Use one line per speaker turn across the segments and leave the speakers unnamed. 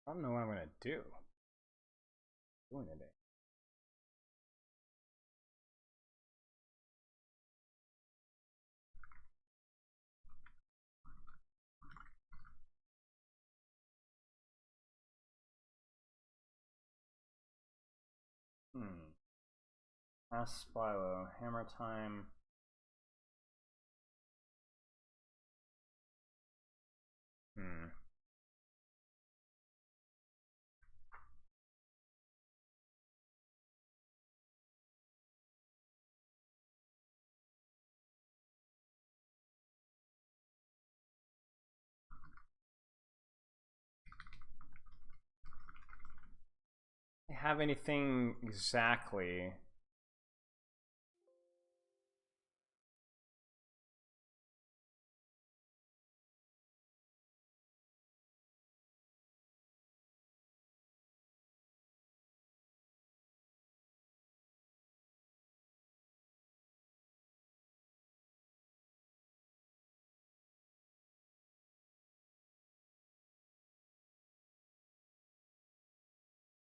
I don't know what I'm gonna do. Doing today. Ask-Spilo, Hammertime. Have anything exactly.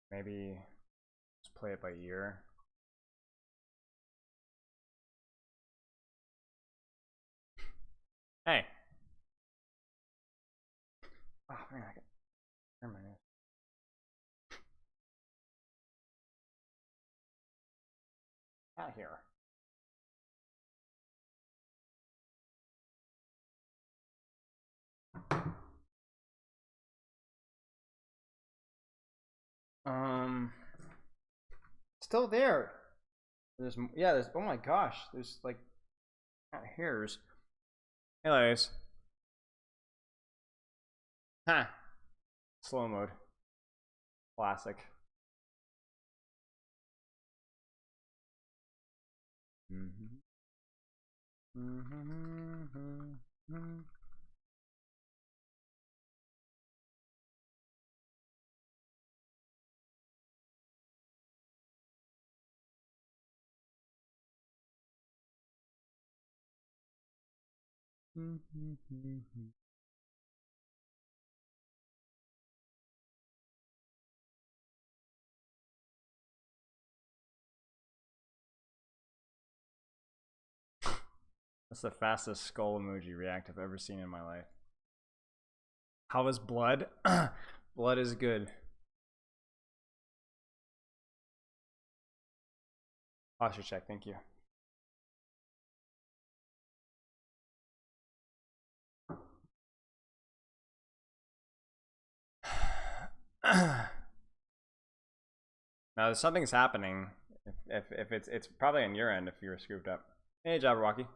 Maybe just play it by ear. Hey. Oh man, I got. Never mind. Out here. Still there. There's oh my gosh, there's like hairs. Anyways. Huh. Slow mode. Classic. That's the fastest skull emoji react I've ever seen in my life. How is blood? Blood is good. Posture check, thank you. Now something's happening. If it's probably on your end if you're scooped up. Hey, Jabberwocky.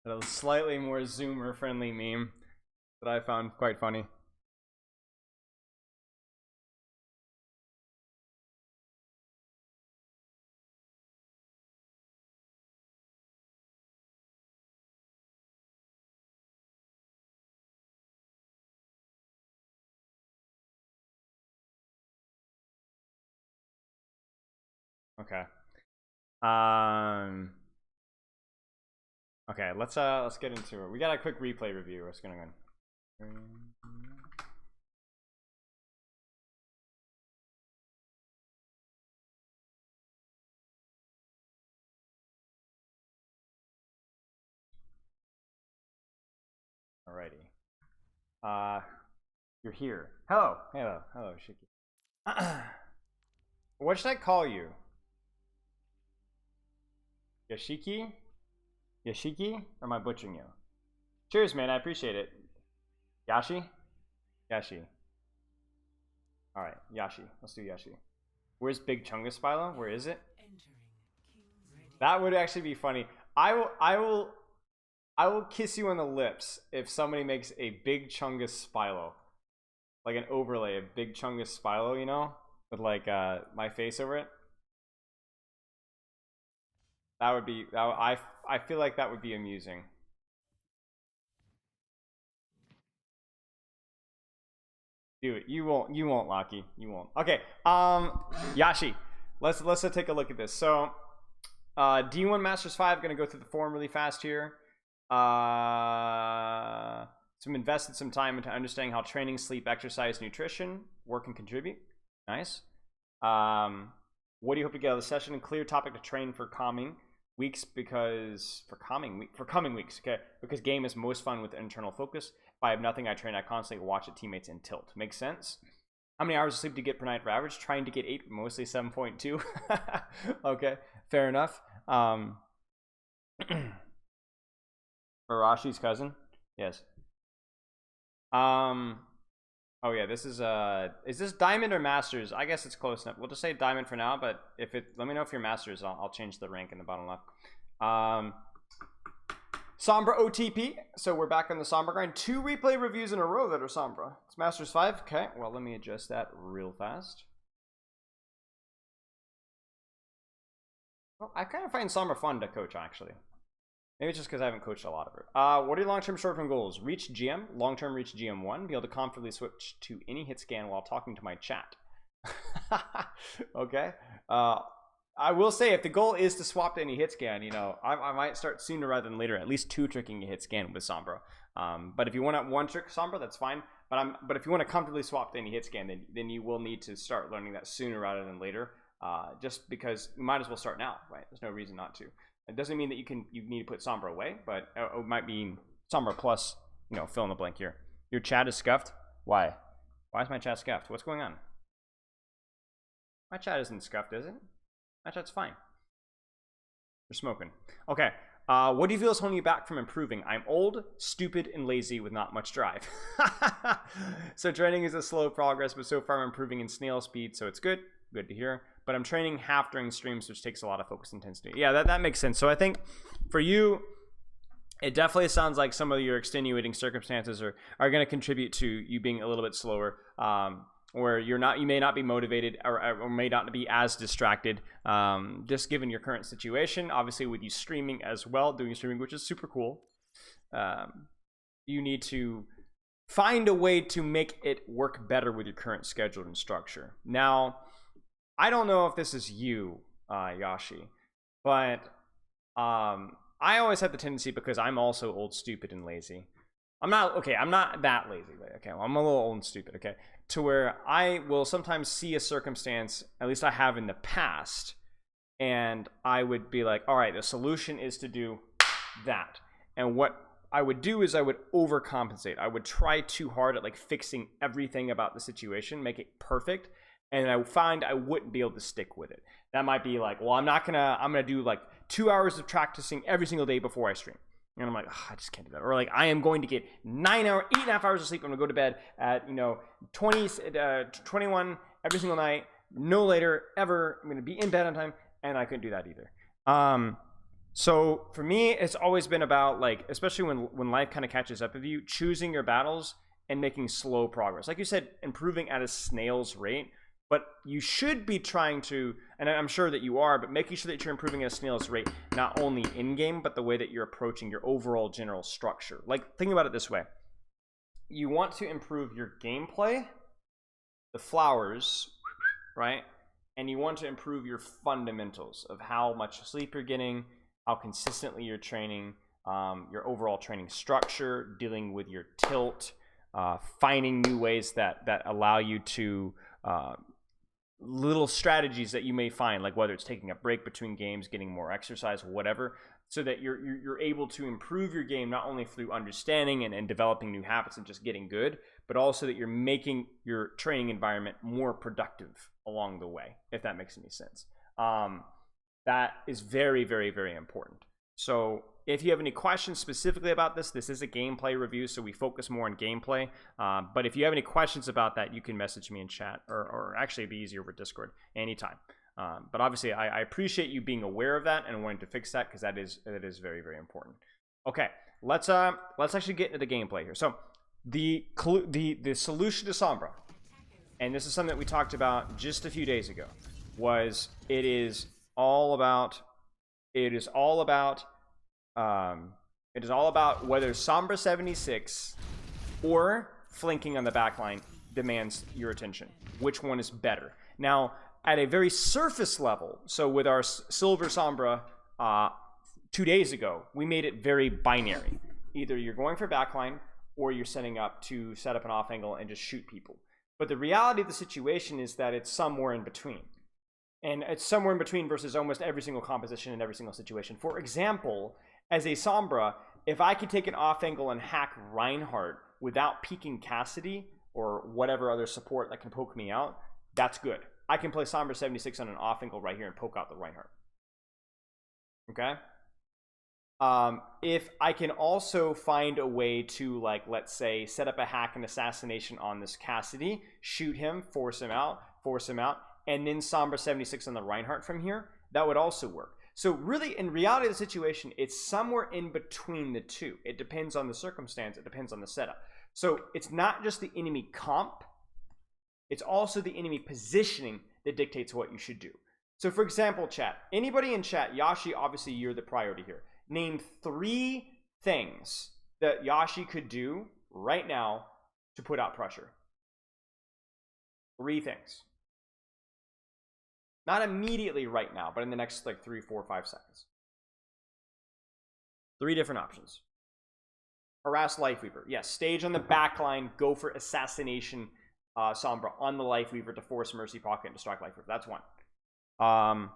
A slightly more Zoomer friendly meme that I found quite funny. Okay. Okay, let's get into it. We got a quick replay review. What's going on? Alrighty. You're here. Hello. Hello, Shiki. What should I call you? Yashiki? Yashiki? Or am I butchering you? Cheers, man. I appreciate it. Yashi? Yashi. Alright, Yashi. Let's do Yashi. Where's Big Chungus-Spilo? Where is it? That would actually be funny. I will kiss you on the lips if somebody makes a Big Chungus-Spilo. Like an overlay of Big Chungus-Spilo, you know? With like my face over it. That would be I feel like that would be amusing. Do it. You won't, Locky. You won't. Okay. Yashi. Let's take a look at this. So, D1 Masters 5. Gonna go through the form really fast here. Invested some time into understanding how training, sleep, exercise, nutrition work and contribute. Nice. What do you hope to get out of the session? A clear topic to train for coming weeks for coming weeks. Okay, because game is most fun with internal focus. If I have nothing, I train. I constantly watch the teammates and tilt. Makes sense. How many hours of sleep do you get per night for average? Trying to get 8, mostly 7.2. Okay, fair enough. Arashi's cousin. Yes. Oh yeah, this is this Diamond or Masters? I guess it's close enough. We'll just say Diamond for now, but if it, let me know if you're Masters. I'll change the rank in the bottom left. Sombra OTP. So we're back on the Sombra grind. 2 replay reviews in a row that are Sombra. It's Masters 5. Okay, well let me adjust that real fast. Well, I kind of find Sombra fun to coach actually. Maybe it's just because I haven't coached a lot of it. What are your long-term, short-term goals? Reach GM, long-term reach GM1, be able to comfortably switch to any hit scan while talking to my chat. Okay. I will say if the goal is to swap to any hit scan, you know, I might start sooner rather than later, at least 2 tricking a hit scan with Sombra. But if you want to 1 trick Sombra, that's fine. But if you want to comfortably swap to any hit scan, then you will need to start learning that sooner rather than later. Just because you might as well start now, right? There's no reason not to. It doesn't mean that you need to put Sombra away, but it might be Sombra plus, you know, fill in the blank here. Your chat is scuffed? Why? Why is my chat scuffed? What's going on? My chat isn't scuffed, is it? My chat's fine. You're smoking. Okay. What do you feel is holding you back from improving? I'm old, stupid, and lazy with not much drive. So training is a slow progress, but so far I'm improving in snail speed, so it's good. Good to hear. But I'm training half during streams, which takes a lot of focus intensity. Yeah, that makes sense. So I think for you, it definitely sounds like some of your extenuating circumstances are going to contribute to you being a little bit slower, where you may not be motivated or may not be as distracted, just given your current situation. Obviously, with you streaming as well, doing streaming, which is super cool. You need to find a way to make it work better with your current schedule and structure. Now, I don't know if this is you, Yashi, but I always have the tendency, because I'm also old, stupid, and lazy. I'm not that lazy, but okay, well, I'm a little old and stupid, okay, to where I will sometimes see a circumstance, at least I have in the past, and I would be like, all right, the solution is to do that. And what I would do is I would overcompensate. I would try too hard at like fixing everything about the situation, make it perfect. And I find I wouldn't be able to stick with it. That might be like, well, I'm gonna do like 2 hours of practicing every single day before I stream. And I'm like, oh, I just can't do that. Or like, I am going to get 8.5 hours of sleep. I'm gonna go to bed at 21 every single night, no later ever. I'm gonna be in bed on time, and I couldn't do that either. So for me, it's always been about like, especially when life kind of catches up with you, choosing your battles and making slow progress. Like you said, improving at a snail's rate. But you should be trying to, and I'm sure that you are, but making sure that you're improving at a snail's rate, not only in-game, but the way that you're approaching your overall general structure. Like, think about it this way. You want to improve your gameplay, the flowers, right? And you want to improve your fundamentals of how much sleep you're getting, how consistently you're training, your overall training structure, dealing with your tilt, finding new ways that allow you to... little strategies that you may find, like whether it's taking a break between games, getting more exercise, whatever, so that you're able to improve your game not only through understanding and developing new habits and just getting good, but also that you're making your training environment more productive along the way, if that makes any sense. That is very, very, very important. So if you have any questions specifically about this is a gameplay review, so we focus more on gameplay. But if you have any questions about that, you can message me in chat, or actually it'd be easier with Discord anytime. But obviously, I appreciate you being aware of that and wanting to fix that, because that is very, very important. Okay, let's actually get into the gameplay here. So the solution to Sombra, and this is something that we talked about just a few days ago, was it is all about whether Sombra 76 or flanking on the back line demands your attention? Which one is better? Now, at a very surface level, so with our Silver Sombra 2 days ago, we made it very binary. Either you're going for backline or you're setting up to set up an off angle and just shoot people. But the reality of the situation is that it's somewhere in between. And it's somewhere in between versus almost every single composition in every single situation. For example, as a Sombra, if I could take an off angle and hack Reinhardt without peeking Cassidy or whatever other support that can poke me out, that's good. I can play Sombra 76 on an off angle right here and poke out the Reinhardt. Okay? If I can also find a way to, like, let's say, set up a hack and assassination on this Cassidy, shoot him, force him out, and then Sombra 76 on the Reinhardt from here, that would also work. So really, in reality of the situation, it's somewhere in between the two. It depends on the circumstance. It depends on the setup. So it's not just the enemy comp. It's also the enemy positioning that dictates what you should do. So for example, chat, anybody in chat, Yashi, obviously you're the priority here. Name 3 things that Yashi could do right now to put out pressure. 3 things. Not immediately right now, but in the next like 3, 4, 5 seconds. 3 different options. Harass Lifeweaver. Yes, stage on the back line, go for assassination Sombra on the Lifeweaver to force Mercy Pocket and distract Lifeweaver. That's one.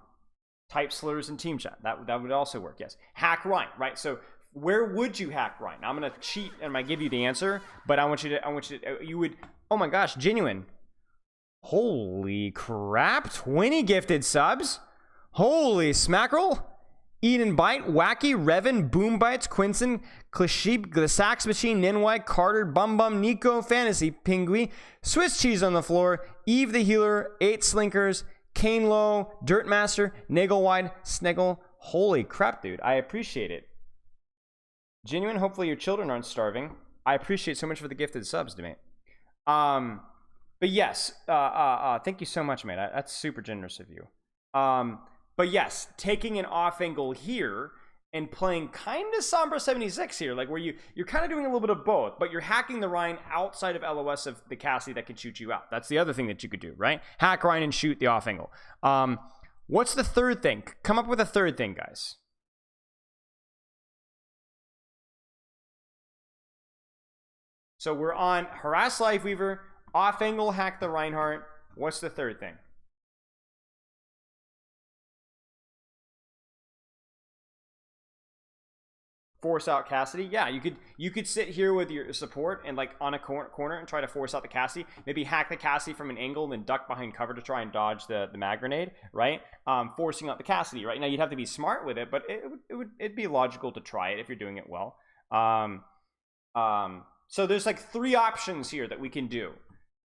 Type slurs in team chat. That would also work, yes. Hack Ryan, right? So where would you hack Ryan? Now I'm gonna cheat and I might give you the answer, but you would, oh my gosh, genuine. Holy crap, 20 gifted subs. Holy smackerel. Eden Bite, Wacky, Revan, Boom Bites, Quinson, Klashib, the Sax Machine, Ninwai, Carter, Bum Bum, Nico, Fantasy, Pingui, Swiss Cheese on the floor, Eve the Healer, 8 Slinkers, Kane Low, Dirtmaster, Nagelwide, Sneggle. Holy crap, dude. I appreciate it. Genuine, hopefully your children aren't starving. I appreciate so much for the gifted subs, mate. But yes, thank you so much, mate. That's super generous of you. But yes, taking an off angle here and playing kind of Sombra 76 here, like where you're kind of doing a little bit of both, but you're hacking the Ryan outside of LOS of the Cassie that can shoot you out. That's the other thing that you could do, right? Hack Ryan and shoot the off angle. What's the third thing? Come up with a third thing, guys. So we're on Harass Lifeweaver, off angle, hack the Reinhardt. What's the third thing? Force out Cassidy. Yeah, you could sit here with your support and like on a corner and try to force out the Cassidy. Maybe hack the Cassidy from an angle and then duck behind cover to try and dodge the mag grenade, right? Forcing out the Cassidy, right? Now you'd have to be smart with it, but it'd be logical to try it if you're doing it well. So there's like 3 options here that we can do.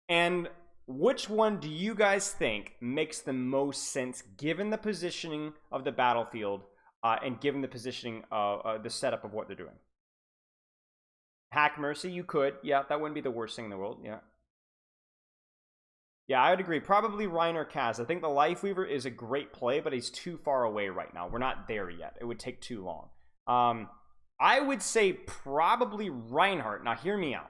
And which one do you guys think makes the most sense given the positioning of the battlefield and given the positioning of the setup of what they're doing? Hack Mercy, you could. Yeah, that wouldn't be the worst thing in the world. Yeah. Yeah, I would agree. Probably Ryan or Kaz. I think the Lifeweaver is a great play, but he's too far away right now. We're not there yet. It would take too long. I would say probably Reinhardt. Now, hear me out.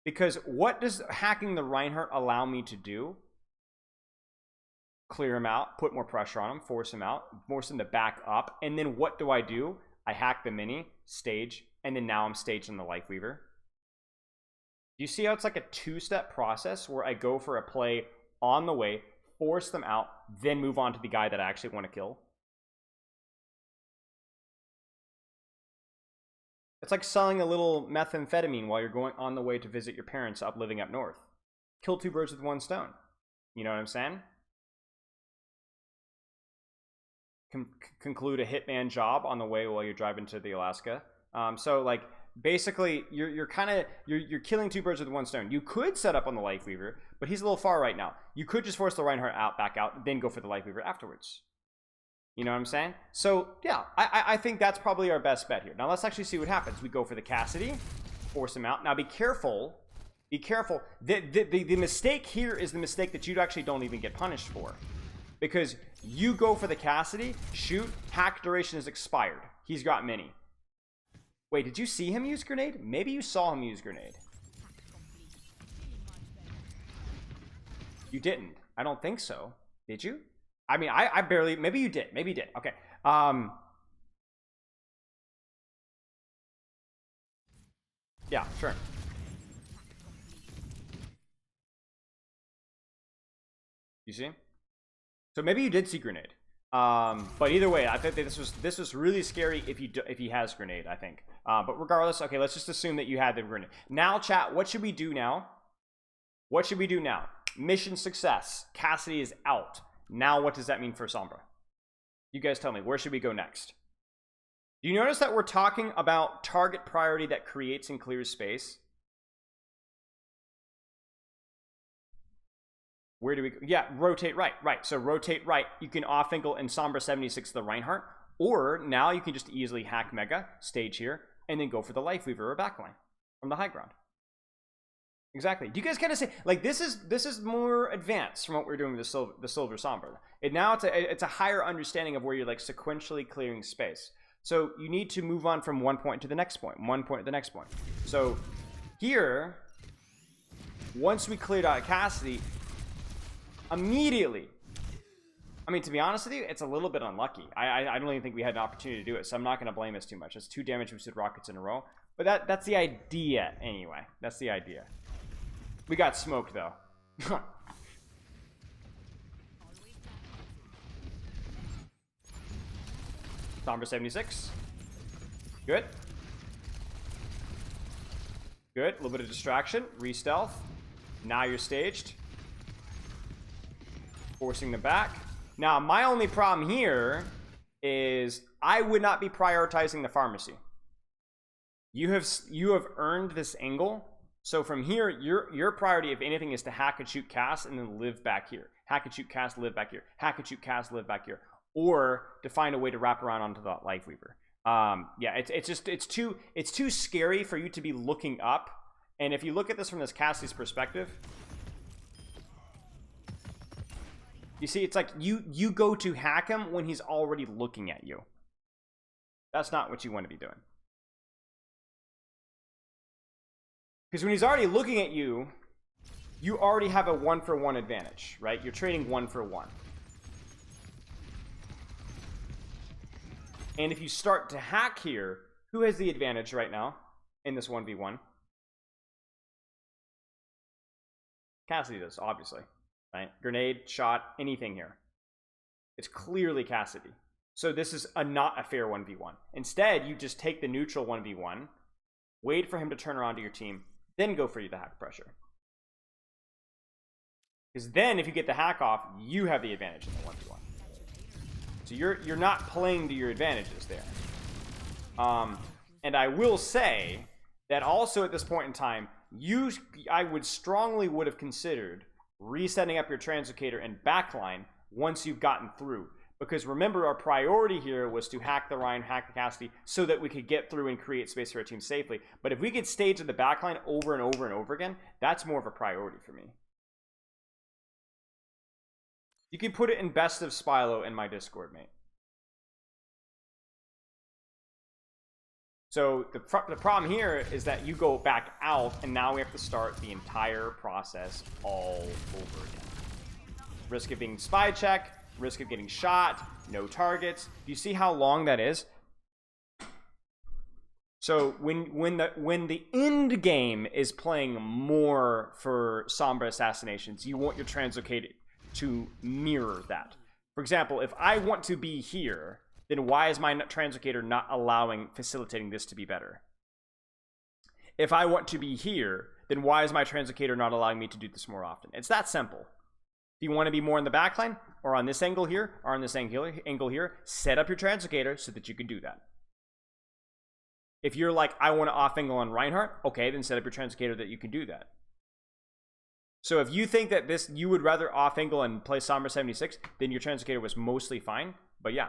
Because what does hacking the Reinhardt allow me to do? Clear him out, put more pressure on him, force him out, force him to back up. And then what do? I hack the mini, stage, and then now I'm staged on the Lifeweaver. Do you see how it's like a 2-step process where I go for a play on the way, force them out, then move on to the guy that I actually want to kill? It's like selling a little methamphetamine while you're going on the way to visit your parents living up north. Kill 2 birds with 1 stone. You know what I'm saying? Conclude a hitman job on the way while you're driving to the Alaska. So like basically you're killing 2 birds with 1 stone. You could set up on the Lifeweaver, but he's a little far right now. You could just force the Reinhardt out, back out, then go for the Lifeweaver afterwards. You know what I'm saying? So yeah, I think that's probably our best bet here. Now let's actually see what happens. We go for the Cassidy, force him out. Now be careful. Be careful. The mistake here is the mistake that you actually don't even get punished for. Because you go for the Cassidy, shoot, hack duration is expired. He's got mini. Wait, did you see him use grenade? Maybe you saw him use grenade. You didn't. I don't think so. Did you? I mean, I barely, maybe you did. Maybe you did. Okay. Yeah, sure. You see? So maybe you did see grenade. But either way, I think that this was really scary if he has grenade, I think. But regardless, okay, let's just assume that you had the grenade. Now, chat, what should we do now? What should we do now? Mission success. Cassidy is out. Now, what does that mean for Sombra? You guys tell me. Where should we go next? Do you notice that we're talking about target priority that creates and clears space? Where do we go? Yeah, rotate right. Right. So rotate right. You can off angle in Sombra 76 the Reinhardt. Or now you can just easily hack Mega, stage here, and then go for the Lifeweaver or backline from the high ground. Exactly. Do you guys kind of say, like, this is more advanced from what we're doing with the Silver Sombra. Now it's a higher understanding of where you're like sequentially clearing space. So you need to move on from one point to the next point, one point to the next point. So here, once we cleared out Cassidy, immediately, I mean, to be honest with you, it's a little bit unlucky. I don't even think we had an opportunity to do it, so I'm not going to blame us too much. It's 2 damage boosted rockets in a row. But that's the idea anyway. That's the idea. We got smoked though. Sombra 76. Good. Good. A little bit of distraction. Re-stealth. Now you're staged. Forcing them back. Now, my only problem here is I would not be prioritizing the pharmacy. You have earned this angle. So from here, your priority, if anything, is to hack and shoot cast and then live back here. Hack and shoot cast, live back here. Hack and shoot cast, live back here. Or to find a way to wrap around onto the Lifeweaver. Yeah, it's too scary for you to be looking up. And if you look at this from this Cassidy's perspective, you see, it's like you go to hack him when he's already looking at you. That's not what you want to be doing. Because when he's already looking at you, you already have a 1-for-1 advantage, right? You're trading 1 for 1. And if you start to hack here, who has the advantage right now in this 1v1? Cassidy does, obviously, right? Grenade, shot, anything here. It's clearly Cassidy. So this is not a fair 1v1. Instead, you just take the neutral 1v1, wait for him to turn around to your team, then go for you to hack pressure. Because then if you get the hack off, you have the advantage in the 1v1. So you're not playing to your advantages there. And I will say that also at this point in time, I would strongly have considered resetting up your translocator and backline once you've gotten through. Because remember, our priority here was to hack the Ryan, hack the Cassidy, so that we could get through and create space for our team safely. But if we could stage in the backline over and over and over again, that's more of a priority for me. You can put it in best of Spilo in my Discord, mate. So the problem here is that you go back out, and now we have to start the entire process all over again. Risk of being spy check, risk of getting shot, no targets. Do you see how long that is? So when the end game is playing more for Sombra assassinations, you want your translocated to mirror that. For example, if I want to be here, then why is my translocator not facilitating this to be better? If I want to be here, then why is my translocator not allowing me to do this more often? It's that simple. If you want to be more in the backline, or on this angle here, or on this angle here, set up your translocator so that you can do that. If you're like, I want to off angle on Reinhardt, okay, then set up your translocator that you can do that. So if you think that you would rather off angle and play Sombra 76, then your translocator was mostly fine. But yeah.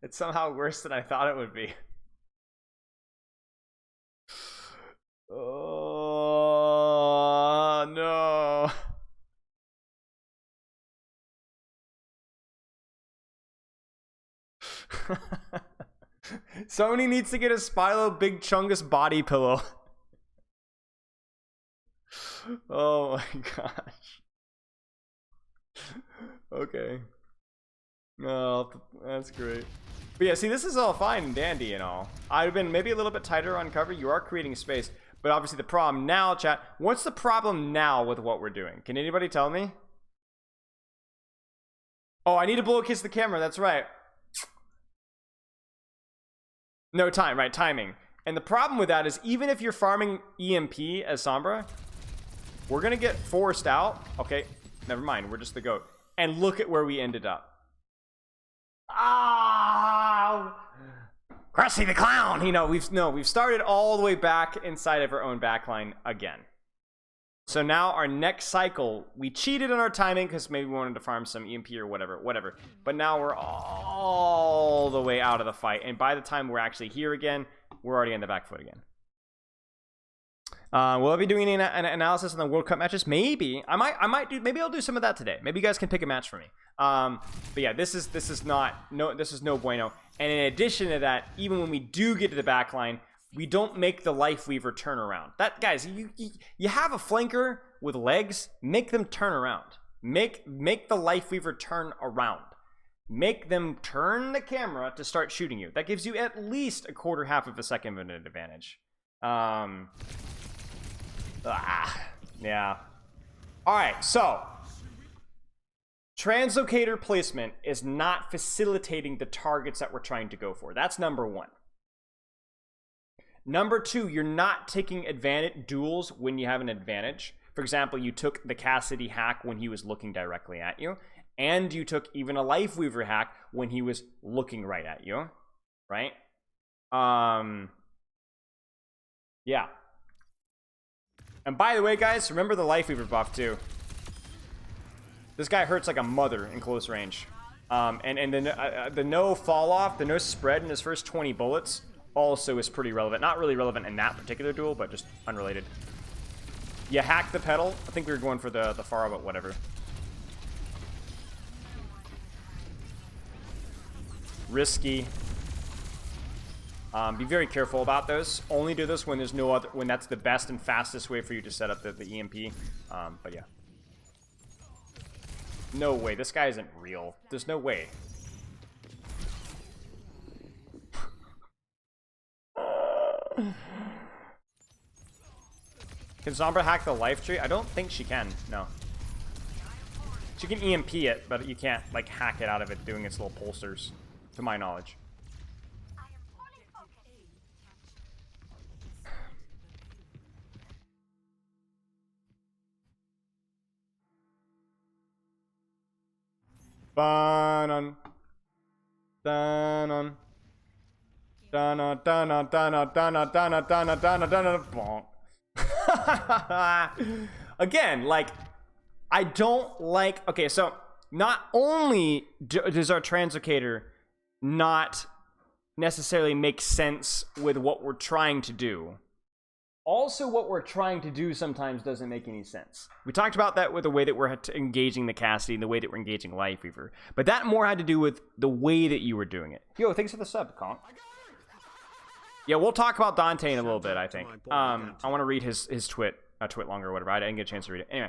It's somehow worse than I thought it would be. Oh, no. Somebody needs to get a Spilo Big Chungus body pillow. Oh my gosh. Okay. Oh, that's great. But yeah, see, this is all fine and dandy and all. I'd have been maybe a little bit tighter on cover. You are creating space. But obviously the problem now, chat, what's the problem now with what we're doing? Can anybody tell me? Oh, I need to blow kiss the camera. That's right. No time, right? Timing. And the problem with that is even if you're farming EMP as Sombra, we're going to get forced out. Okay, never mind. We're just the goat. And look at where we ended up. Ah! Krusty the Clown! You know, we've started all the way back inside of our own backline again. So now our next cycle, we cheated on our timing because maybe we wanted to farm some EMP or whatever. But now we're all the way out of the fight. And by the time we're actually here again, we're already on the back foot again. Will I be doing an analysis on the World Cup matches? Maybe. I might do. Maybe I'll do some of that today. Maybe you guys can pick a match for me. But yeah, this is no bueno. And in addition to that, even when we do get to the back line, we don't make the Life Weaver turn around. That, guys, you have a flanker with legs, make them turn around. Make the Life Weaver turn around. Make them turn the camera to start shooting you. That gives you at least a quarter half of a second of an advantage. Yeah. Alright, so translocator placement is not facilitating the targets that we're trying to go for. That's number one. Number two, you're not taking advantage duels when you have an advantage. For example, you took the Cassidy hack when he was looking directly at you, and you took even a Life Weaver hack when he was looking right at you, right? Yeah. And by the way, guys, remember the Life Weaver buff too. This guy hurts like a mother in close range. And the no fall off, the no spread in his first 20 bullets also is pretty relevant. Not really relevant in that particular duel, but just unrelated. You hack the pedal. I think we were going for the Pharah, but whatever. Risky. Be very careful about those. Only do this when there's no other, when that's the best and fastest way for you to set up the EMP. But yeah. No way. This guy isn't real. There's no way. Can Sombra hack the life tree? I don't think she can. No. She can EMP it, but you can't like hack it out of it doing its little pulsers, to my knowledge. Ba-nun. Da-nun. Da-nun, da-nun, da-nun, da-nun, da-nun, da-nun, da-nun, da-nun, bonk. Again, like, I don't like... Okay, so not only does our translocator not necessarily make sense with what we're trying to do, also what we're trying to do sometimes doesn't make any sense. We talked about that with the way that we're engaging the Cassidy and the way that we're engaging Life Weaver. But that more had to do with the way that you were doing it. Yo, thanks for the sub, Conk. Yeah, we'll talk about Dante in a little bit, I think. I want to read his twit longer or whatever. I didn't get a chance to read it. Anyway.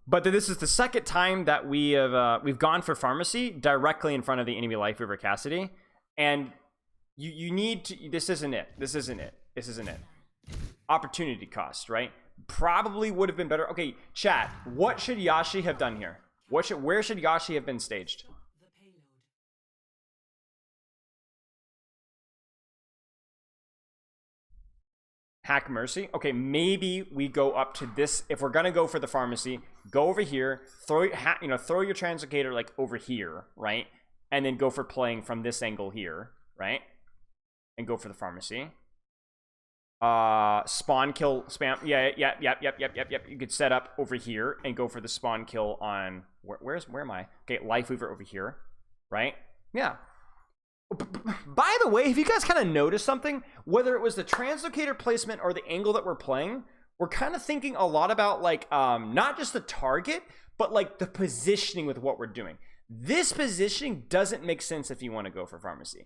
But this is the second time that we've gone for pharmacy directly in front of the enemy Life Weaver Cassidy. And you need to... This isn't it. This isn't it. This isn't it. Opportunity cost, right? Probably would have been better. Okay, chat. What should Yashi have done here? Where should Yashi have been staged? Hack Mercy. Okay, maybe we go up to this. If we're gonna go for the pharmacy, go over here. Throw your translocator like over here, right? And then go for playing from this angle here, right? And go for the pharmacy. Spawn kill spam. Yep. You could set up over here and go for the spawn kill on where am I? Okay, Life Weaver over here, right? Yeah. By the way, if you guys kind of noticed something, whether it was the translocator placement or the angle that we're playing, we're kind of thinking a lot about like not just the target, but like the positioning with what we're doing. This positioning doesn't make sense if you want to go for pharmacy.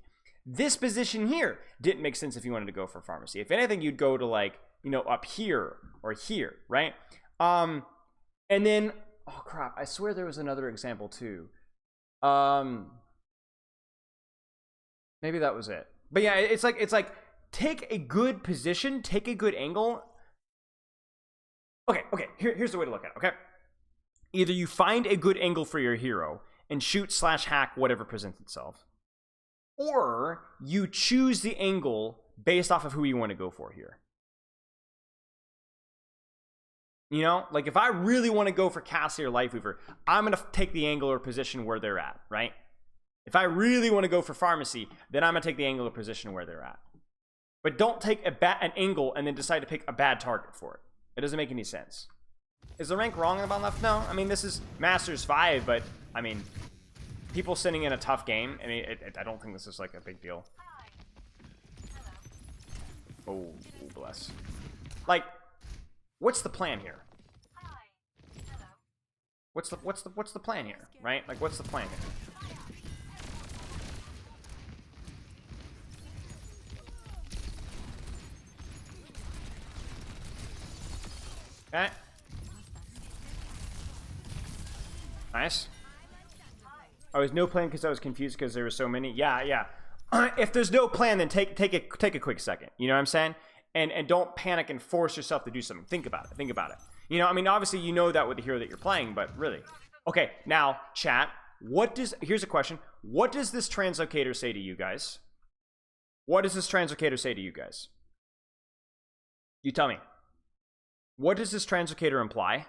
This position here didn't make sense if you wanted to go for pharmacy. If anything, you'd go to like, you know, up here or here, right? And then, oh crap, I swear there was another example too. Maybe that was it. But yeah, it's like take a good position, take a good angle. Okay, here's the way to look at it, okay? Either you find a good angle for your hero and shoot/hack whatever presents itself, or you choose the angle based off of who you want to go for here. You know, like if I really want to go for Cassie or Lifeweaver, I'm going to take the angle or position where they're at, right? If I really want to go for Pharmacy, then I'm going to take the angle or position where they're at. But don't take an angle and then decide to pick a bad target for it. It doesn't make any sense. Is the rank wrong on the bottom left? No. I mean, this is Masters 5, but, I mean, people sitting in a tough game, I mean, I don't think this is, like, a big deal. Oh, bless. Like, what's the plan here? What's the plan here, right? Like, what's the plan here? Okay. Nice. Oh, there's no plan because I was confused because there were so many. Yeah. If there's no plan, then take a quick second. You know what I'm saying? And don't panic and force yourself to do something. Think about it. You know, I mean, obviously you know that with the hero that you're playing, but really. Okay, now, chat. Here's a question. What does this translocator say to you guys? What does this translocator say to you guys? You tell me. What does this translocator imply?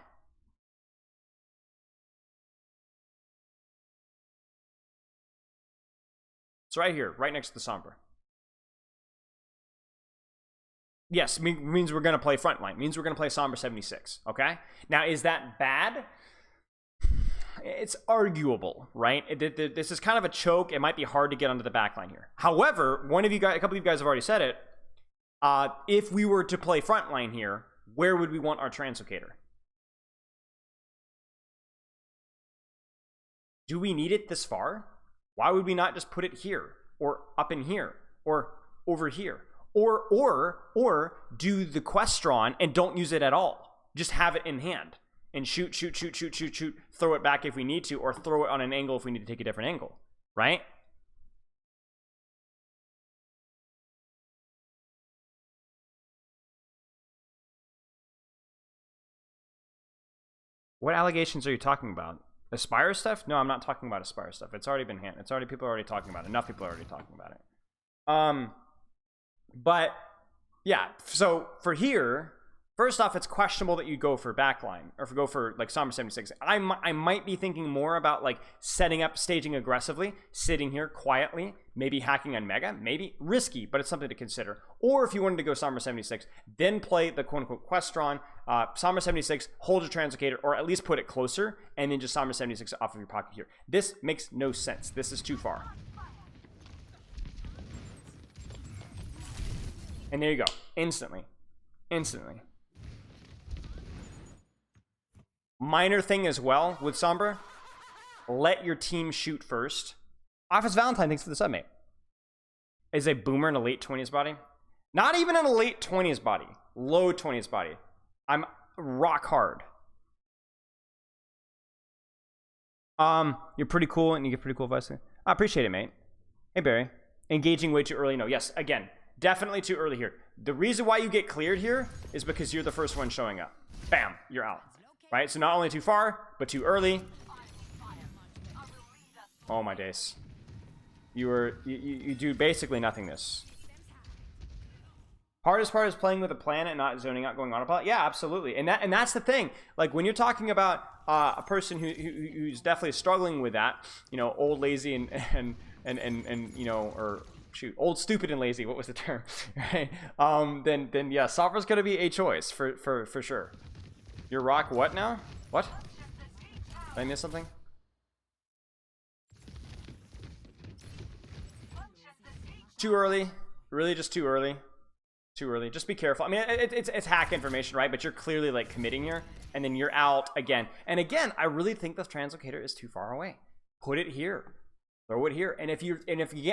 It's right here, right next to the Sombra. Yes, means we're going to play frontline. Means we're going to play Sombra 76, okay? Now, is that bad? It's arguable, right? This is kind of a choke. It might be hard to get onto the backline here. However, a couple of you guys have already said it. If we were to play frontline here, where would we want our translocator? Do we need it this far? Why would we not just put it here, or up in here, or over here? Or do the Questron and don't use it at all. Just have it in hand and shoot, throw it back if we need to, or throw it on an angle if we need to take a different angle, right? What allegations are you talking about? Aspire stuff? No, I'm not talking about Aspire stuff. It's already been handled. People are already talking about it. Enough people are already talking about it. But yeah, so for here, first off, it's questionable that you go for backline or go for like Sombra 76. I might be thinking more about like setting up, staging aggressively, sitting here quietly, maybe hacking on Mega, maybe risky, but it's something to consider. Or if you wanted to go Sombra 76, then play the quote unquote Questron, Sombra 76, hold your translocator, or at least put it closer, and then just Sombra 76 off of your pocket here. This makes no sense. This is too far. And there you go. Instantly. Minor thing as well with Sombra. Let your team shoot first. Office Valentine, thanks for the sub, mate. Is a boomer in a late 20s body? Not even in a late 20s body. Low 20s body. I'm rock hard. You're pretty cool and you get pretty cool advice. I appreciate it, mate. Hey, Barry. Engaging way too early. No, yes, again. Definitely too early here. The reason why you get cleared here is because you're the first one showing up. Bam, you're out. Right? So not only too far, but too early. Oh my days. You do basically nothingness. Hardest part is playing with a plan and not zoning out, going autopilot. Yeah, absolutely. And that's the thing. Like when you're talking about a person who's definitely struggling with that, you know, old, lazy, and you know, or shoot, old, stupid, and lazy. What was the term? Right? Then yeah, Sombra's gonna be a choice for sure. Your rock what now? What? Did I miss something? Too early. Really, just too early. Too early. Just be careful. I mean, it's hack information, right? But you're clearly like committing here, and then you're out again. And again, I really think the translocator is too far away. Put it here. Throw it here. And if you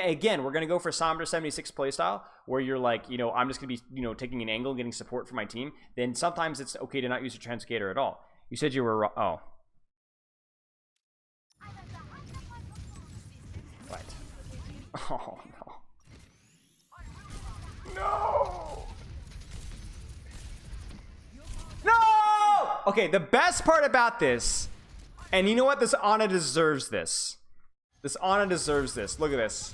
again, we're gonna go for Sombra 76 playstyle, where you're like, you know, I'm just gonna be, you know, taking an angle, getting support for my team. Then sometimes it's okay to not use your Translocator at all. You said you were oh. Right. Oh no. No. No. Okay, the best part about this, and you know what? This Ana deserves this. This Ana deserves this. Look at this.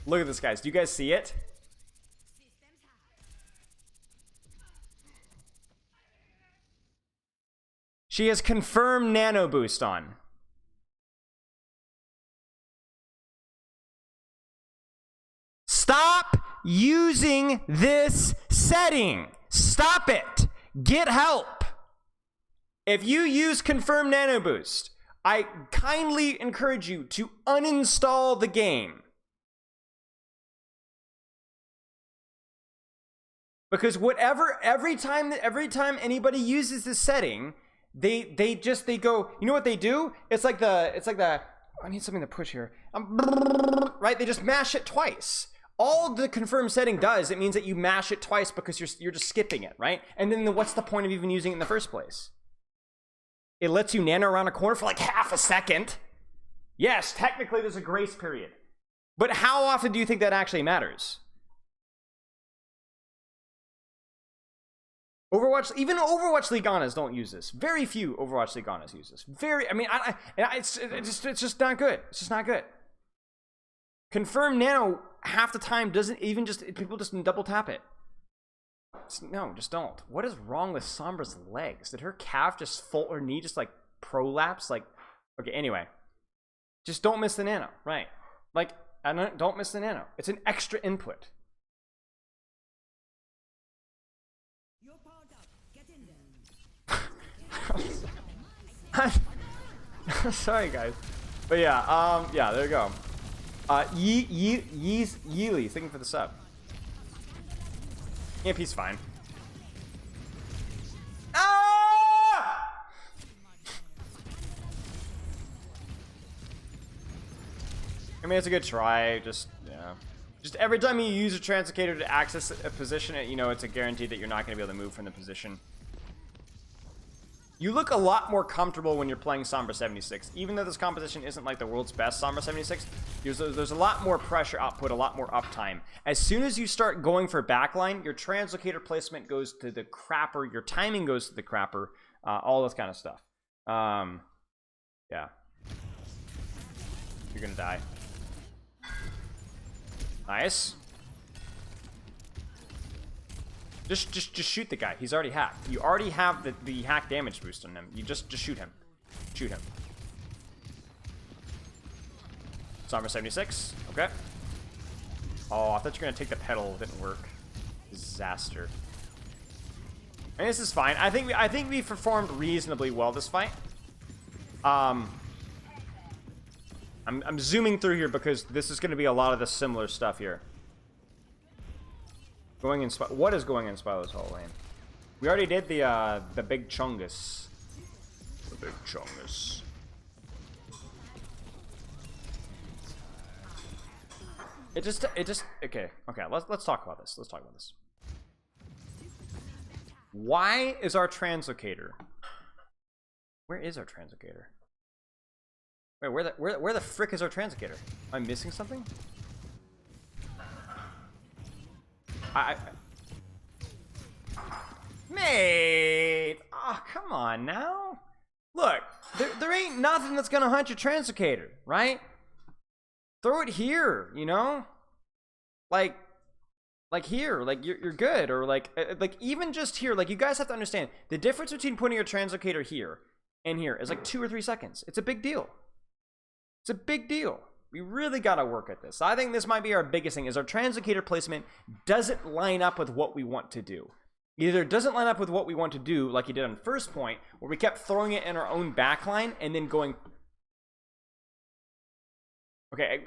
Look at this, guys. Do you guys see it? She has confirmed nano boost on. Stop using this setting. Stop it. Get help. If you use confirm nano boost, I kindly encourage you to uninstall the game. Because every time anybody uses this setting, they go, you know what they do? It's like the I need something to push here. Right? They just mash it twice. All the confirm setting does, it means that you mash it twice because you're just skipping it, right? And then what's the point of even using it in the first place? It lets you nano around a corner for like half a second. Yes, technically there's a grace period. But how often do you think that actually matters? Even Overwatch League Anas don't use this. Very few Overwatch League Anas use this. It's just not good. It's just not good. Confirm nano half the time doesn't even people just double tap it. No, just don't. What is wrong with Sombra's legs? Did her calf just fold, or knee just like prolapse? Like, okay, anyway. Just don't miss the nano, right? Like, don't miss the nano. It's an extra input.
You're powered up. Get in there.
Sorry, guys. But yeah, there you go. Yeely, thank you for the sub. EMP's fine. Ah! I mean, it's a good try. Just every time you use a Translocator to access a position, you know, it's a guarantee that you're not going to be able to move from the position. You look a lot more comfortable when you're playing Sombra 76. Even though this composition isn't like the world's best Sombra 76, there's a lot more pressure output, a lot more uptime. As soon as you start going for backline, your Translocator placement goes to the crapper, your timing goes to the crapper, all this kind of stuff. Yeah. You're gonna die. Nice. Just shoot the guy. He's already hacked. You already have the hack damage boost on him. You just shoot him. Shoot him. Sombra 76. Okay. Oh, I thought you were gonna take the pedal. It didn't work. Disaster. I mean, this is fine. I think we performed reasonably well this fight. I'm zooming through here because this is gonna be a lot of the similar stuff here. Going in what is going in Spilo's Hall Lane? We already did the big chungus. The big chungus. It just okay. Let's talk about this. Let's talk about this. Why is our Translocator? Where is our Translocator? Wait, where the frick is our Translocator? Am I missing something? Mate! Oh, come on now. Look, there ain't nothing that's gonna hunt your Translocator, right? Throw it here, you know? Like here, like you're good, or like even just here. Like, you guys have to understand the difference between putting your Translocator here and here is like 2 or 3 seconds. It's a big deal. It's a big deal. We really got to work at this. I think this might be our biggest thing, is our Translocator placement doesn't line up with what we want to do. Either it doesn't line up with what we want to do, like you did on first point, where we kept throwing it in our own backline and then going... Okay.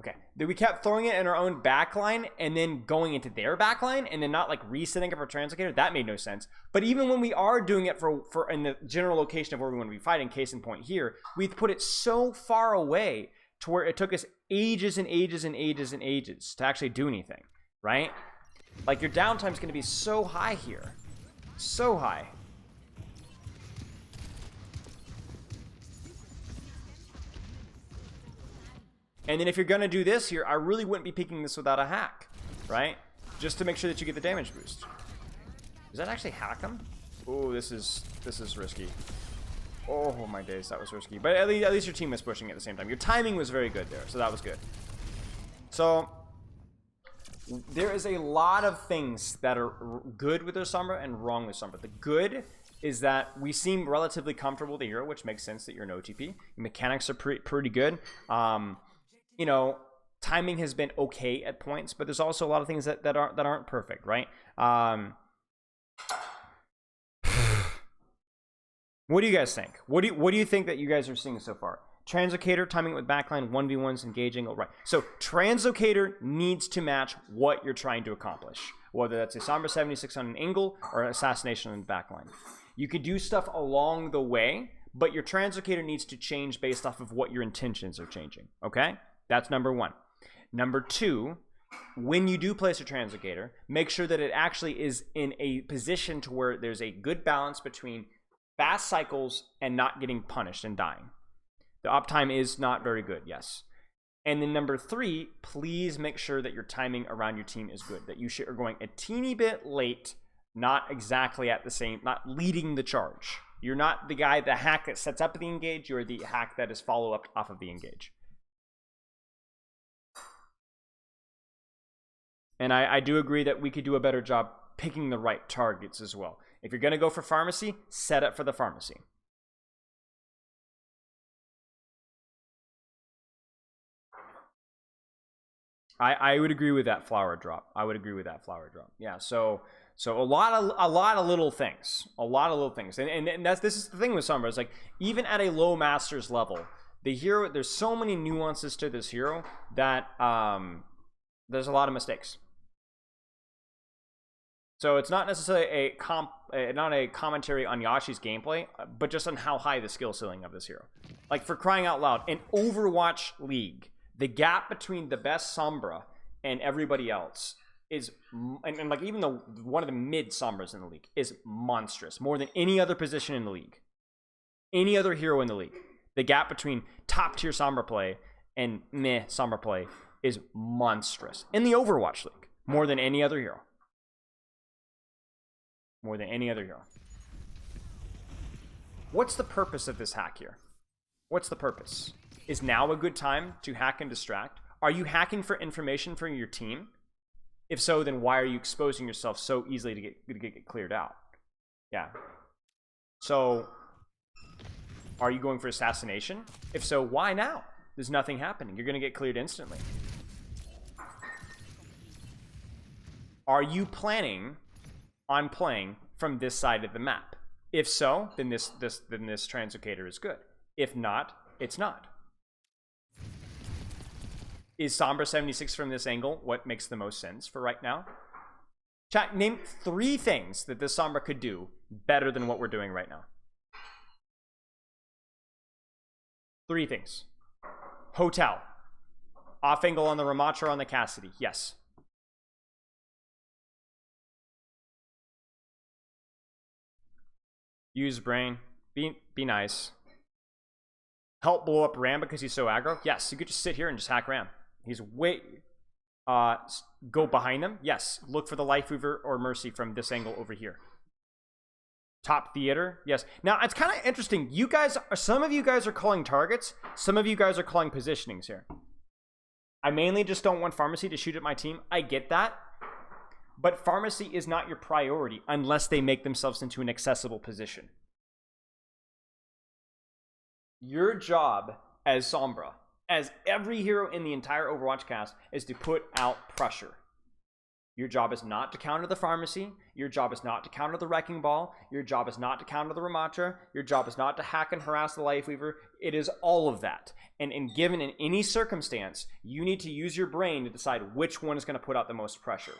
Okay, that we kept throwing it in our own backline and then going into their backline and then not like resetting it for Translocator. That made no sense. But even when we are doing it for in the general location of where we want to be fighting, case in point here, we've put it so far away to where it took us ages and ages and ages and ages to actually do anything, right? Like your downtime is going to be so high here. So high. And then if you're going to do this here, I really wouldn't be picking this without a hack, right? Just to make sure that you get the damage boost. Does that actually hack him? Oh, this is risky. Oh my days, that was risky. But at least your team was pushing at the same time. Your timing was very good there, so that was good. So there is a lot of things that are good with their Sombra and wrong with Sombra. The good is that we seem relatively comfortable with the hero, which makes sense that you're an OTP. Your mechanics are pretty good. You know, timing has been okay at points, but there's also a lot of things that aren't perfect, right? What do you guys think? What do you think that you guys are seeing so far? Translocator timing with backline 1v1s engaging. All right. So Translocator needs to match what you're trying to accomplish, whether that's a Sombra 76 on an angle or an assassination on the backline. You could do stuff along the way, but your Translocator needs to change based off of what your intentions are changing. Okay? That's number one. Number two, when you do place a Translocator, make sure that it actually is in a position to where there's a good balance between fast cycles and not getting punished and dying. The uptime is not very good, yes. And then number three, please make sure that your timing around your team is good, that you are going a teeny bit late, not exactly at the same, not leading the charge. You're not the guy, the hack that sets up the engage, you're the hack that is follow up off of the engage. And I do agree that we could do a better job picking the right targets as well. If you're going to go for pharmacy, set up for the pharmacy. I would agree with that flower drop. I would agree with that flower drop. Yeah, so a lot of little things. A lot of little things. And this is the thing with Sombra. It's like even at a low masters level, the hero, there's so many nuances to this hero that there's a lot of mistakes. So it's not necessarily not a commentary on Yashi's gameplay, but just on how high the skill ceiling of this hero. Like for crying out loud, in Overwatch League, the gap between the best Sombra and everybody else is, and like even one of the mid Sombras in the league is monstrous, more than any other position in the league, any other hero in the league. The gap between top tier Sombra play and meh Sombra play is monstrous in the Overwatch League, more than any other hero. More than any other hero. What's the purpose of this hack here? What's the purpose? Is now a good time to hack and distract? Are you hacking for information for your team? If so, then why are you exposing yourself so easily to get cleared out? Yeah. So, are you going for assassination? If so, why now? There's nothing happening. You're going to get cleared instantly. Are you planning on playing from this side of the map? If so, then this Translocator is good. If not, it's not. Is Sombra 76 from this angle what makes the most sense for right now? Chat, name 3 things that this Sombra could do better than what we're doing right now. 3 things. Hotel. Off angle on the Ramatra on the Cassidy. Yes. Use brain. Be nice. Help blow up Ram because he's so aggro. Yes, you could just sit here and just hack Ram. He's way... go behind him. Yes, look for the Life Weaver or Mercy from this angle over here. Top theater. Yes. Now, it's kind of interesting. You guys... Some of you guys are calling targets. Some of you guys are calling positionings here. I mainly just don't want Pharmacy to shoot at my team. I get that. But Pharmacy is not your priority unless they make themselves into an accessible position. Your job as Sombra, as every hero in the entire Overwatch cast, is to put out pressure. Your job is not to counter the pharmacy. Your job is not to counter the wrecking ball. Your job is not to counter the Ramatra. Your job is not to hack and harass the Lifeweaver. It is all of that. And given in any circumstance, you need to use your brain to decide which one is going to put out the most pressure.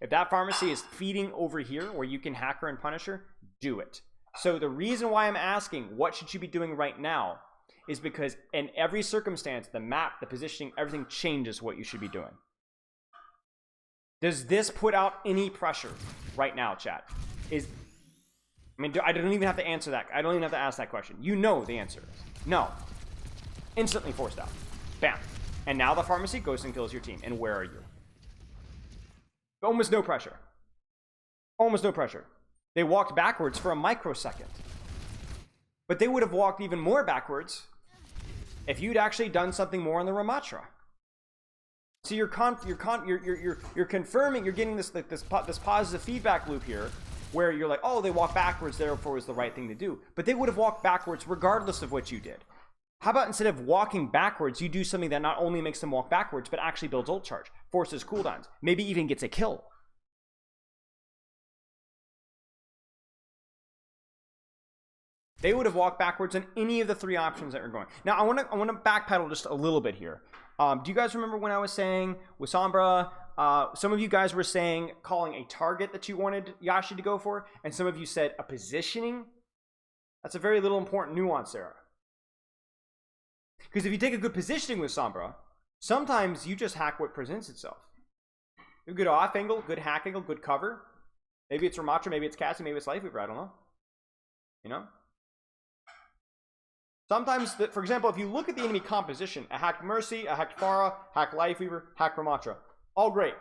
If that pharmacy is feeding over here where you can hack her and punish her, do it. So the reason why I'm asking what should you be doing right now is because in every circumstance, the map, the positioning, everything changes what you should be doing. Does this put out any pressure right now, chat? I don't even have to answer that. I don't even have to ask that question. You know the answer is no. Instantly forced out. Bam. And now the pharmacy goes and kills your team. And where are you? Almost no pressure. Almost no pressure. They walked backwards for a microsecond. But they would have walked even more backwards if you'd actually done something more on the Ramatra. So you're confirming, you're getting this positive feedback loop here, where you're like, oh, they walked backwards, therefore it was the right thing to do. But they would have walked backwards regardless of what you did. How about instead of walking backwards, you do something that not only makes them walk backwards, but actually builds ult charge, forces cooldowns, maybe even gets a kill. They would have walked backwards on any of the three options that are going. Now, I want to backpedal just a little bit here. Do you guys remember when I was saying with Sombra, some of you guys were saying calling a target that you wanted Yashi to go for, and some of you said a positioning? That's a very little important nuance there. Because if you take a good positioning with Sombra, sometimes you just hack what presents itself. A good off angle, good hack angle, good cover. Maybe it's Ramatra, maybe it's Cassie, maybe it's Lifeweaver, I don't know. You know? Sometimes, for example, if you look at the enemy composition, a hacked Mercy, a hacked Pharah, hacked Lifeweaver, hacked Ramatra, all great.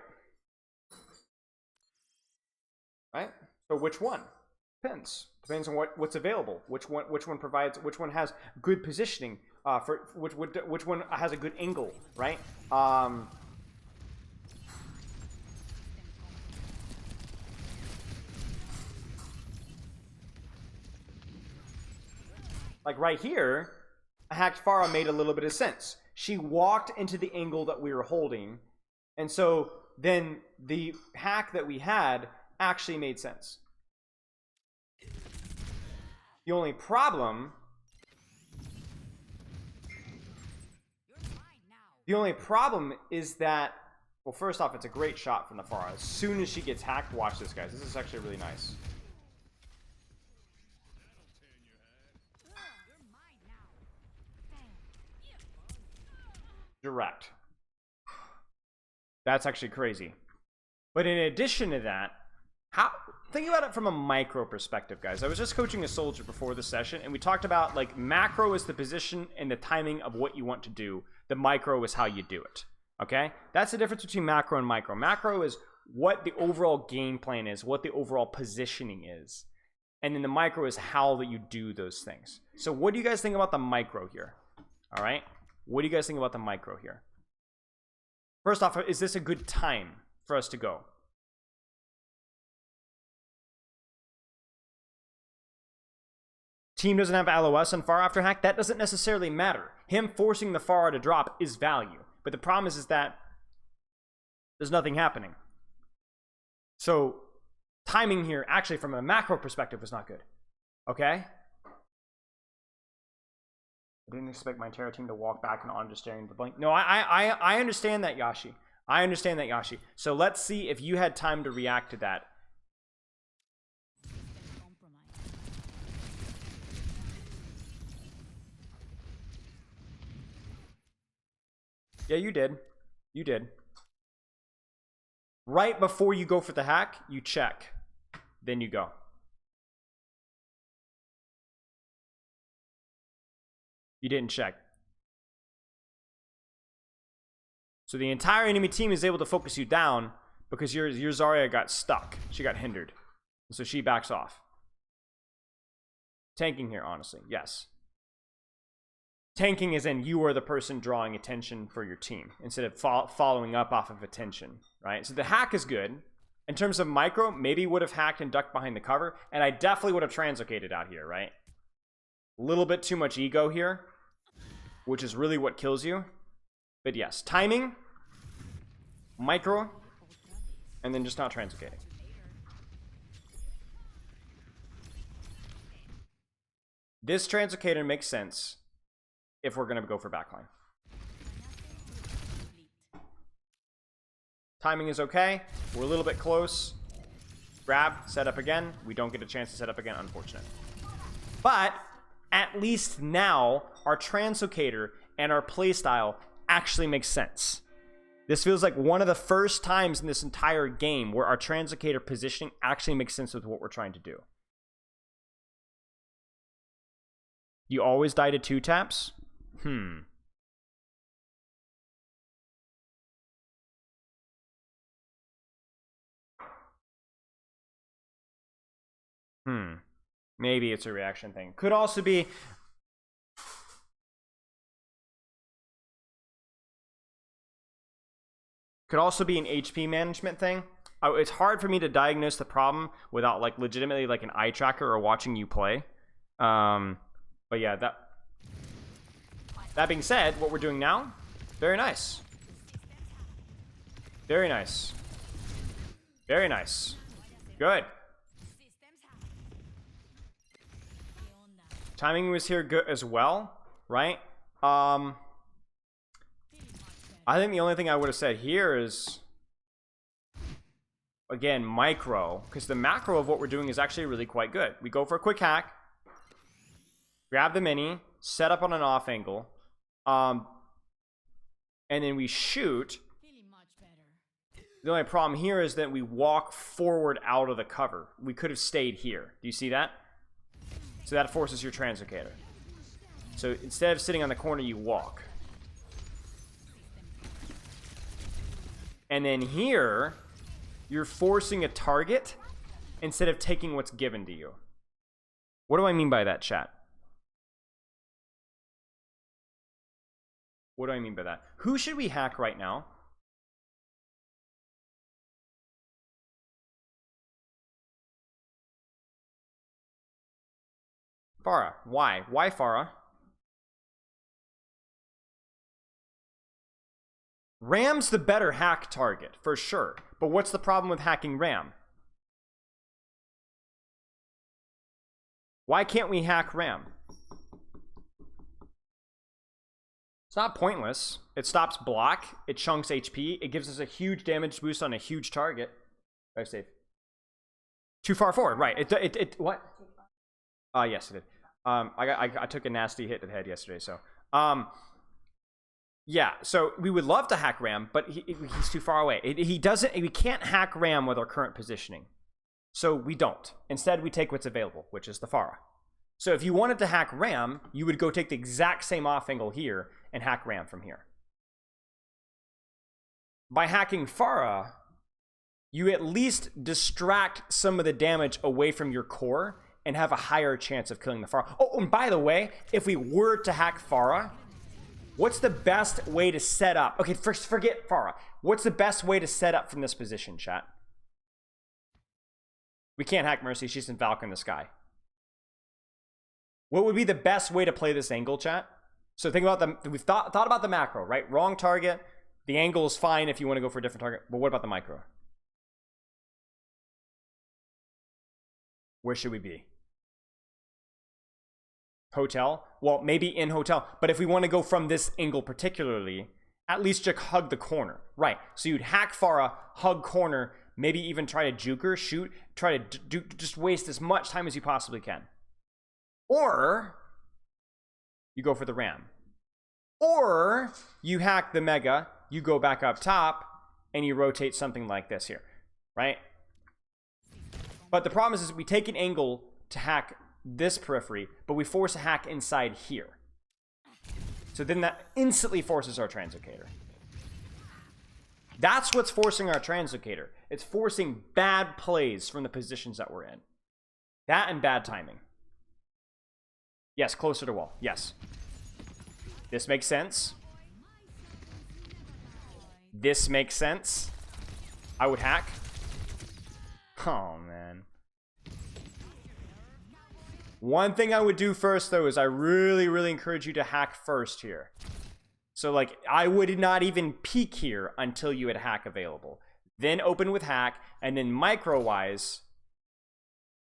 Right? So which one? Depends. Depends on what's available. Which one provides? Which one has good positioning? For which one has a good angle? Right? Like right here, a hacked Pharah made a little bit of sense. She walked into the angle that we were holding, and so then the hack that we had actually made sense. The only problem is that, well, first off, it's a great shot from the Pharah. As soon as she gets hacked, watch this, guys. This is actually really nice. Direct. That's actually crazy. But in addition to that, think about it from a micro perspective, guys. I was just coaching a soldier before the session, and we talked about like macro is the position and the timing of what you want to do. The micro is how you do it. Okay? That's the difference between macro and micro. Macro is what the overall game plan is, what the overall positioning is. And then the micro is how that you do those things. So what do you guys think about the micro here? All right? What do you guys think about the micro here? First off, is this a good time for us to go? Team doesn't have LOS on Pharah after hack. That doesn't necessarily matter. Him forcing the Pharah to drop is value. But the problem is that there's nothing happening. So timing here, actually from a macro perspective, was not good. Okay? I didn't expect my Terra team to walk back and on just staring at the blink. No, I understand that, Yashi. I understand that, Yashi. So let's see if you had time to react to that. Yeah, you did. You did. Right before you go for the hack, you check. Then you go. You didn't check. So the entire enemy team is able to focus you down because your Zarya got stuck. She got hindered. So she backs off. Tanking here, honestly. Yes. Tanking is in you are the person drawing attention for your team instead of following up off of attention, right? So the hack is good. In terms of micro, maybe would have hacked and ducked behind the cover, and I definitely would have translocated out here, right? A little bit too much ego here, which is really what kills you. But yes, timing, micro, and then just not translocating. This translocator makes sense if we're going to go for backline. Timing is okay. We're a little bit close. Grab, set up again. We don't get a chance to set up again, unfortunate. But at least now our translocator and our playstyle actually makes sense. This feels like one of the first times in this entire game where our translocator positioning actually makes sense with what we're trying to do. You always die to 2 taps? Maybe it's a reaction thing. Could also be... Could also be an HP management thing. It's hard for me to diagnose the problem without like legitimately like an eye tracker or watching you play. But yeah, that being said, what we're doing now, very nice. Very nice. Very nice. Good. Timing was here good as well, right? I think the only thing I would have said here is, again, micro, because the macro of what we're doing is actually really quite good. We go for a quick hack, grab the mini, set up on an off angle, and then we shoot. The only problem here is that we walk forward out of the cover. We could have stayed here. Do you see that? So that forces your translocator. So instead of sitting on the corner, you walk. And then here, you're forcing a target instead of taking what's given to you. What do I mean by that, chat? What do I mean by that? Who should we hack right now? Pharah. Why? Why Pharah? Ram's the better hack target, for sure. But what's the problem with hacking Ram? Why can't we hack Ram? It's not pointless. It stops block. It chunks HP. It gives us a huge damage boost on a huge target. Very safe. Too far forward, right? It what? Yes, it did. I took a nasty hit to the head yesterday, so yeah. So we would love to hack Ram, but he's too far away. He doesn't. We can't hack Ram with our current positioning, so we don't. Instead, we take what's available, which is the Pharah. So if you wanted to hack Ram, you would go take the exact same off angle here and hack Ram from here. By hacking Pharah, you at least distract some of the damage away from your core and have a higher chance of killing the Pharah. Oh, and by the way, if we were to hack Pharah, what's the best way to set up? Okay, first forget Pharah. What's the best way to set up from this position, chat? We can't hack Mercy. She's in Valk in the sky. What would be the best way to play this angle, chat? So think about we've thought about the macro, right? Wrong target. The angle is fine if you want to go for a different target. But what about the micro? Where should we be? Hotel? Well, maybe in hotel. But if we want to go from this angle particularly, at least just hug the corner. Right. So you'd hack Pharah, hug corner, maybe even try to juke her, shoot, try to just waste as much time as you possibly can. Or you go for the Ram. Or you hack the Mega, you go back up top, and you rotate something like this here. Right? But the problem is we take an angle to hack this periphery, but we force a hack inside here. So then that instantly forces our translocator. That's what's forcing our translocator. It's forcing bad plays from the positions that we're in. That and bad timing. Yes, closer to wall. Yes. This makes sense. This makes sense. I would hack. Oh, man. One thing I would do first, though, is I really, really encourage you to hack first here. So, like, I would not even peek here until you had hack available. then open with hack, and then micro-wise,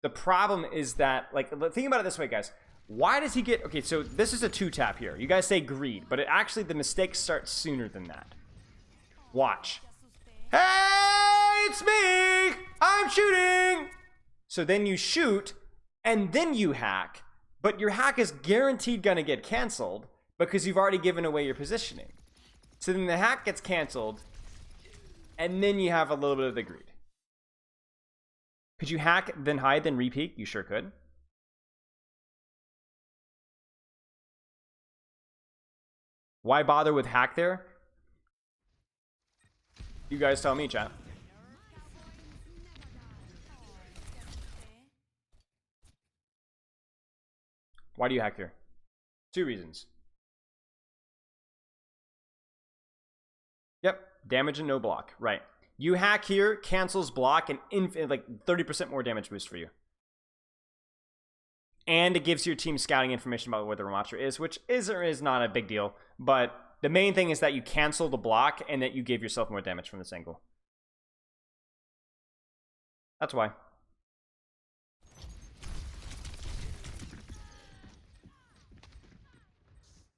the problem is that, like, think about it this way, guys. Why does he get... Okay, so this is a 2-tap here. You guys say greed, but actually the mistake starts sooner than that. Watch. Hey, it's me! I'm shooting! So then you shoot, and then you hack, but your hack is guaranteed gonna get canceled because you've already given away your positioning. So then the hack gets canceled, and then you have a little bit of the greed. Could you hack, then hide, then repeat? You sure could. Why bother with hack there? You guys tell me, chat. Why do you hack here? 2 reasons. Yep, damage and no block. Right. You hack here, cancels block, and like 30% more damage boost for you. And it gives your team scouting information about where the Ramattra is, which is or is not a big deal. But the main thing is that you cancel the block and that you give yourself more damage from this angle. That's why.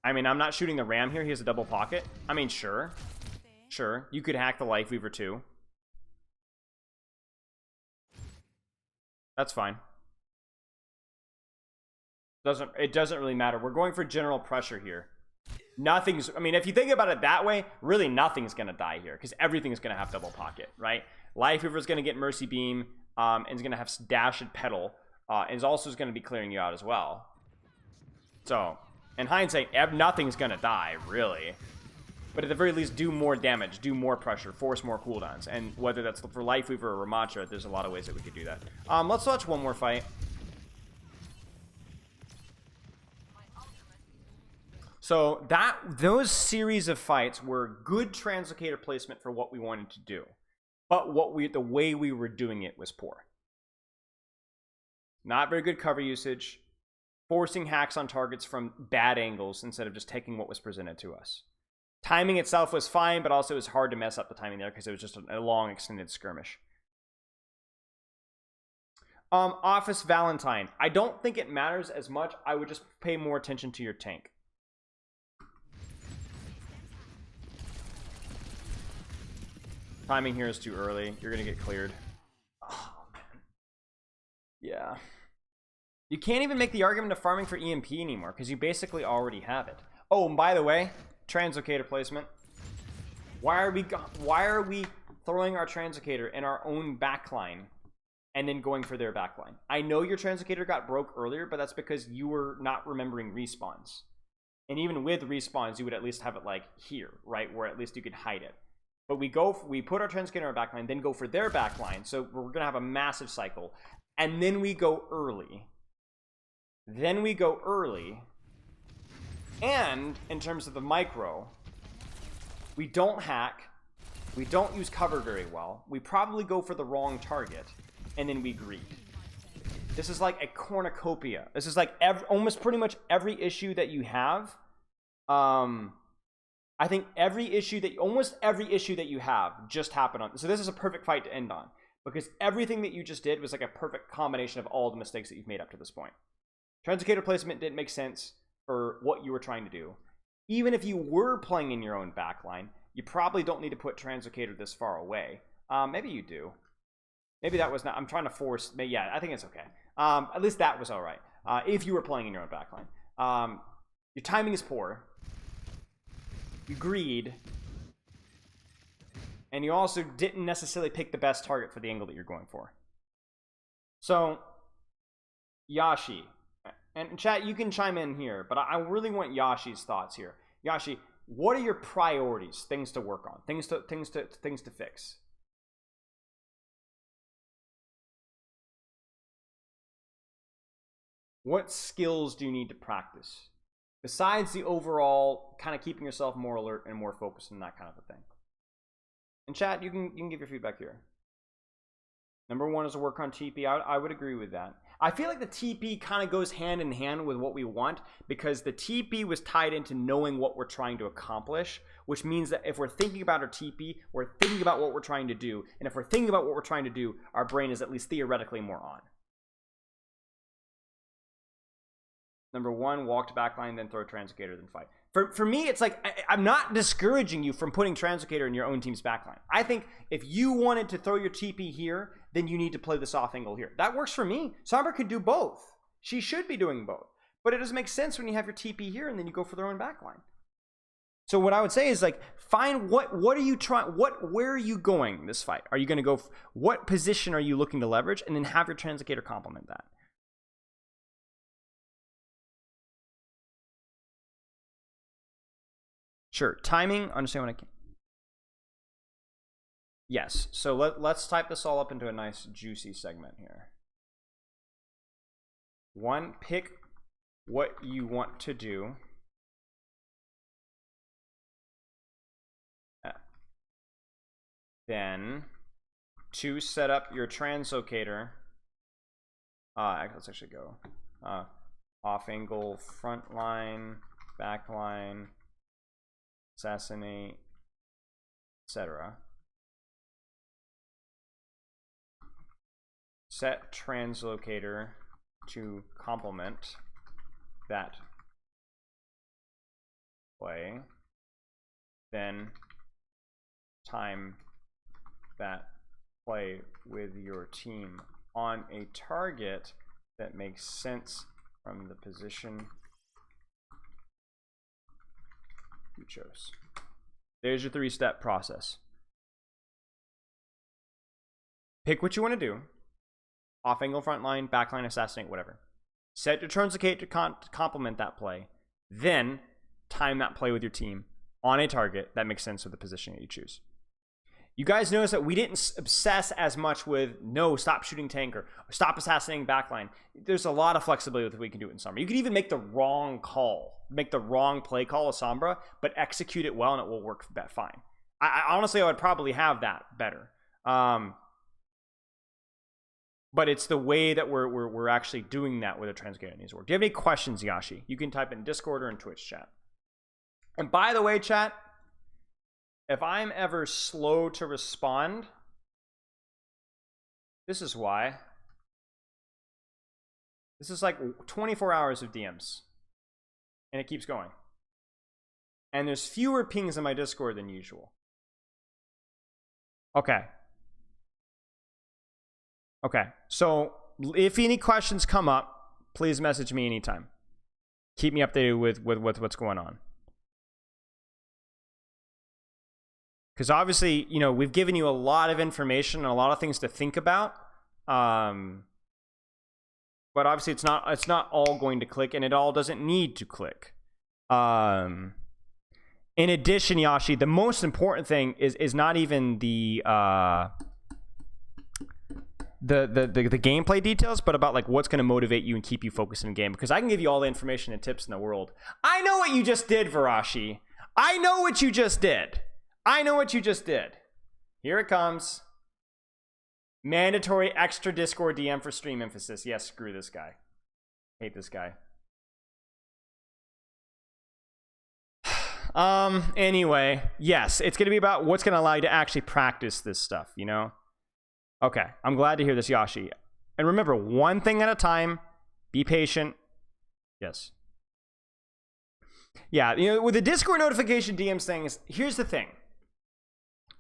I mean, I'm not shooting the ram here. He has a double pocket. I mean, sure. Sure. You could hack the Life Weaver too. That's fine. It doesn't really matter. We're going for general pressure here. Nothing's... I mean, if you think about it that way, really nothing's going to die here because everything's going to have double pocket, right? Life Weaver's going to get Mercy Beam and is going to have Dash and Pedal and is also going to be clearing you out as well. So, in hindsight, nothing's going to die, really. But at the very least, do more damage, do more pressure, force more cooldowns. And whether that's for Life Weaver or Ramattra, there's a lot of ways that we could do that. Let's watch one more fight. So those series of fights were good translocator placement for what we wanted to do. But the way we were doing it was poor. Not very good cover usage. Forcing hacks on targets from bad angles instead of just taking what was presented to us. Timing itself was fine, but also it was hard to mess up the timing there because it was just a long extended skirmish. Office Valentine. I don't think it matters as much. I would just pay more attention to your tank. Timing here is too early. You're gonna get cleared. Oh, man. Yeah. You can't even make the argument of farming for EMP anymore because you basically already have it. Oh, and by the way, translocator placement. Why are we throwing our translocator in our own backline and then going for their backline? I know your translocator got broke earlier, but that's because you were not remembering respawns. And even with respawns, you would at least have it like here, right, where at least you could hide it. But we put our translocator in our backline, then go for their backline. So we're gonna have a massive cycle, and then we go early. And in terms of the micro, we don't hack, we don't use cover very well, we probably go for the wrong target, and then we greed. This is like a cornucopia. This is like almost pretty much every issue that you have. I think almost every issue that you have just happened on. So this is a perfect fight to end on because everything that you just did was like a perfect combination of all the mistakes that you've made up to this point. Translocator placement didn't make sense for what you were trying to do. Even if you were playing in your own backline, you probably don't need to put translocator this far away. Maybe you do. Maybe that was not... I'm trying to force... Yeah, I think it's okay. At least that was all right. If you were playing in your own backline. Your timing is poor. You greed. And you also didn't necessarily pick the best target for the angle that you're going for. So, Yashi. And chat, you can chime in here, but I really want Yashi's thoughts here. Yashi, what are your priorities? Things to work on, things to fix. What skills do you need to practice besides the overall kind of keeping yourself more alert and more focused and that kind of a thing? And chat, you can give your feedback here. Number one is to work on TP. I would agree with that. I feel like the TP kind of goes hand in hand with what we want, because the TP was tied into knowing what we're trying to accomplish, which means that if we're thinking about our TP, we're thinking about what we're trying to do. And if we're thinking about what we're trying to do, our brain is at least theoretically more on. Number 1, walk to backline, then throw Translocator, then fight. For me, it's like, I'm not discouraging you from putting Translocator in your own team's backline. I think if you wanted to throw your TP here, then you need to play this off angle here. That works for me. Sombra could do both. She should be doing both. But it doesn't make sense when you have your TP here and then you go for their own backline. So what I would say is, like, find what are you trying, where are you going this fight? Are you going to go, what position are you looking to leverage? And then have your Translocator complement that. Sure, timing, understand what I can. Yes, so let's type this all up into a nice juicy segment here. 1, pick what you want to do. Then 2, set up your Translocator. Let's actually go off angle, front line, back line, assassinate, etc. Set Translocator to complement that play. Then time that play with your team on a target that makes sense from the position you chose. There's your 3-step process. Pick what you want to do. Off angle, front line, back line, assassinate, whatever. Set your Translocator to complement that play. Then time that play with your team on a target that makes sense with the position that you choose. You guys notice that we didn't obsess as much with no, stop shooting tank or stop assassinating backline. There's a lot of flexibility that we can do it in Sombra. You can even make the wrong call, make the wrong play call of Sombra, but execute it well and it will work fine. I honestly, I would probably have that better. But it's the way that we're actually doing that with a Translocator needs to work. Do you have any questions, Yashi? You can type in Discord or in Twitch chat. And by the way, chat, if I'm ever slow to respond, this is why. This is like 24 hours of DMs. And it keeps going. And there's fewer pings in my Discord than usual. Okay. Okay. So if any questions come up, please message me anytime. Keep me updated with what's going on. Because obviously, you know, we've given you a lot of information and a lot of things to think about. But obviously it's not all going to click, and it all doesn't need to click. In addition, Yashi, the most important thing is not even the gameplay details, but about like what's going to motivate you and keep you focused in the game. Because I can give you all the information and tips in the world. I know what you just did, Varashi. I know what you just did. I know what you just did. Here it comes. Mandatory extra Discord DM for stream emphasis. Yes, screw this guy. Hate this guy. Anyway, yes, it's going to be about what's going to allow you to actually practice this stuff, you know? Okay, I'm glad to hear this, Yashi. And remember, one thing at a time. Be patient. Yes. Yeah, you know, with the Discord notification DMs things, here's the thing.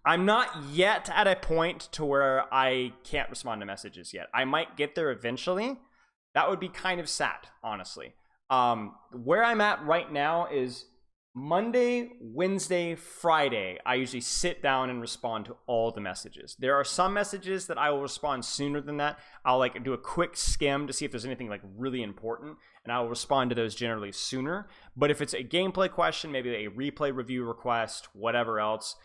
I'm not yet at a point to where I can't respond to messages yet. I might get there eventually. That would be kind of sad, honestly. Where I'm at right now is Monday, Wednesday, Friday. I usually sit down and respond to all the messages. There are some messages that I will respond sooner than that. I'll like do a quick skim to see if there's anything like really important, and I will respond to those generally sooner. But if it's a gameplay question, maybe a replay review request, whatever else,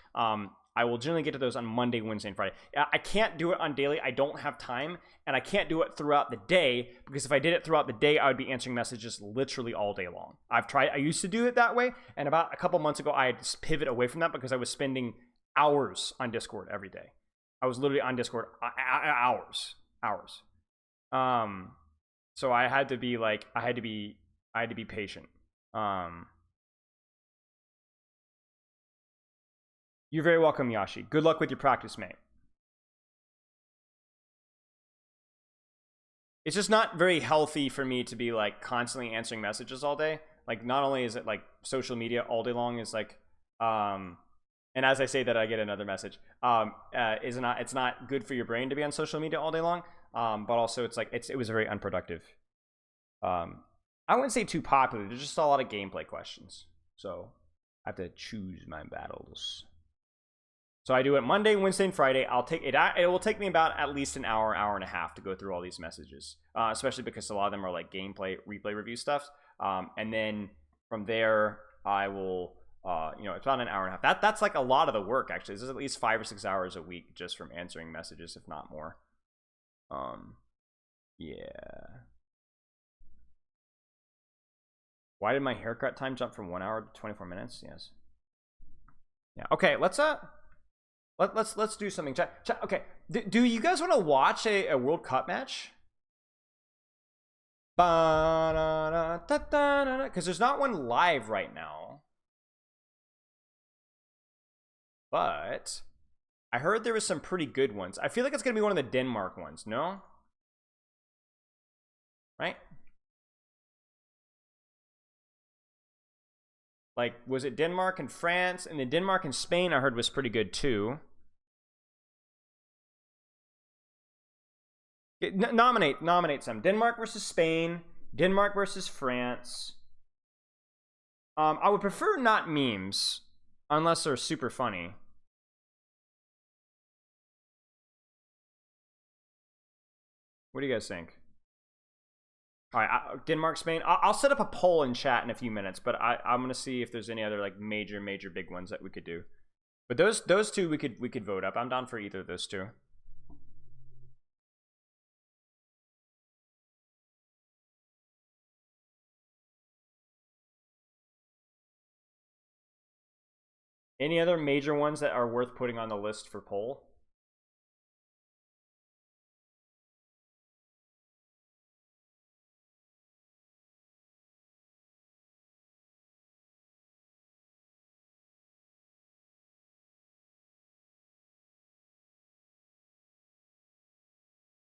I will generally get to those on Monday, Wednesday, and Friday. I can't do it on daily. I don't have time, and I can't do it throughout the day, because if I did it throughout the day, I would be answering messages literally all day long. I used to do it that way, and about a couple months ago, I had to pivot away from that because I was spending hours on Discord every day. I was literally on Discord hours. So I had to be like, I had to be patient. You're very welcome, Yashi. Good luck with your practice, mate. It's just not very healthy for me to be like constantly answering messages all day. Like, not only is it like social media all day long is like, and as I say that, I get another message. It's not good for your brain to be on social media all day long. But also it's like it was very unproductive. I wouldn't say too popular. There's just a lot of gameplay questions, so I have to choose my battles. So I do it Monday, Wednesday, and Friday. I'll take it. It will take me about at least an hour, hour and a half to go through all these messages, especially because a lot of them are like gameplay, replay review stuff. And then from there, I will, it's about an hour and a half. That's like a lot of the work, actually. This is at least 5 or 6 hours a week just from answering messages, if not more. Yeah. Why did my haircut time jump from 1 hour to 24 minutes? Yes. Yeah. Okay. Let's do something. Okay. Do you guys want to watch a World Cup match? Because there's not one live right now. But I heard there was some pretty good ones. I feel like it's going to be one of the Denmark ones, no? Right? Like, was it Denmark and France? And then Denmark and Spain I heard was pretty good too. Nominate some. Denmark versus Spain. Denmark versus France. I would prefer not memes, unless they're super funny. What do you guys think? All right, Denmark, Spain. I'll set up a poll in chat in a few minutes, but I'm gonna see if there's any other like major big ones that we could do. But those two we could vote up. I'm down for either of those two. Any other major ones that are worth putting on the list for poll?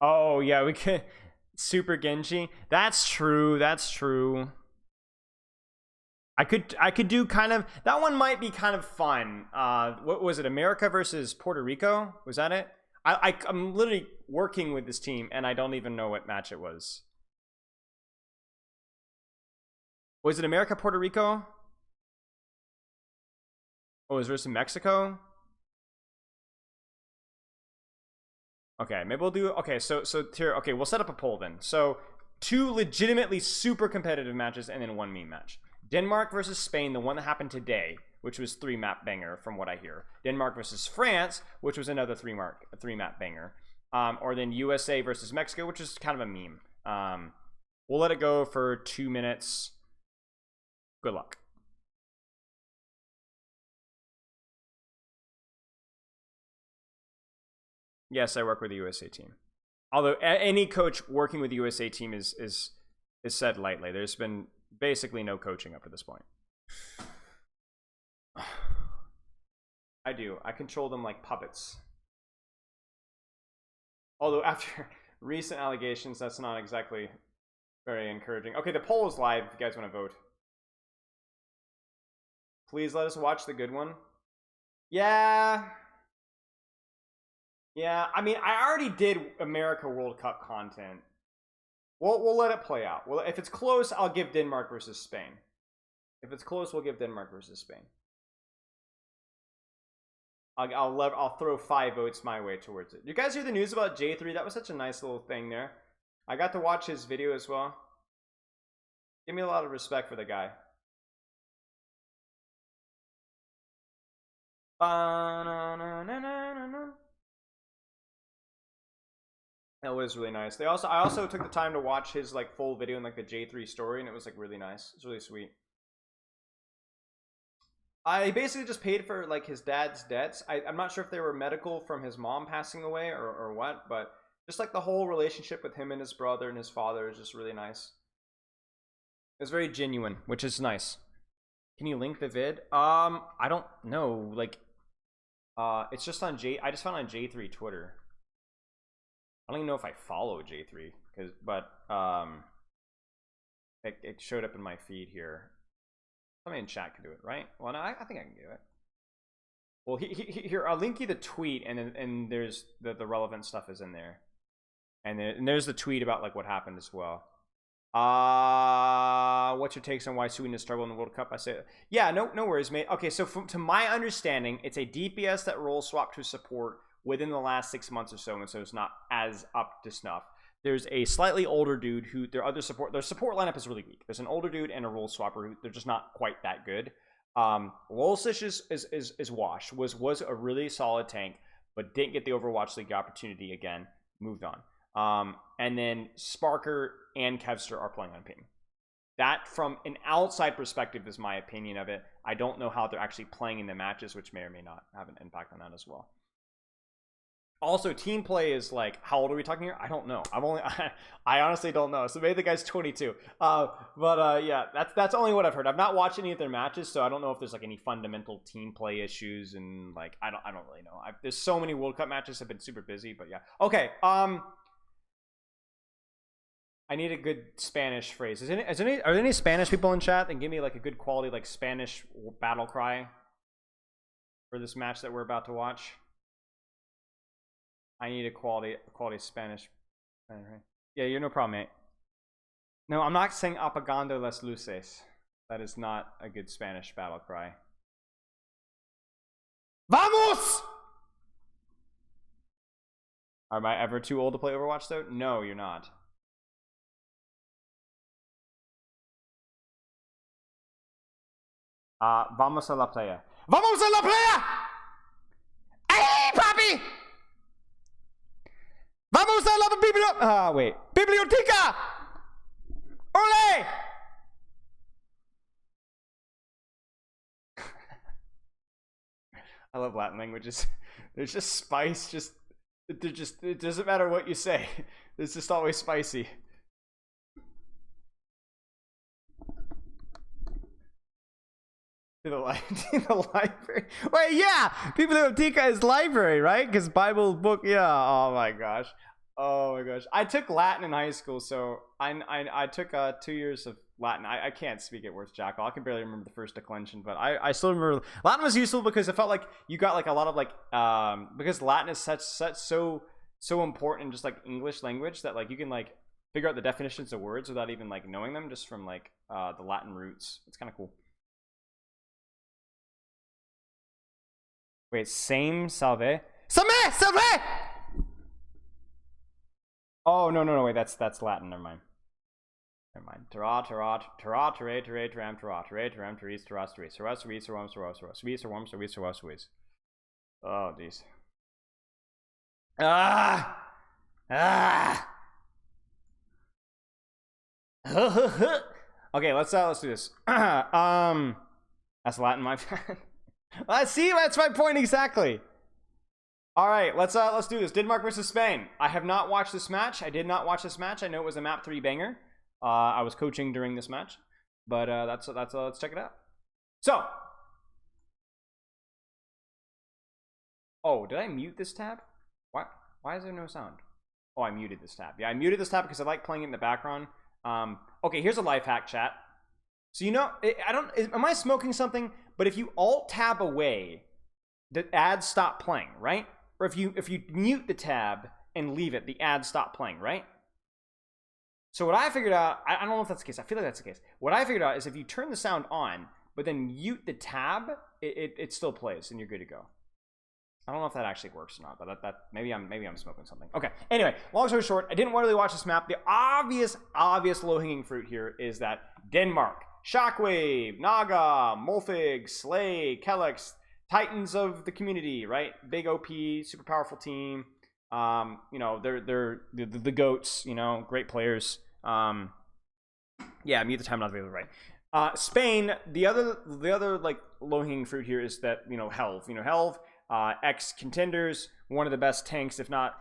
Oh yeah, we could Super Genji. That's true. That's true. I could do kind of that one might be kind of fun. What was it? America versus Puerto Rico? Was that it? I'm literally working with this team and I don't even know what match it was. Was it America Puerto Rico? Oh, it was versus Mexico? Okay, maybe we'll do okay, so here, okay, we'll set up a poll then. So 2 legitimately super competitive matches and then 1 meme match. Denmark versus Spain, the one that happened today, which was 3-map banger from what I hear. Denmark versus France, which was another 3-map banger. Or then USA versus Mexico, which is kind of a meme. We'll let it go for 2 minutes. Good luck. Yes, I work with the USA team. Although any coach working with the USA team is said lightly. There's been basically no coaching up to this point. I do. I control them like puppets. Although after recent allegations, that's not exactly very encouraging. Okay, the poll is live if you guys want to vote. Please let us watch the good one. Yeah. Yeah, I mean, I already did America World Cup content. We'll let it play out. Well, if it's close, I'll give Denmark versus Spain. If it's close, we'll give Denmark versus Spain. I'll throw 5 votes my way towards it. You guys hear the news about J3? That was such a nice little thing there. I got to watch his video as well. Give me a lot of respect for the guy. That was really nice. I also took the time to watch his like full video in like the J3 story, and it was like really nice. It's really sweet. I basically just paid for like his dad's debts. I'm not sure if they were medical from his mom passing away or what, but Just like the whole relationship with him and his brother and his father is just really nice. It's very genuine, which is nice. Can you link the vid? I don't know. Like, it's just on I just found on J3 Twitter. I don't even know if I follow J3, but it showed up in my feed here. Somebody in chat can do it, right? Well, no, I think I can do it. Well, here, I'll link you the tweet, and there's the relevant stuff is in there, and there's the tweet about like what happened as well. What's your takes on why Sweden is struggling in the World Cup? I say, yeah, no worries, mate. Okay, so to my understanding, it's a DPS that role swapped to support within the last 6 months or so, and so it's not as up to snuff. There's a slightly older dude who their support lineup is really weak. There's an older dude and a role swapper who they're just not quite that good. Lolsish is wash. Was a really solid tank, but didn't get the Overwatch League opportunity again. Moved on. And then Sparker and Kevster are playing on ping. That, from an outside perspective, is my opinion of it. I don't know how they're actually playing in the matches, which may or may not have an impact on that as well. Also, team play is like, how old are we talking here? I don't know. I honestly don't know. So maybe the guy's 22. Yeah, that's only what I've heard. I've not watched any of their matches, so I don't know if there's like any fundamental team play issues, and like I don't really know. There's so many World Cup matches. I've been super busy, but yeah. Okay. I need a good Spanish phrase. Are there any Spanish people in chat that give me like a good quality like Spanish battle cry for this match that we're about to watch? I need a quality Spanish. Yeah, you're no problem, mate. No, I'm not saying apagando las luces. That is not a good Spanish battle cry. Vamos! Am I ever too old to play Overwatch, though? No, you're not. Vamos a la playa. Vamos a la playa! Hey, papi! Vamos a la biblioteca! Wait. Biblioteca! Ole! I love Latin languages. There's just spice. It doesn't matter what you say. It's just always spicy. The library. Wait, yeah, Biblioteca is library, right? Because Bible book, yeah. Oh my gosh. I took Latin in high school, so I took 2 years of Latin. I can't speak it worth jackal. I can barely remember the first declension, but I still remember Latin was useful because it felt like you got like a lot of like because Latin is such so important in just like English language that like you can like figure out the definitions of words without even like knowing them just from like the Latin roots. It's kind of cool. Wait, same salve? Salve! Oh, no, wait, that's Latin, never mind. Tara, tere, teram, teres, teras, teres, teras, teres, teras, teras, teras, teras, teras, teras, teras, teras. Oh, jeez. Okay, let's do this. That's Latin, my friend. Let's see, that's my point exactly. All right, let's do this. Denmark versus Spain. I have not watched this match. I did not watch this match. I know it was a map 3 banger. I was coaching during this match, but let's check it out. So, oh, did I mute this tab? Why is there no sound? Oh, I muted this tab. Yeah, I muted this tab because I like playing it in the background. Okay, here's a life hack, chat. So you know, am I smoking something? But if you alt tab away, the ads stop playing, right? Or if you mute the tab and leave it, the ads stop playing, right? So what I figured out, I don't know if that's the case. I feel like that's the case. What I figured out is if you turn the sound on, but then mute the tab, it still plays and you're good to go. I don't know if that actually works or not, but that maybe I'm smoking something. Okay. Anyway, long story short, I didn't really watch this map. The obvious low-hanging fruit here is that Denmark, Shockwave, Naga, Molfig, Slay, Kellex, Titans of the community, right? Big OP, super powerful team. You know, they're the goats. You know, great players. Yeah, mute the time not available, right? Spain. The other like low-hanging fruit here is that Helve. Helve, ex contenders, one of the best tanks, if not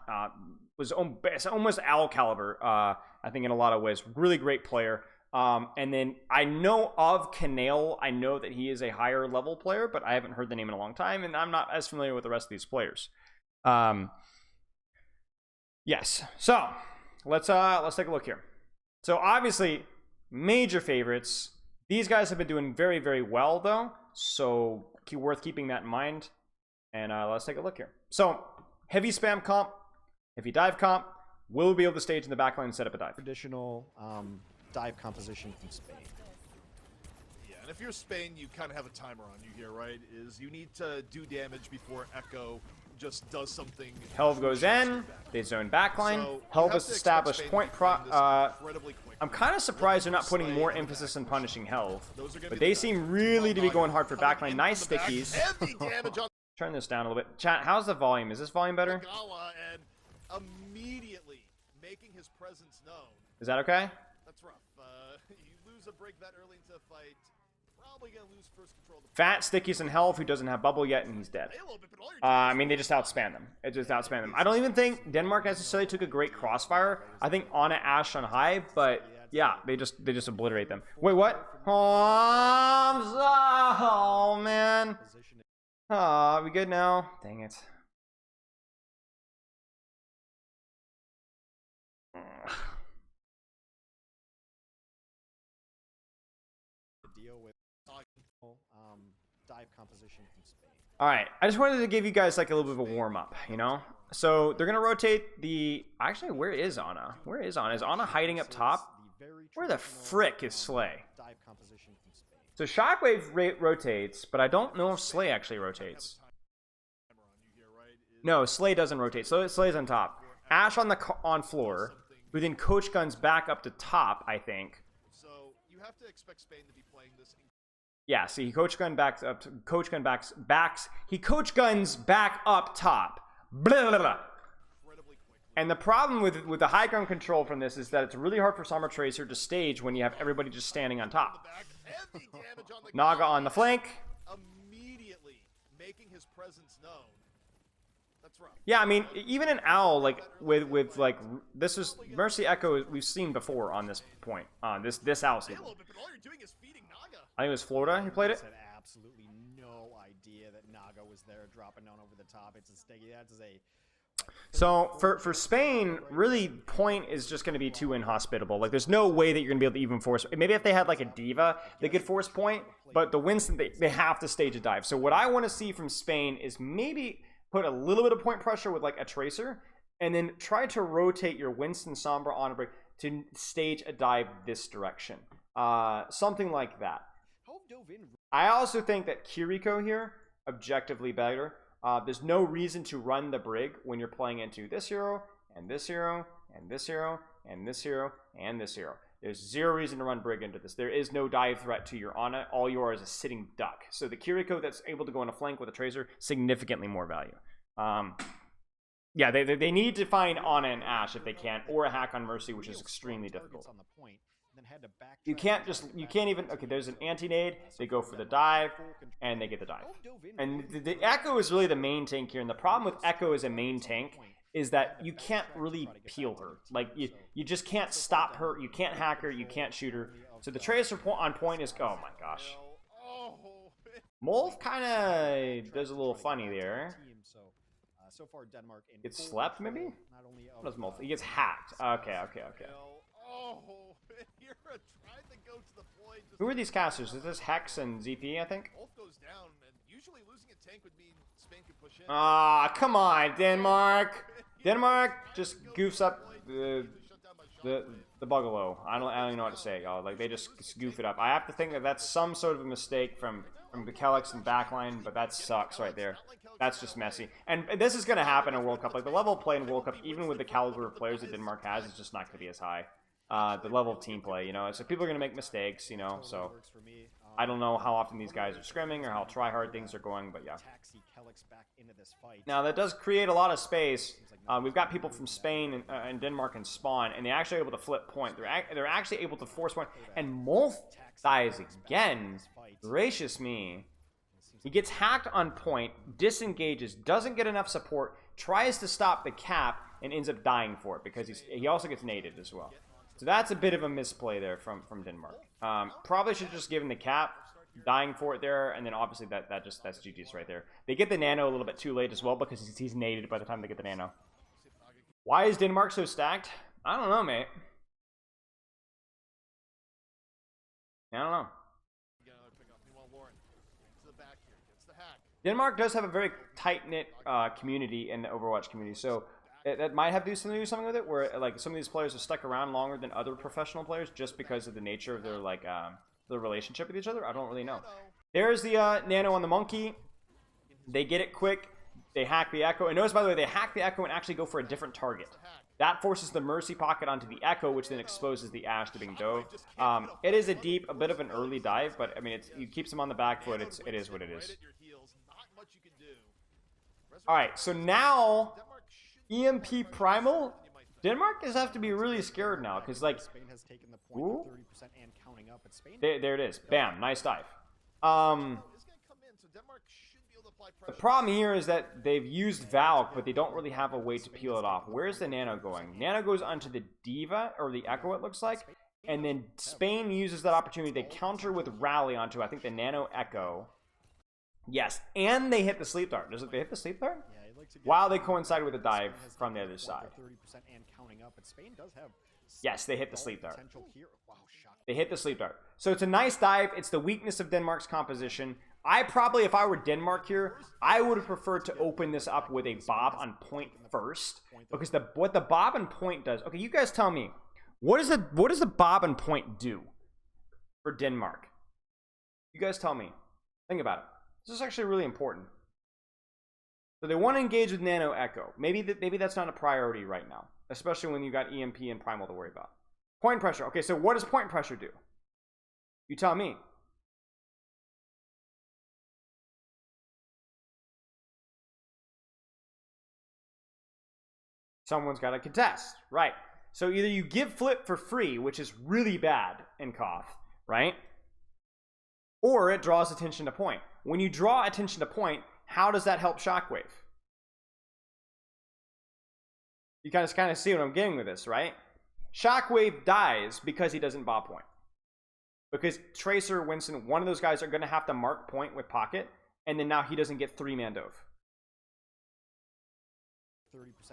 was almost Owl caliber, I think, in a lot of ways. Really great player. And then I know of Canale. I know that he is a higher level player, but I haven't heard the name in a long time, and I'm not as familiar with the rest of these players. Yes. So let's take a look here. So obviously, major favorites. These guys have been doing very, very well, though, so worth keeping that in mind. And let's take a look here. So heavy spam comp, heavy dive comp. Will be able to stage in the backline and set up a dive.
Traditional dive composition from Spain.
Yeah, and if you're Spain, you kind of have a timer on you here, right? Is you need to do damage before Echo just does something.
Helv goes in. They zone backline.
So
Helv has established point pro. I'm kind of surprised they're not putting more emphasis on punishing Helv, but they seem really to be going hard for backline. Nice stickies. Turn this down a little bit. Chat, how's the volume? Is this volume better?
And immediately making his presence known.
Is that okay?
That's rough. You lose a break that early into a fight. Probably gonna lose first control.
Fat, Stickies, and Helv, who doesn't have bubble yet, and he's dead. I mean, they just outspan them. It just outspan them. I don't even think Denmark necessarily took a great crossfire. I think Ana Ash on high, but yeah, they just obliterate them. Wait, what? Oh man. Are we good now? Dang it.
Deal with dive composition from Spain.
All right, I just wanted to give you guys like a little bit of a warm up, you know. So they're gonna rotate the. Actually, where is Ana? Where is Ana? Is Ana hiding up top? Where the frick is Slay? So Shockwave rotates, but I don't know if Slay actually rotates. No, Slay doesn't rotate. So Slay's on top. Ash on floor, who then coach guns back up to top, I think.
So you have to expect Spain to be playing this.
Yeah, see, he coach gun backs up. He coach guns back up top. Blah, blah, blah. And the problem with the high ground control from this is that it's really hard for Sombra Tracer to stage when you have everybody just standing on top. Naga on the flank.
Immediately making his presence known. That's rough.
Yeah, I mean, even an Owl, like with like this is Mercy Echo we've seen before on this point. This Owl season. I think it was Florida who played it.
I had absolutely no idea that Naga was there dropping down over the top. It's a sticky. That's a.
So for Spain, really, point is just going to be too inhospitable. Like, there's no way that you're going to be able to even force. Maybe if they had like a diva, they could force point. But the Winston, they have to stage a dive. So what I want to see from Spain is maybe put a little bit of point pressure with like a tracer, and then try to rotate your Winston Sombra on a break to stage a dive this direction. Something like that. I also think that Kiriko here, objectively better. There's no reason to run the brig when you're playing into this hero, and this hero, and this hero, and this hero, and this hero. There's zero reason to run brig into this. There is no dive threat to your Ana. All you are is a sitting duck. So the Kiriko that's able to go on a flank with a tracer, significantly more value. Yeah, they need to find Ana and Ash if they can, or a hack on Mercy, which is extremely difficult. You can't even, okay, there's an anti-nade, they go for the dive, and they get the dive. And the Echo is really the main tank here, and the problem with Echo as a main tank is that you can't really peel her. Like, you just can't stop her, you can't hack her, you can't shoot her. So the tracer on point is, oh my gosh. Molf kind of does a little funny there. Gets slept, maybe? What does Molf? He gets hacked. Okay. Who are these casters? Is this Hex and ZP, I think? Ah, come on, Denmark. Denmark just goofs up the bugalo. I don't even know what to say, y'all. Like, they just goof it up. I have to think that that's some sort of a mistake from the Kellex and backline, but that sucks right there. That's just messy. And this is going to happen in World Cup. Like, the level of play in World Cup, even with the caliber of players that Denmark has, is just not going to be as high. The level of team play, you know, so people are going to make mistakes, you know, so I don't know how often these guys are scrimming or how try-hard things are going, but yeah. Now, that does create a lot of space. We've got people from Spain and Denmark and Spawn, and they're actually able to flip point. They're actually able to force point, and Molf dies again. Gracious me. He gets hacked on point, disengages, doesn't get enough support, tries to stop the cap, and ends up dying for it because he also gets naded as well. So that's a bit of a misplay there from Denmark. Probably should have just given the cap, dying for it there, and then obviously that's GG's right there. They get the nano a little bit too late as well because he's naded by the time they get the nano. Why is Denmark so stacked? I don't know, mate. I don't know. Denmark does have a very tight-knit community in the Overwatch community, so that might have to do something with it, where like some of these players are stuck around longer than other professional players just because of the nature of their like their relationship with each other. I don't really know. There's the nano on the monkey. They get it quick. They hack the Echo. And notice, by the way, they hack the Echo and actually go for a different target. That forces the Mercy pocket onto the Echo, which then exposes the Ashe to being dove. It is a bit of an early dive, but I mean, it keeps them on the back foot. It is what it is. All right, so now EMP Primal. Denmark is have to be really scared now because like, ooh, there it is. Bam, nice dive. The problem here is that they've used Valk, but they don't really have a way to peel it off. Where's the nano going? Nano goes onto the Diva, or the Echo, it looks like. And then Spain uses that opportunity. They counter with Rally onto, I think, the Nano Echo. Yes, and they hit the Sleep Dart. Does it they hit the Sleep Dart? While they coincide with a dive from the other side. Yes, they hit the Sleep Dart. They hit the Sleep Dart. So it's a nice dive. It's the weakness of Denmark's composition. I probably, if I were Denmark here, I would have preferred to open this up with a Bob on point first. Because what the Bob on point does... Okay, you guys tell me. What does the Bob on point do for Denmark? You guys tell me. Think about it. This is actually really important. So they want to engage with Nano Echo. Maybe that's not a priority right now. Especially when you got EMP and Primal to worry about. Point pressure. Okay, so what does point pressure do? You tell me. Someone's got to contest. Right. So either you give flip for free, which is really bad in Koth, right? Or it draws attention to point. When you draw attention to point, how does that help Shockwave? You kind of see what I'm getting with this, right? Shockwave dies because he doesn't bob point. Because Tracer, Winston, one of those guys are going to have to mark point with Pocket, and then now he doesn't get 3-man dove.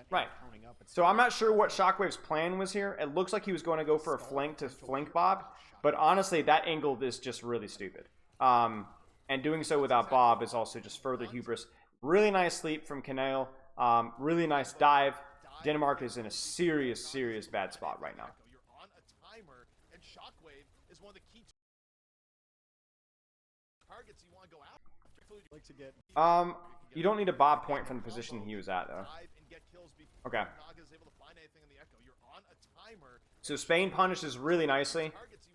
Right. So I'm not sure what Shockwave's plan was here. It looks like he was going to go for a flank to flank Bob, but honestly, that angle is just really stupid. And doing so without Bob is also just further hubris. Really nice sleep from Canale. Really nice dive. Denmark is in a serious bad spot right now. You don't need a Bob point from the position he was at, though. Okay. So Spain punishes really nicely.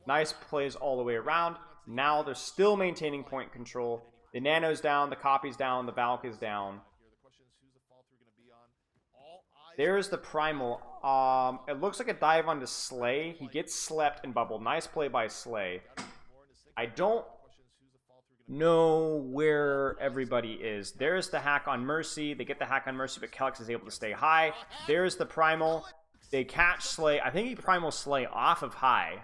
Nice plays all the way around. Now they're still maintaining point control. The Nano's down, the Copy's down, the Valk is down. There's the Primal. It looks like a dive onto Slay. He gets slept and bubbled. Nice play by Slay. I don't know where everybody is. There's the hack on Mercy. They get the hack on Mercy, but Kelix is able to stay high. There's the Primal. They catch Slay. I think he Primal Slay off of high.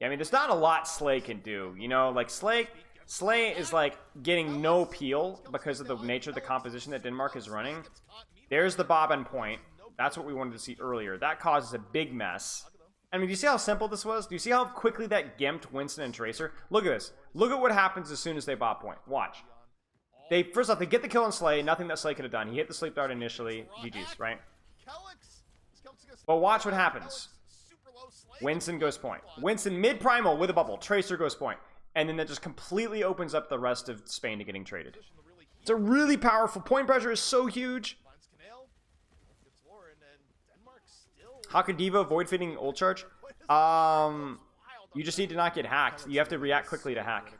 Yeah, I mean, there's not a lot Slay can do. You know, like Slay is like getting no peel because of the nature of the composition that Denmark is running. There's the Bob and point. That's what we wanted to see earlier. That causes a big mess. I mean, do you see how simple this was? Do you see how quickly that gimped Winston and Tracer? Look at this. Look at what happens as soon as they Bob point. Watch. First off, they get the kill on Slay. Nothing that Slay could have done. He hit the Sleep Dart initially. GG's, right? But watch what happens. Winston goes point. Winston mid-primal with a bubble. Tracer goes point. And then that just completely opens up the rest of Spain to getting traded. It's a really powerful. Point pressure is so huge. How could Diva avoid fitting ult charge? You just need to not get hacked. You have to react quickly to hack.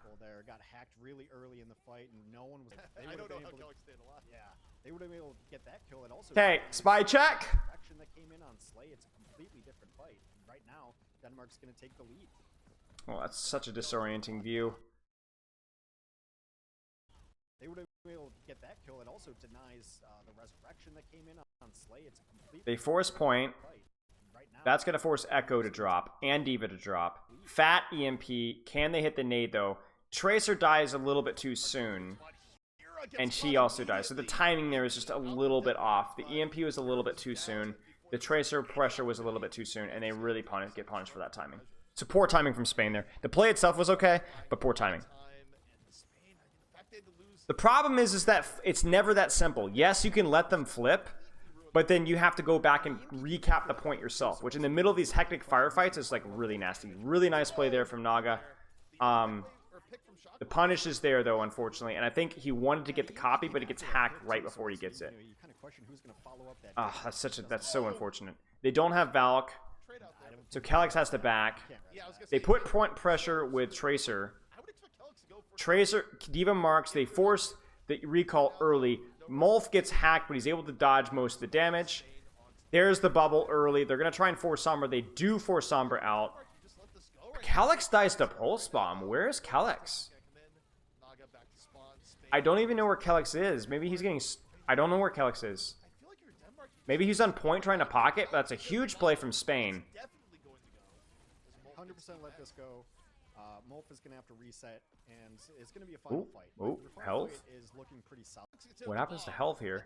Got hacked really early in the fight, and no one was. I don't know how Kelix stayed alive. Yeah, they would have been able to get that kill, and also.
Okay, spy check.
Action that came in on Slay, it's a completely different fight. And right now, Denmark's going to take the lead.
Well, that's such a disorienting view.
They would have. able to get that kill. It also denies the resurrection that came in on Slay. It's a complete.
They force point.
Right now,
That's going to force Echo to drop and Diva to drop. Fat EMP. Can they hit the nade, though? Tracer dies a little bit too soon. And she also dies. So the timing there is just a little bit off. The EMP was a little bit too soon. The Tracer pressure was a little bit too soon. And they really get punished for that timing. So poor timing from Spain there. The play itself was okay, but poor timing. The problem is that it's never that simple. Yes, you can let them flip, but then you have to go back and recap the point yourself, which in the middle of these hectic firefights is like really nasty. Really nice play there from Naga. The punish is there though, unfortunately, and I think he wanted to get the copy, but it gets hacked right before he gets it. That's so unfortunate. They don't have Valk, so Calyx has to back. They put point pressure with Tracer. Tracer, Diva marks, they force the recall early. Molf gets hacked, but he's able to dodge most of the damage. There's the bubble early. They're going to try and force Sombra. They do force Sombra out. Calyx dies to Pulse Bomb. Where is Calyx? I don't even know where Calyx is. Maybe he's getting... I don't know where Calyx is. Maybe he's on point trying to pocket. But that's a huge play from Spain.
100% let this go. Molf is going to have to reset, and it's going to be a final fight.
Oh, health?
Is looking pretty solid.
What happens to health here?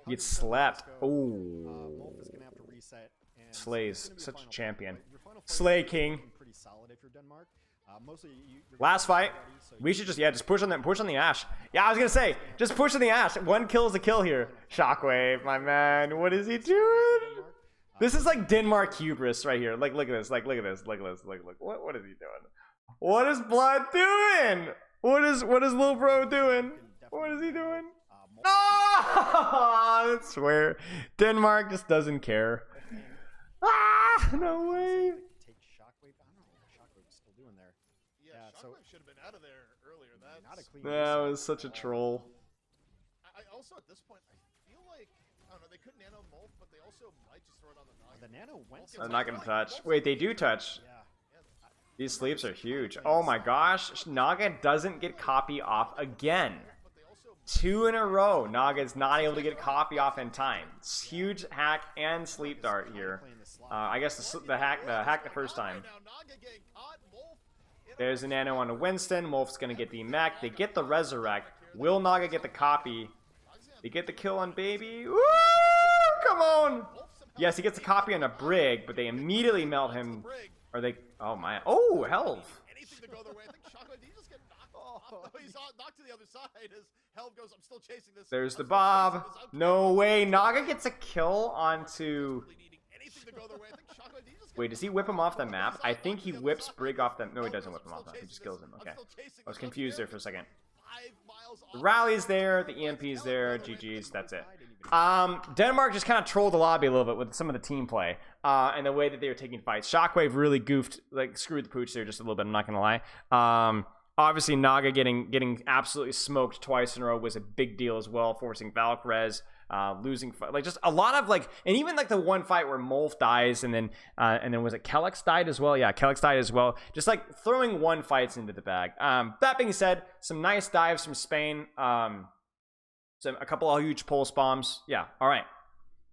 He gets slapped. Oh. Slay's such a champion. Slay King. Last fight. We should just push on the Ash. Yeah, I was gonna say, just push on the Ash. One kill is a kill here. Shockwave, my man. What is he doing? This is like Denmark hubris right here. Like, look at this. Look at this. What is he doing? What is Blood doing? What is little bro doing? What is he doing? Oh, I swear. Denmark just doesn't care. Ah, no way.
Take Shockwave. I don't know what Shockwave is still doing there.
Yeah, Shockwave should have been out of there earlier.
That was such a troll.
I also, at this point, I feel like, I don't know, they could nano Molf, but they also might just throw it on the Naga.
The nano went.
I'm not gonna touch. Wait, they do touch. These sleeps are huge. Oh my gosh, Naga doesn't get copy off again. 2 in a row. Naga's not able to get copy off in time. It's huge hack and sleep dart here. I guess the hack the first time. There's a nano on a Winston. Molf's gonna get the mech. They get the resurrect. Will Naga get the copy? They get the kill on Baby. Woo! Come on! Yes, he gets a copy on a Brig, but they immediately melt him. Or they... Oh, my... Oh, health!
Anything to go their way. I think Shockwave, did he just get knocked off? He's knocked to the other side as Helm goes, I'm still chasing this.
There's the Bob. No way. Naga gets a kill onto... Wait, does he whip him off the map? I think he whips Brig off the... No, he doesn't whip him off the map. He just kills him. Okay. I was confused there for a second. The rally's there. The EMP's there. GG's. That's it. Denmark just kind of trolled the lobby a little bit with some of the team play and the way that they were taking fights. Shockwave really goofed, like screwed the pooch there just a little bit. I'm not gonna lie. Obviously Naga getting absolutely smoked twice in a row was a big deal as well, forcing Valk res, losing like just a lot of like, and even like the one fight where Molf dies and then was it Calyx died as well? Yeah, Calyx died as well. Just like throwing one fights into the bag. That being said, some nice dives from Spain. A couple of huge pulse bombs. Yeah, all right.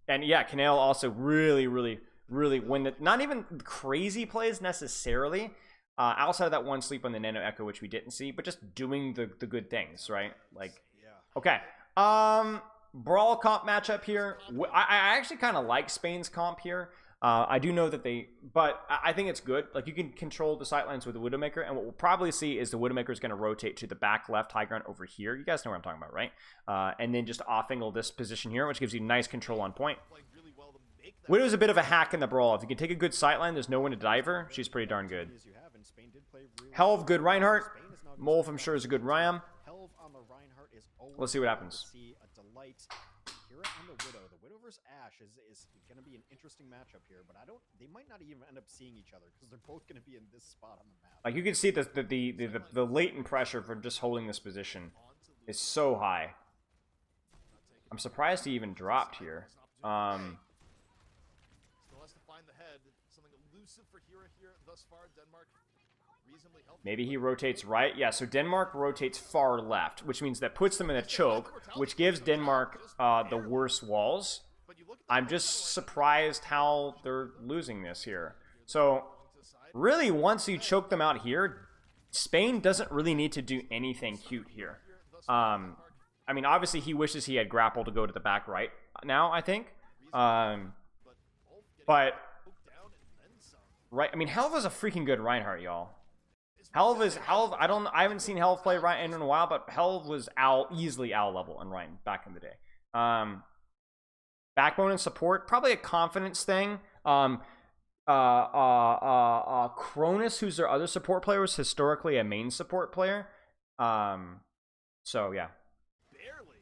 And yeah, Canale also really when the not even crazy plays necessarily. Outside of that one sleep on the Nano Echo, which we didn't see, but just doing the good things, right? Like, okay. Brawl comp matchup here. I actually kind of like Spain's comp here. I do know that but I think it's good. Like, you can control the sightlines with the Widowmaker, and what we'll probably see is the Widowmaker is going to rotate to the back left high ground over here. You guys know what I'm talking about, right? And then just off-angle this position here, which gives you nice control on point. Widow's a bit of a hack in the Brawl. If you can take a good sightline, there's no one to dive her. She's pretty darn good. Helv, good Reinhardt. Molf, I'm sure, is a good Ram. Let's see what happens.
On the Widow. The Widow versus Ash is going to be an interesting matchup here, but they might not even end up seeing each other because they're both going to be in this spot on the map.
Like, you can see the latent pressure for just holding this position is so high. I'm surprised he even dropped here.
Still has to find the head. Something elusive for Hira here thus far. Denmark
Maybe he rotates right. Yeah, so Denmark rotates far left, which means that puts them in a choke, which gives Denmark the worst walls. I'm just surprised how they're losing this here. So, really, once you choke them out here, Spain doesn't really need to do anything cute here. I mean, obviously, he wishes he had grapple to go to the back right now, I think. But, right, I mean, Helv is a freaking good Reinhardt, y'all. Helv, I haven't seen Helv play Ryan in a while, but Helv was easily Al level in Ryan back in the day. Backbone and support, probably a confidence thing. Cronus, who's their other support player, was historically a main support player. So yeah.
Barely.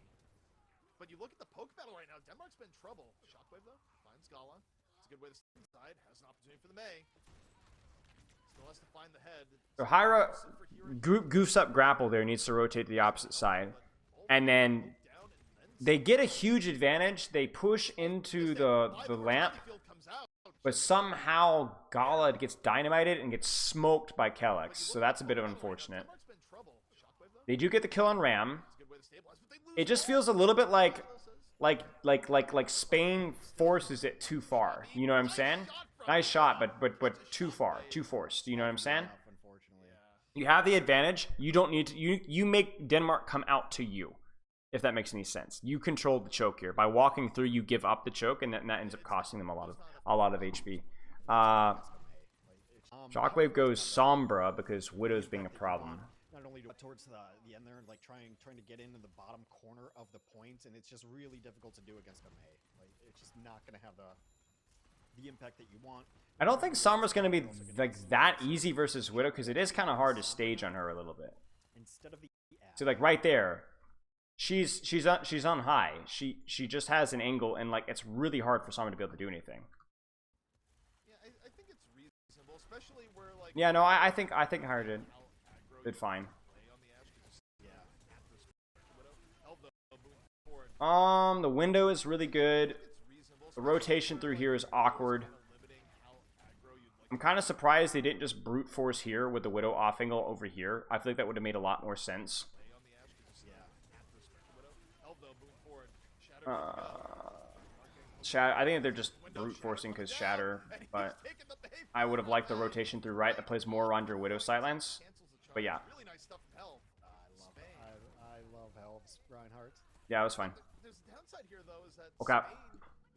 But you look at the poke battle right now, Denmark's been in trouble. Shockwave though, finds Gala. It's a good way to stay inside, has an opportunity for the May. Still has to find the head.
So Hyra goofs up grapple there, needs to rotate to the opposite side. And then they get a huge advantage. They push into the lamp, but somehow Gala gets dynamited and gets smoked by Kellex. So that's a bit of unfortunate. They do get the kill on Ram. It just feels a little bit like Spain forces it too far. You know what I'm saying? Nice shot, but too far, too forced. You know what I'm saying? You have the advantage. You don't need to. You make Denmark come out to you, if that makes any sense. You control the choke here. By walking through, you give up the choke, and that ends up costing them a lot of HP. Shockwave goes Sombra because Widow's being a problem.
Not only towards the end there, like trying to get into the bottom corner of the point, and it's just really difficult to do against a May. Like it's just not going to have the impact that you want.
I don't think Sombra's going to be like that easy versus Widow because it is kind of hard to stage on her a little bit.
Instead of the
so like right there, she's on high. She just has an angle, and like it's really hard for Sombra to be able to do anything.
Yeah, I think it's reasonable, especially where like.
Yeah, no, I think Hyra did fine. The window is really good. The rotation through here is awkward. I'm kind of surprised they didn't just brute force here with the Widow off angle over here. I feel like that would have made a lot more sense. I think they're just brute forcing because Shatter, but I would have liked the rotation through right that plays more around your Widow sidelines. But yeah.
I love Helv's Reinhardt.
Yeah, it was fine.
There's a downside here though is that
okay.
Spain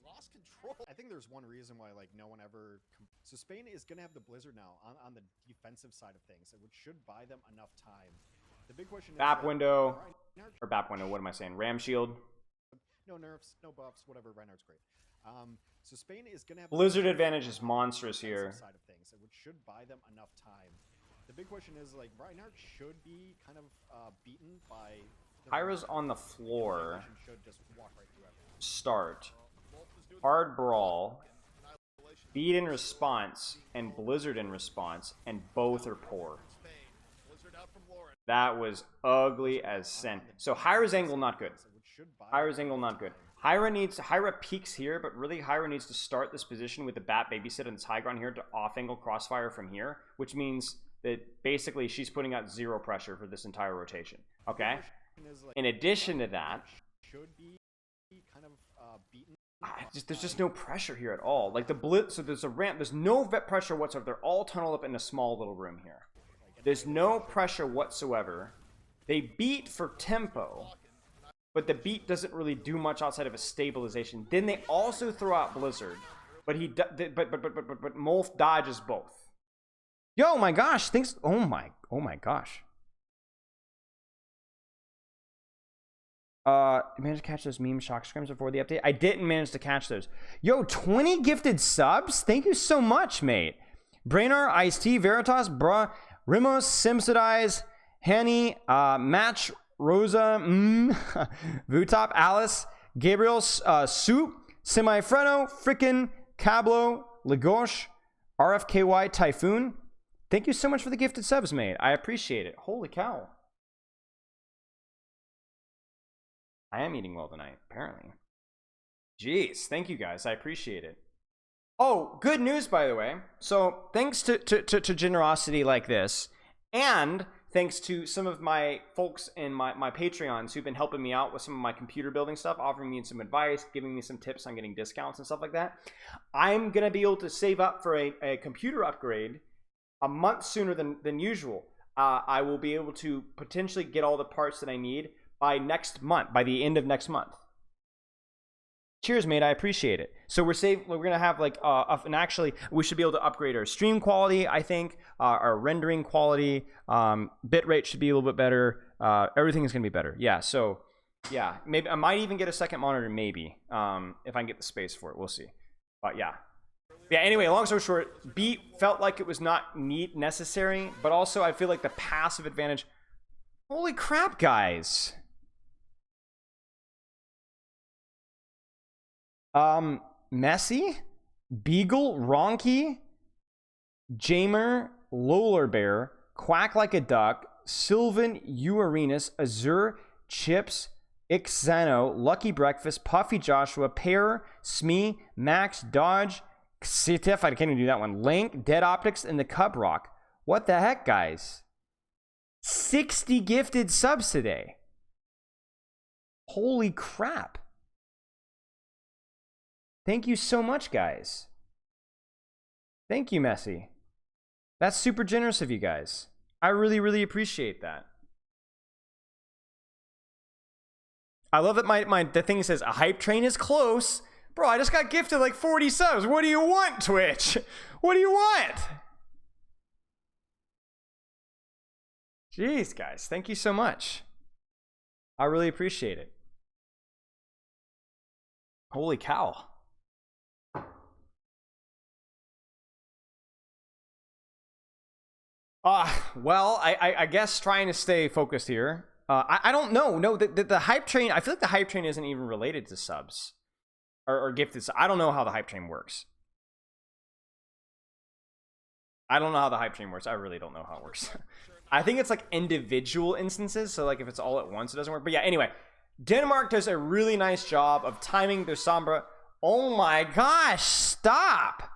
lost control.
I think there's one reason why like no one ever. So Spain is gonna have the Blizzard now on the defensive side of things, which should buy them enough time. The big question is
BAP window or BAP window. What am I saying? Ram shield.
No nerfs, no buffs, whatever. Reinhardt's great. So Spain is gonna have
Blizzard advantage is monstrous here.
Side of things, which should buy them enough time. The big question is like Reinhardt should be kind of beaten by.
Hyra's on the floor.
Should just walk right through everything.
Start. Hard brawl. Beat in response and Blizzard in response, and both are poor. That was ugly as sin. So Hyra's angle not good. Hyra's angle not good. Hyra peaks here, but really Hyra needs to start this position with the bat babysit on this high ground here to off angle crossfire from here, which means that basically she's putting out zero pressure for this entire rotation. Okay? In addition to that, there's just no pressure here at all. Like the blitz, so there's a ramp, there's no vet pressure whatsoever. They're all tunneled up in a small little room here. There's no pressure whatsoever. They beat for tempo, but the beat doesn't really do much outside of a stabilization. Then they also throw out Blizzard, but Molf dodges both. Yo, my gosh, thanks. Oh my gosh. Managed to catch those meme shock scrims before the update? I didn't manage to catch those. Yo, 20 gifted subs? Thank you so much, mate. Brainar, Ice-T, Veritas, Bruh, Rimos, Simsidize, Hanny, Match, Rosa, Vutop, Alice, Gabriel, Soup, Semifreno, Frickin', Cablo, Lagosh, RFKY, Typhoon. Thank you so much for the gifted subs, mate. I appreciate it. Holy cow. I am eating well tonight, apparently. Jeez, thank you guys. I appreciate it. Oh, good news, by the way. So, thanks to generosity like this, And thanks to some of my folks in my Patreons who've been helping me out with some of my computer building stuff, offering me some advice, giving me some tips on getting discounts and stuff like that, I'm going to be able to save up for a computer upgrade a month sooner than usual. I will be able to potentially get all the parts that I need by next month, by the end of next month. Cheers, mate. I appreciate it. So we're gonna have like and actually we should be able to upgrade our stream quality. I think our rendering quality, bitrate should be a little bit better. Everything is gonna be better. Yeah. So yeah, maybe I might even get a second monitor. Maybe if I can get the space for it. We'll see. But yeah. Yeah. Anyway, long story short, beat felt like it was not necessary, but also I feel like the passive advantage. Holy crap, guys. Messi, Beagle, Ronky, Jamer, Lolar Bear, Quack Like a Duck, Sylvan, Uarenus, Azure, Chips, Ixano, Lucky Breakfast, Puffy Joshua, Pear, Smee, Max, Dodge, Sitif, I can't even do that one, Link, Dead Optics, and the Cub Rock. What the heck, guys? 60 gifted subs today. Holy crap. Thank you so much, guys. Thank you, Messi. That's super generous of you guys. I really, really appreciate that. I love that the thing says a hype train is close. Bro, I just got gifted like 40 subs. What do you want, Twitch? What do you want? Jeez, guys. Thank you so much. I really appreciate it. Holy cow. Well, I guess trying to stay focused here. I don't know. No, the hype train, I feel like the hype train isn't even related to subs or gifted. I don't know how the hype train works. I don't know how the hype train works. I really don't know how it works. I think it's like individual instances. So like if it's all at once, it doesn't work. But yeah, anyway, Denmark does a really nice job of timing their Sombra. Oh my gosh, stop.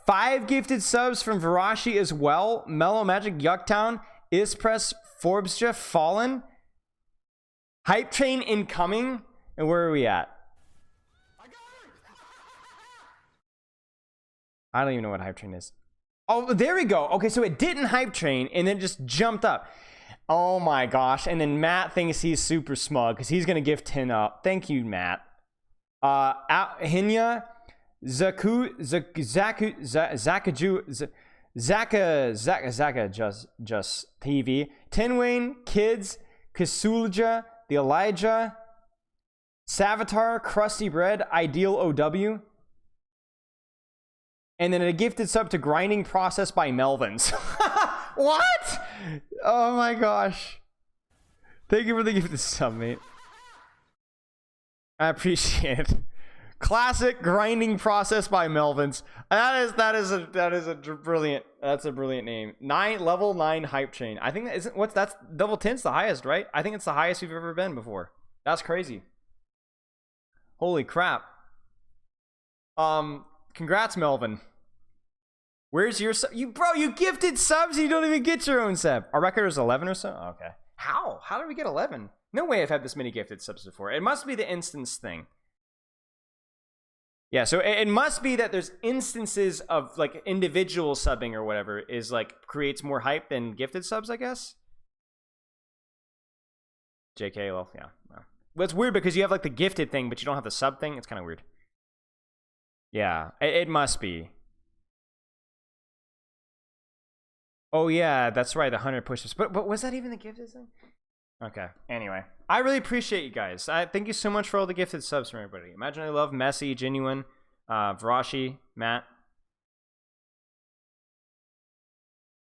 5 gifted subs from Varashi as well. Mellow Magic, Yucktown, Ispress, Forbesja, Fallen. Hype Train incoming. And where are we at? I don't even know what Hype Train is. Oh, there we go. Okay, so it didn't Hype Train and then just jumped up. Oh my gosh. And then Matt thinks he's super smug because he's going to gift 10 up. Thank you, Matt. Hinya. Zakaju just TV, Tinwayne, Kids, Kasulja, the Elijah, Savitar, Krusty Bread, Ideal OW, and then a gifted sub to Grinding Process by Melvins. What? Oh my gosh. Thank you for the gifted sub, mate. I appreciate it. Classic Grinding Process by Melvins. That is a brilliant. That's a brilliant name. Level 9 hype train. I think that isn't that's level 10's the highest, right? I think it's the highest we've ever been before. That's crazy. Holy crap. Congrats, Melvin. Where's your sub? You gifted subs. You don't even get your own sub. Our record is 11 or so. Okay. How did we get 11? No way I've had this many gifted subs before. It must be the instance thing. Yeah, so it must be that there's instances of like individual subbing or whatever is like creates more hype than gifted subs, I guess. JK, well, yeah. Well, it's weird because you have like the gifted thing, but you don't have the sub thing. It's kind of weird. Yeah, it must be. Oh yeah, that's right. The 100 push-ups, but was that even the gifted thing? Okay. Anyway, I really appreciate you guys. Thank you so much for all the gifted subs from everybody. Imagine I love Messi, Genuine, Varashi, Matt,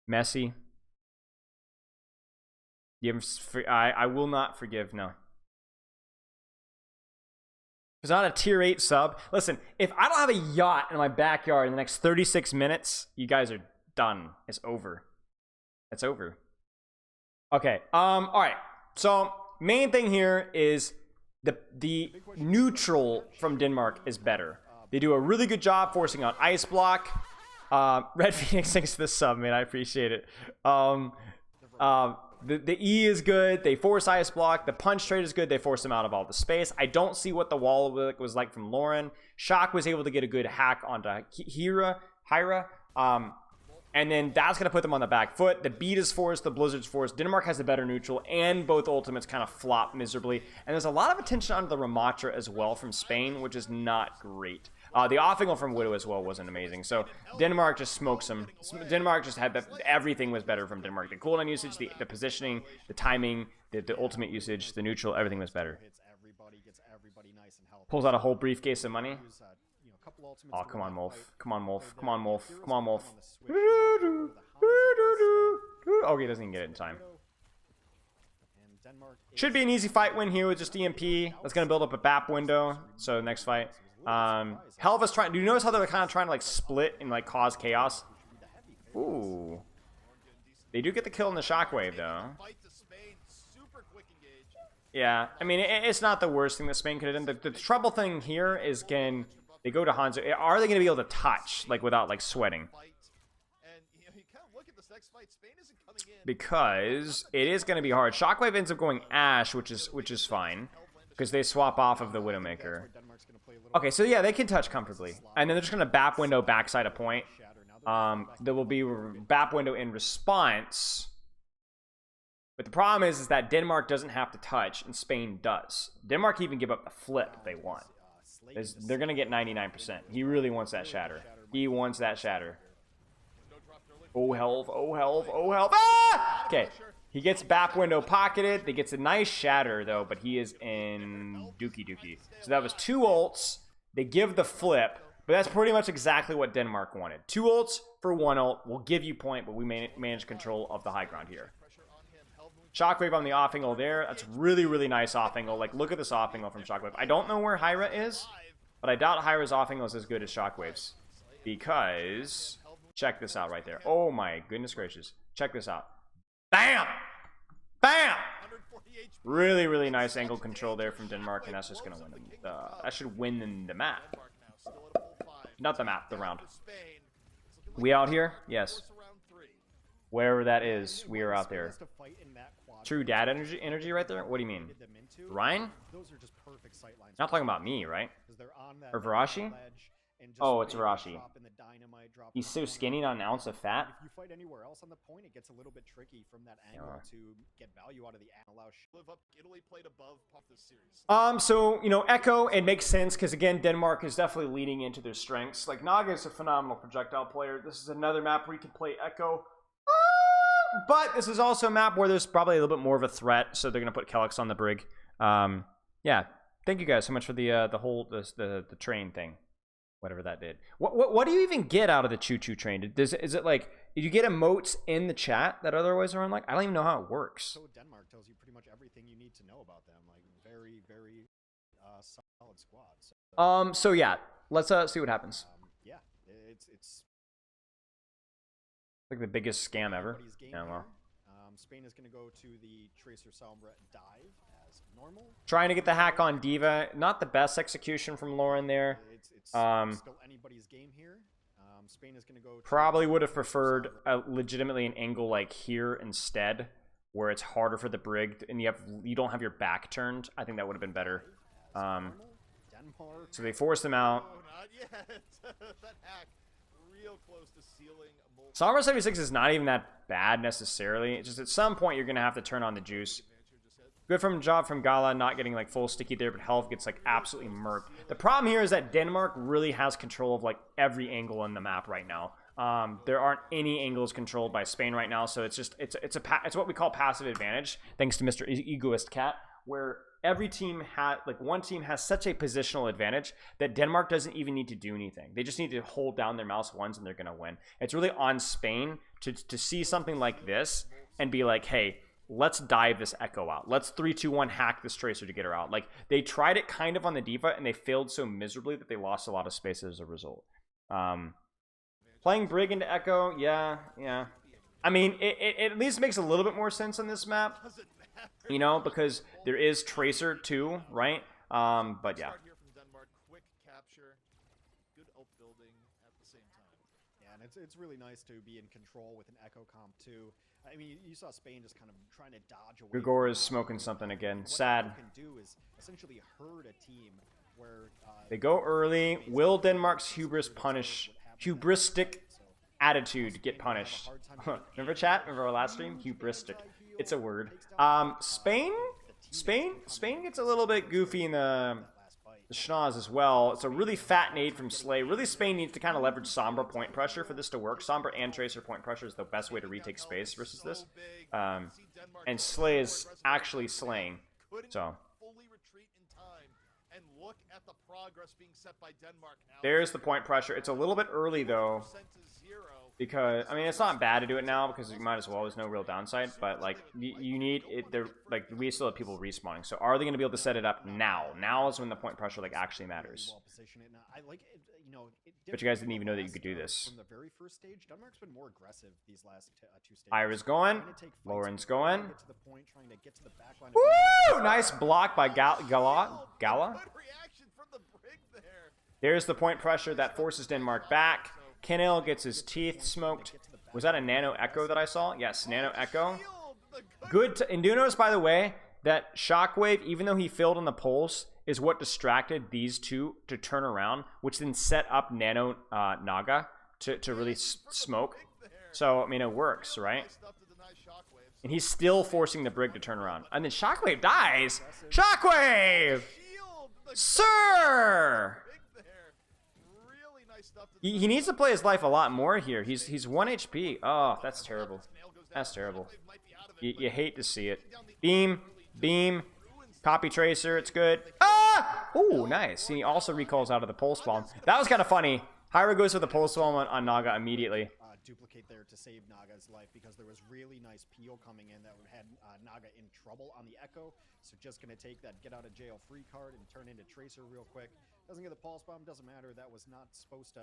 Messi. I will not forgive. No. It's not a tier 8 sub. Listen, if I don't have a yacht in my backyard in the next 36 minutes, you guys are done. It's over. It's over. Okay. All right. So main thing here is the neutral from Denmark is better. They do a really good job forcing out ice block. Red Phoenix, thanks for the sub, man. I appreciate it. The E is good. They force ice block. The punch trade is good. They force him out of all the space. I don't see what the wall was like from Lauren. Shock was able to get a good hack onto Hyra. And then that's going to put them on the back foot. The beat is forced. The blizzard's forced. Denmark has the better neutral, and both ultimates kind of flop miserably. And there's a lot of attention onto the Ramatra as well from Spain, which is not great. The off-angle from Widow as well wasn't amazing. So Denmark just smokes them. Denmark just had everything was better from Denmark. The cooldown usage, the positioning, the timing, the ultimate usage, the neutral, everything was better. Pulls out a whole briefcase of money. Oh, come on, Molf. Come on, Molf. Come on, Molf. Come on, Molf. Oh, he doesn't even get it in time. Should be an easy fight win here with just EMP. That's going to build up a BAP window. So next fight. Helva's trying. Do you notice how they're kind of trying to like split and like cause chaos? Ooh. They do get the kill in the shockwave though. Yeah, I mean it's not the worst thing that Spain could have done. The trouble thing here is can they go to Hanzo? Are they going to be able to touch like without like sweating? Because it is going to be hard. Shockwave ends up going Ash, which is fine because they swap off of the Widowmaker. Okay, so yeah, they can touch comfortably, and then they're just going to BAP window backside a point. There will be BAP window in response. But the problem is that Denmark doesn't have to touch, and Spain does. Denmark even give up the flip if they want. They're going to get 99%. He really wants that shatter. He wants that shatter. Oh, health. Oh, health. Oh, health. Ah! Okay. He gets BAP window pocketed. They gets a nice shatter, though, but he is in dookie dookie. So that was 2 ults. They give the flip, but that's pretty much exactly what Denmark wanted. 2 ults for 1 ult. We'll give you point, but we manage control of the high ground here. Shockwave on the off angle there. That's really, really nice off angle. Like, look at this off angle from Shockwave. I don't know where Hyra is, but I doubt Hyra's off angle is as good as Shockwave's. Because, check this out right there. Oh my goodness gracious. Check this out. Bam! Bam! Really, really nice angle control there from Denmark, and that's just going to win. That should win the map. Not the map, the round. We out here? Yes. Wherever that is, we are out there. True dad energy right there? What do you mean? Ryan? Not talking about me, right? Or Varashi? Oh, it's Varashi. He's so skinny, not an ounce of fat.
If you fight anywhere else on the point, it gets a little bit tricky from that angle to get value out of the allow.
Italy played above this series.
So, you know, Echo, it makes sense because, again, Denmark is definitely leading into their strengths. Like, Naga is a phenomenal projectile player. This is another map where you can play Echo. But this is also a map where there's probably a little bit more of a threat, so they're going to put Kellex on the brig. Yeah, thank you guys so much for the whole train thing. Whatever that did. What do you even get out of the choo-choo train? Is it like, did you get emotes in the chat that otherwise are unlocked? I don't even know how it works.
So Denmark tells you pretty much everything you need to know about them. Like, very, very solid squad.
So yeah, let's see what happens.
Yeah, it's
like the biggest scam ever. Yeah, well.
Spain is going to go to the Tracer Sombra dive as normal.
Trying to get the hack on Diva. Not the best execution from Lauren there.
It's still anybody's game here. Spain is going to go.
Probably would have preferred legitimately an angle like here instead, where it's harder for the brig and you don't have your back turned. I think that would have been better. So they forced them out.
Oh, not yet. That hack real close to sealing.
Sombra 76 is not even that bad necessarily. It's just at some point you're gonna have to turn on the juice. Good job from Gala, not getting like full sticky there, but health gets like absolutely murked. The problem here is that Denmark really has control of like every angle in the map right now. There aren't any angles controlled by Spain right now, so it's what we call passive advantage, thanks to Mr. Egoist Cat, where every team one team has such a positional advantage that Denmark doesn't even need to do anything. They just need to hold down their mouse once and they're gonna win. It's really on Spain to see something like this and be like, hey, let's dive this Echo out. Let's 3-2-1 hack this Tracer to get her out. Like, they tried it kind of on the Diva and they failed so miserably that they lost a lot of space as a result. Playing Brig into Echo, yeah. I mean, it at least makes a little bit more sense on this map. You know, because there is Tracer too, right? But yeah.
Yeah, and it's really nice to be in control with an Echo comp too. I mean, you saw Spain just kind of trying to dodge away.
Gugor is smoking something again. Sad.
What Echo can do is essentially herd a team where
They go early. Will Denmark's hubristic attitude get punished? Remember chat? Remember our last stream? Hubristic. It's a word. Spain gets a little bit goofy in the schnoz as well. It's a really fat nade from Slay. Really, Spain needs to kind of leverage Sombra point pressure for this to work. Sombra and Tracer point pressure is the best way to retake space versus this. And Slay is actually slaying. So there's the point pressure. It's a little bit early though, because I mean it's not bad to do it now because you might as well. There's no real downside, but like you need it. They're like we still have people respawning. So are they going to be able to set it up now? Now is when the point pressure like actually matters. But you guys didn't even know that you could do this.
From the very first stage, Denmark's been more aggressive these last two stages.
Ira's going. Lauren's going.
Get to the
Woo! Nice block by Gala. There's the point pressure that forces Denmark back. Kenil gets his teeth smoked. Was that a Nano Echo that I saw? Yes, Nano Echo. Good. And do you notice, by the way, that Shockwave, even though he failed on the pulse, is what distracted these two to turn around, which then set up Nano Naga to really smoke. So, I mean, it works, right? And he's still forcing the Brig to turn around. And then Shockwave dies! Shockwave! Sir! He needs to play his life a lot more here. He's 1 HP. Oh, that's terrible. That's terrible. You hate to see it. Beam. Copy Tracer, it's good. Ah! Ooh, nice. He also recalls out of the pulse bomb. That was kind of funny. Hyra goes for the pulse bomb on Naga immediately.
Duplicate there to save Naga's life because there was really nice peel coming in that had Naga in trouble on the Echo. So just going to take that get out of jail free card and turn into Tracer real quick. Doesn't get the pulse bomb, doesn't matter. That was not supposed to...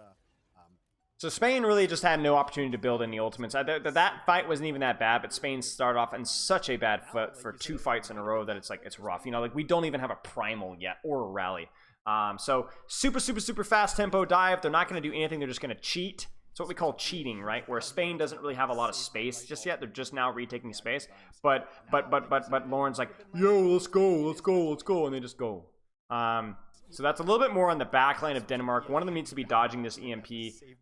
So Spain really just had no opportunity to build any ultimates. That fight wasn't even that bad, but Spain started off in such a bad foot for 2 fights in a row that it's rough. You know, like we don't even have a primal yet or a rally. So super fast tempo dive. They're not going to do anything. They're just going to cheat. It's what we call cheating, right? Where Spain doesn't really have a lot of space just yet. They're just now retaking space. But Lauren's like, yo, let's go, and they just go. So that's a little bit more on the back line of Denmark. One of them needs to be dodging this EMP.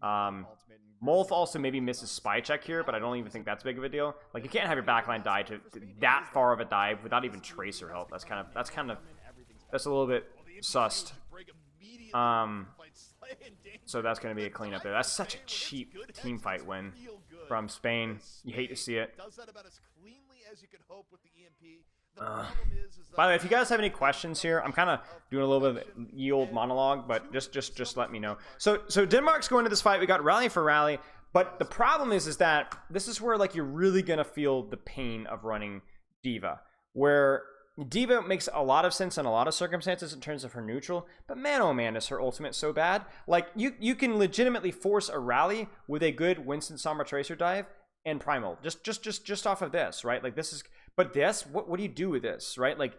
Molf also maybe misses spy check here, but I don't even think that's big of a deal. Like you can't have your backline die to that far of a dive without even Tracer help. That's a little bit sussed. So that's going to be a cleanup there. That's such a cheap team fight win from Spain. You hate to see it. By the way, if you guys have any questions here, I'm kind of doing a little bit of yield monologue, but just let me know. So Denmark's going to this fight. We got rally for rally, but the problem is that this is where like you're really gonna feel the pain of running D.Va, where D.Va makes a lot of sense in a lot of circumstances in terms of her neutral, but man, oh man, is her ultimate so bad. Like you can legitimately force a rally with a good Winston Sombra Tracer dive and primal just off of this, right? Like this is. But this, what do you do with this, right? Like,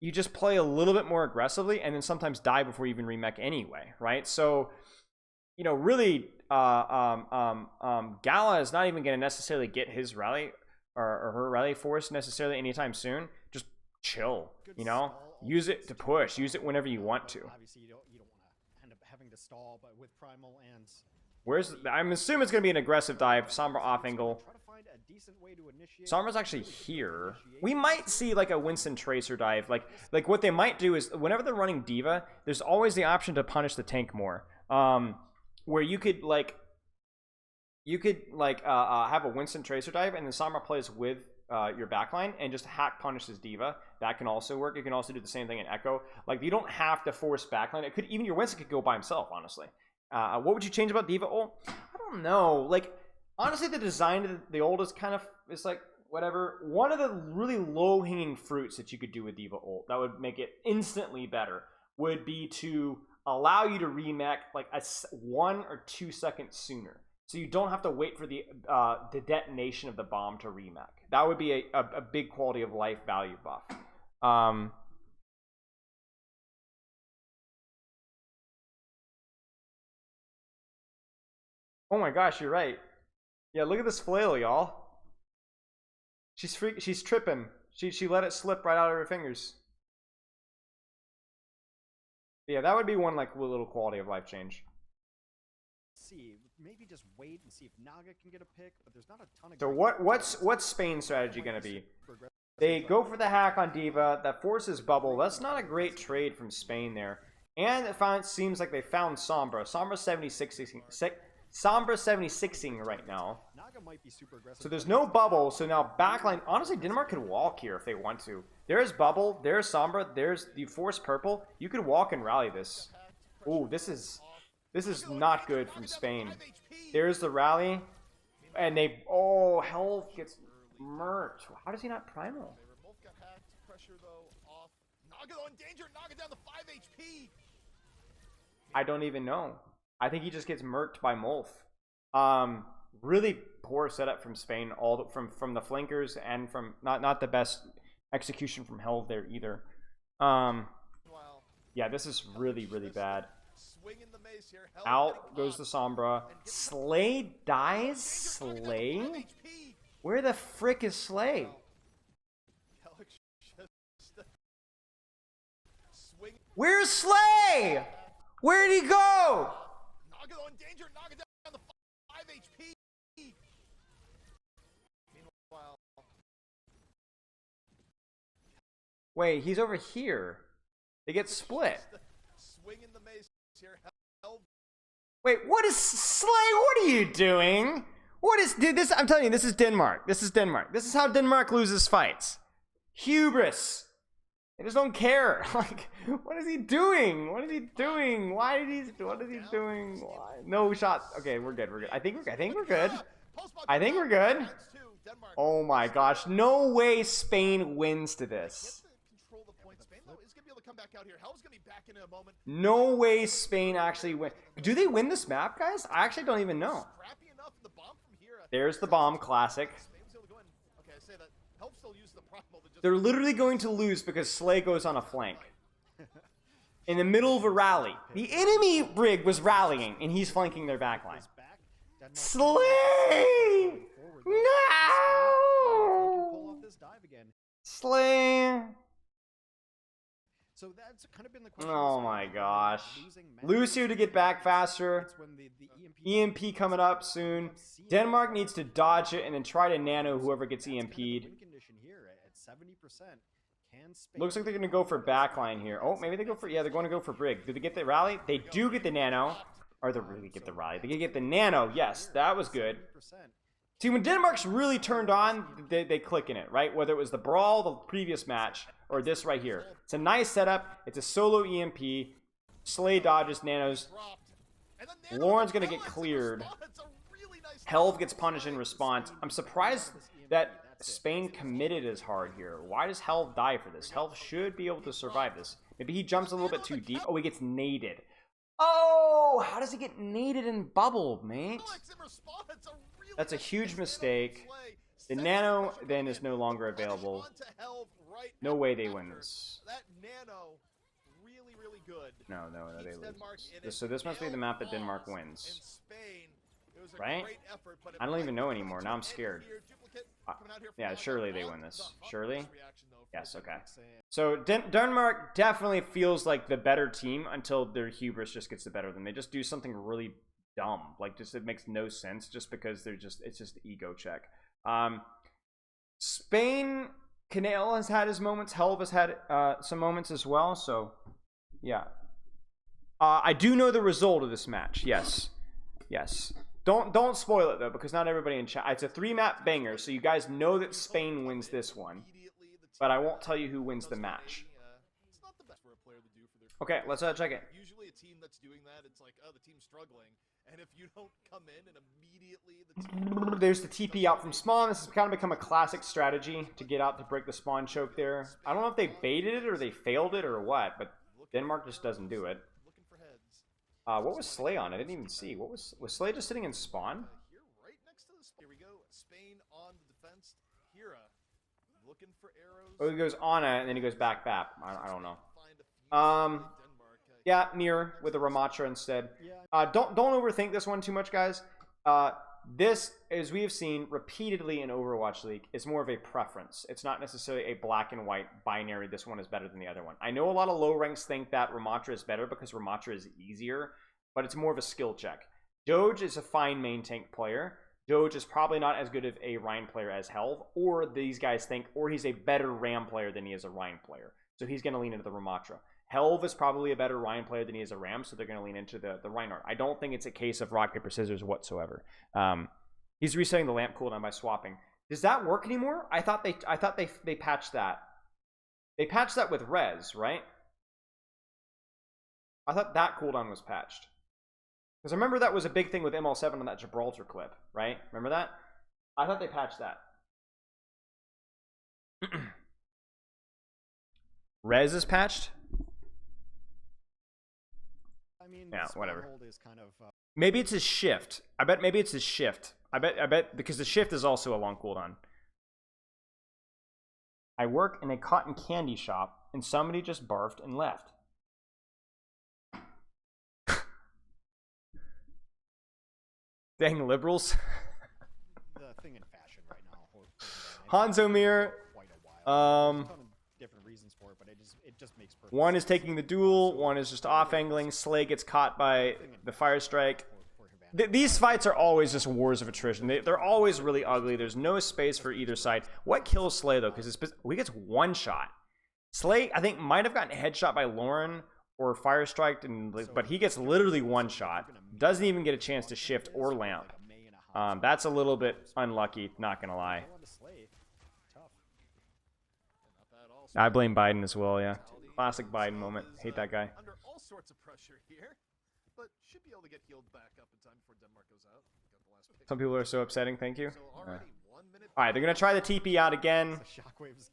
you just play a little bit more aggressively and then sometimes die before you even remech anyway, right? So, you know, really, Gala is not even going to necessarily get his rally or her rally force necessarily anytime soon. Just chill, you know? Use it to push. Use it whenever you want to.
Obviously, you don't want to end up having to stall, but with primal and...
I'm assuming it's going to be an aggressive dive. Sombra off angle. Sombra's actually here. We might see like a Winston Tracer dive. Like what they might do is whenever they're running D.Va, there's always the option to punish the tank more. Where you could have a Winston Tracer dive and then Sombra plays with your backline and just hack punishes D.Va. That can also work. You can also do the same thing in Echo. Like you don't have to force backline. It could even your Winston could go by himself, honestly. What would you change about D.Va ult? I don't know. Like, honestly, the design of the ult is kind of, it's like, whatever. One of the really low-hanging fruits that you could do with D.Va ult that would make it instantly better would be to allow you to remech like 1 or 2 seconds sooner. So you don't have to wait for the detonation of the bomb to remech. That would be a big quality of life value buff. Oh my gosh, you're right. Yeah, look at this flail, y'all. She's tripping. She let it slip right out of her fingers. Yeah, that would be one like little quality of life change.
See, maybe just wait and see if Naga can get a pick, but there's not a ton of.
So what's Spain's strategy gonna be? They go for the hack on Diva that forces Bubble. That's not a great trade from Spain there. And it seems like they found Sombra. Sombra 76ing right now.
Naga might be super aggressive.
So there's no Bubble. So now backline. Honestly, Denmark could walk here if they want to. There's Bubble. There's Sombra. There's the Force Purple. You could walk and rally this. Ooh, this is not good from Spain. There's the rally. And they... Oh, Hell gets murked. How does he not primal?
They were both got hacked. Pressure though off. Naga though in danger. Naga down to 5 HP.
I don't even know. I think he just gets murked by Molf. Really poor setup from Spain, from the flankers and from not the best execution from Hell there either. Yeah, this is really bad. Out goes the Sombra. Slay dies. Slay. Where the frick is Slay? Where's Slay? Where'd he go?
Naga in danger. Naga down to 5 HP. Meanwhile,
Wait, he's over here. They get split.
swing in the mace here. Hell.
Wait, what is Slay? What are you doing? What is, dude? This, I'm telling you, this is Denmark. This is Denmark. This is how Denmark loses fights. Hubris. They just don't care. Like, what is he doing? What is he doing? Why did he? What is he doing? Why? No shot. Okay, we're good. We're good. I think we're good. I think we're good. Oh my gosh! No way Spain wins to this.
Control the point. Spain though is gonna be able to come back out here. Hell's gonna be back in a moment.
No way Spain actually win. Do they win this map, guys? I actually don't even know.
Scrappy enough. The bomb from here.
There's the bomb, classic.
Spain's able to go in. Okay, I say that. Help still use the primal to just.
They're literally going to lose because Slay goes on a flank. In the middle of a rally. The enemy brig was rallying, and he's flanking their backline. Slay! No! Slay!
So that's kind of been the question.
Oh my gosh. Lucio to get back faster. EMP coming up soon. Denmark needs to dodge it and then try to nano whoever gets EMP'd. Looks like they're going to go for backline here. Oh, maybe they go for... Yeah, they're going to go for Brig. Do they get the rally? They do get the nano. Or they really get the rally. They get the nano. Yes, that was good. See, when Denmark's really turned on, they click in it, right? Whether it was the Brawl, the previous match, or this right here. It's a nice setup. It's a solo EMP. Slay dodges, nanos. Lauren's going to get cleared. Helv gets punished in response. I'm surprised that Spain committed as hard here. Why does Helv die for this? Helv should be able to survive this. Maybe he jumps a little bit too deep. Oh, he gets naded. Oh, how does he get naded and bubbled, mate? That's a huge mistake. The nano then is no longer available. No way they win this.
That nano really good.
No, they lose. So this must be the map that Denmark wins. Right? I don't even know anymore. Now I'm scared. Yeah, surely they win this. Surely? Yes, okay. So Denmark definitely feels like the better team until their hubris just gets the better of them. They just do something really dumb. Like, just it makes no sense just because it's just an ego check. Spain, Canale has had his moments. Helv has had some moments as well. So, yeah. I do know the result of this match. Yes. Yes. Don't spoil it though, because not everybody in chat. It's a 3-map banger, so you guys know that Spain wins this one. But I won't tell you who wins the match. Okay, let's check it.
Usually a team that's doing that, it's like, oh, the team's struggling, and if you don't come in and immediately the team...
There's the TP out from spawn. This has kind of become a classic strategy to get out to break the spawn choke there. I don't know if they baited it or they failed it or what, but Denmark just doesn't do it. What was Slay on? I didn't even see. What was Slay just sitting in spawn?
Here, right next to this. Here we go. Spain on the defense. Hira looking for arrows.
Oh, he goes on it and then he goes back. I don't know. Yeah, Mir with a Ramatra instead. Don't overthink this one too much, guys. This, as we have seen repeatedly in Overwatch League, is more of a preference. It's not necessarily a black and white binary, this one is better than the other one. I know a lot of low ranks think that Ramatra is better because Ramatra is easier, but it's more of a skill check. Doge is a fine main tank player. Doge is probably not as good of a Rhine player as Helv, or these guys think, or he's a better Ram player than he is a Rhine player. So he's going to lean into the Ramatra. Helv is probably a better Rhine player than he is a Ram, so they're going to lean into the Reinhardt. I don't think it's a case of rock, paper, scissors whatsoever. He's resetting the lamp cooldown by swapping. Does that work anymore? I thought they patched that. They patched that with Res, right? I thought that cooldown was patched. Because I remember that was a big thing with ML7 on that Gibraltar clip, right? Remember that? I thought they patched that. Res is patched?
I mean,
yeah, whatever.
Is kind of,
maybe it's his shift. I bet maybe it's his shift. I bet because the shift is also a long cooldown. I work in a cotton candy shop and somebody just barfed and left. Dang liberals.
the thing in fashion right now.
Hanzo Mir.
Different reasons for it, but it just makes perfect
one
sense.
is taking the duel, one is just off angling. Slay gets caught by the fire strike. These fights are always just wars of attrition. They're always really ugly. There's no space for either side. What kills Slay though? Because he gets one shot. Slay, I think, might have gotten headshot by Lauren or fire striked, but he gets literally one shot. Doesn't even get a chance to shift or lamp. That's a little bit unlucky, not gonna lie. I blame Biden as well, yeah. Classic Biden moment. Hate that guy.
Under all sorts of pressure here, but should be able to get healed back up in time before Denmark goes out. Got the last pick.
Some people are so upsetting, thank you.
So already 1 minute.
Alright, they're gonna try the TP out again.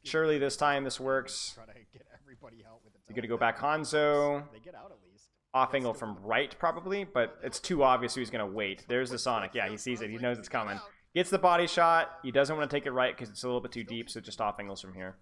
Surely this time this works.
Try to get everybody out with the
You're gonna go back Hanzo.
They get out at least.
Off angle from right, probably, but it's too obvious who's gonna wait. There's the Sonic. Yeah, he sees it. He knows it's coming. Gets the body shot. He doesn't want to take it right because it's a little bit too deep, so just off angles from here.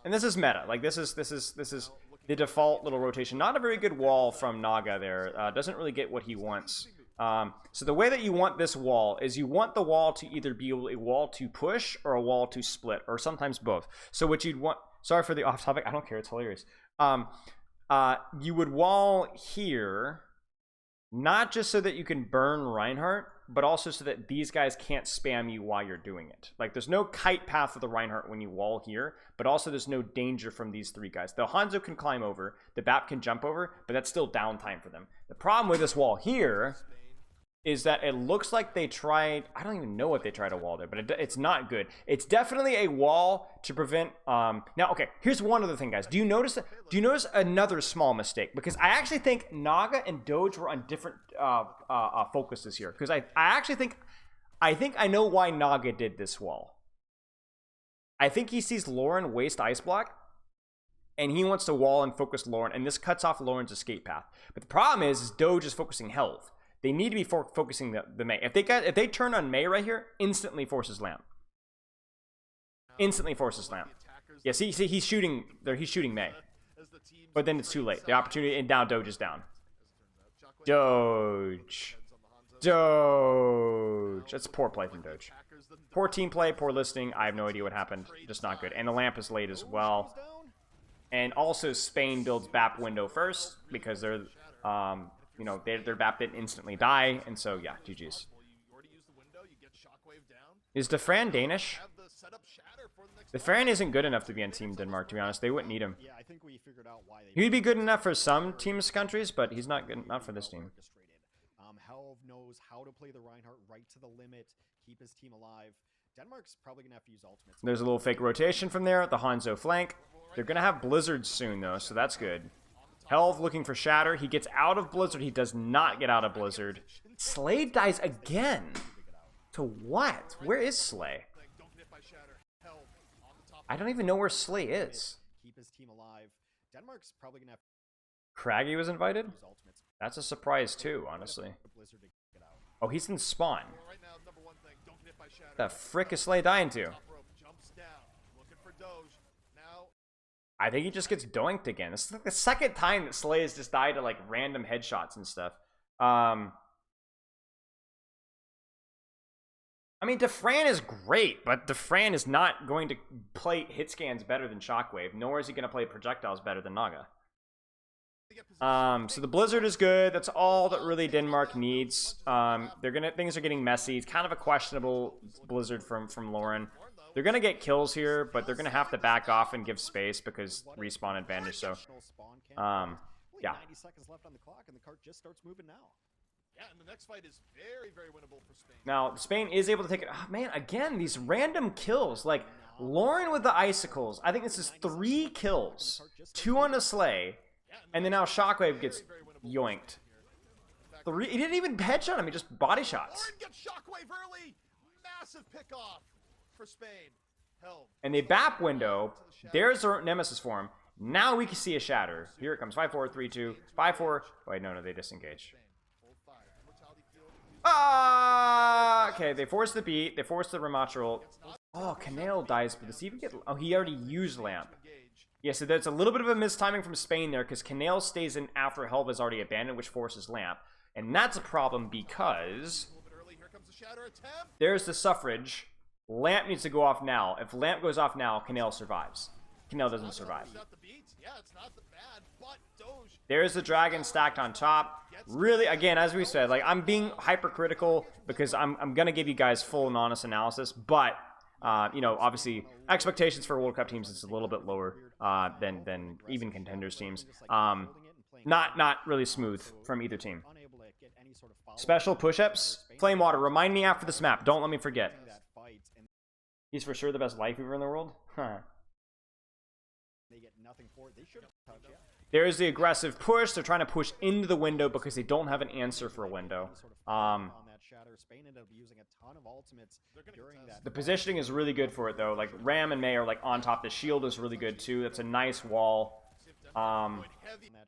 And this is meta. Like this is the default little rotation. Not a very good wall from Naga there. Doesn't really get what he wants. So the way that you want this wall is you want the wall to either be a wall to push or a wall to split, or sometimes both. So what you'd want. Sorry for the off topic. I don't care. It's hilarious. You would wall here, not just so that you can burn Reinhardt, but also so that these guys can't spam you while you're doing it. Like, there's no kite path for the Reinhardt when you wall here, but also there's no danger from these three guys. The Hanzo can climb over, the BAP can jump over, but that's still downtime for them. The problem with this wall here is that it looks like they tried, I don't even know what they tried to wall there, but it's not good. It's definitely a wall to prevent, now, okay, here's one other thing, guys. Do you notice another small mistake? Because I actually think Naga and Doge were on different focuses here. Because I actually think I know why Naga did this wall. I think he sees Lauren waste ice block, and he wants to wall and focus Lauren, and this cuts off Lauren's escape path. But the problem is Doge is focusing health. They need to be focusing the Mei. If they turn on Mei right here, instantly forces Lamp. Instantly forces Lamp. Yeah, see, he's shooting there. He's shooting Mei, but then it's too late. The opportunity, and now Doge is down. Doge. That's poor play from Doge. Poor team play, poor listening. I have no idea what happened. Just not good. And the Lamp is late as well. And also Spain builds BAP window first because they're you know, their BAP didn't instantly die, and so yeah, GG's. Is DeFran Danish? DeFran isn't good enough to be on Team Denmark, to be honest. They wouldn't need him.
Yeah, I think we figured out why
He'd be good enough for some teams' countries, but he's not good enough for this team.
Helv knows how to play the Reinhardt right to the limit, keep his team alive. Denmark's probably gonna have to use ultimates.
There's a little fake rotation from there. The Hanzo flank. They're gonna have Blizzard soon though, so that's good. Helv looking for Shatter. He gets out of Blizzard. He does not get out of Blizzard. Slay dies again. To what? Where is Slay? I don't even know where Slay is.
Keep his team alive. Denmark's probably gonna have
Craggy was invited? That's a surprise too, honestly. Oh, he's in spawn. The frick is Slay dying to? I think he just gets doinked again. This is like the second time that Slay has just died to like random headshots and stuff. I mean, Defran is great, but Defran is not going to play hit scans better than Shockwave, nor is he going to play projectiles better than Naga. So the Blizzard is good. That's all that really Denmark needs. Things are getting messy. It's kind of a questionable Blizzard from Lauren. They're gonna get kills here, but they're gonna have to back off and give space because respawn advantage. So, yeah.
90 seconds left on the clock, and the cart just starts moving now.
Yeah, and the next fight is very, very winnable for Spain.
Now Spain is able to take it. Oh, man, again, these random kills like Lauren with the icicles. I think this is 3 kills, 2 on the sleigh. And then now Shockwave gets yoinked. 3. He didn't even headshot him. He just body shots.
Lauren gets Shockwave early. Massive pickoff for Spain. Hell.
And the BAP window. There's a nemesis for him. Now we can see a shatter. Here it comes. 5-4, 3-2, 5-4. Wait, no, they disengage. Ah! Okay, they force the beat. They force the Ramatra. Oh, Canale dies, but does he even get... Oh, he already used Lamp. Yeah, so there's a little bit of a mistiming from Spain there because Canale stays in after Helva is already abandoned, which forces Lamp. And that's a problem because there's the suffrage. Lamp needs to go off now. If Lamp goes off now, Canale survives. Canale doesn't survive. There's the dragon stacked on top. Really, again, as we said, like I'm being hypercritical because I'm gonna give you guys full and honest analysis, but you know, obviously expectations for World Cup teams is a little bit lower than even contenders teams. Not really smooth from either team. Special push-ups. Flame Water, remind me after this map. Don't let me forget. He's for sure the best life weaver in the world. Huh. There's the aggressive push. They're trying to push into the window because they don't have an answer for a window. The positioning is really good for it though. Like Ram and May are like on top. The shield is really good too. That's a nice wall.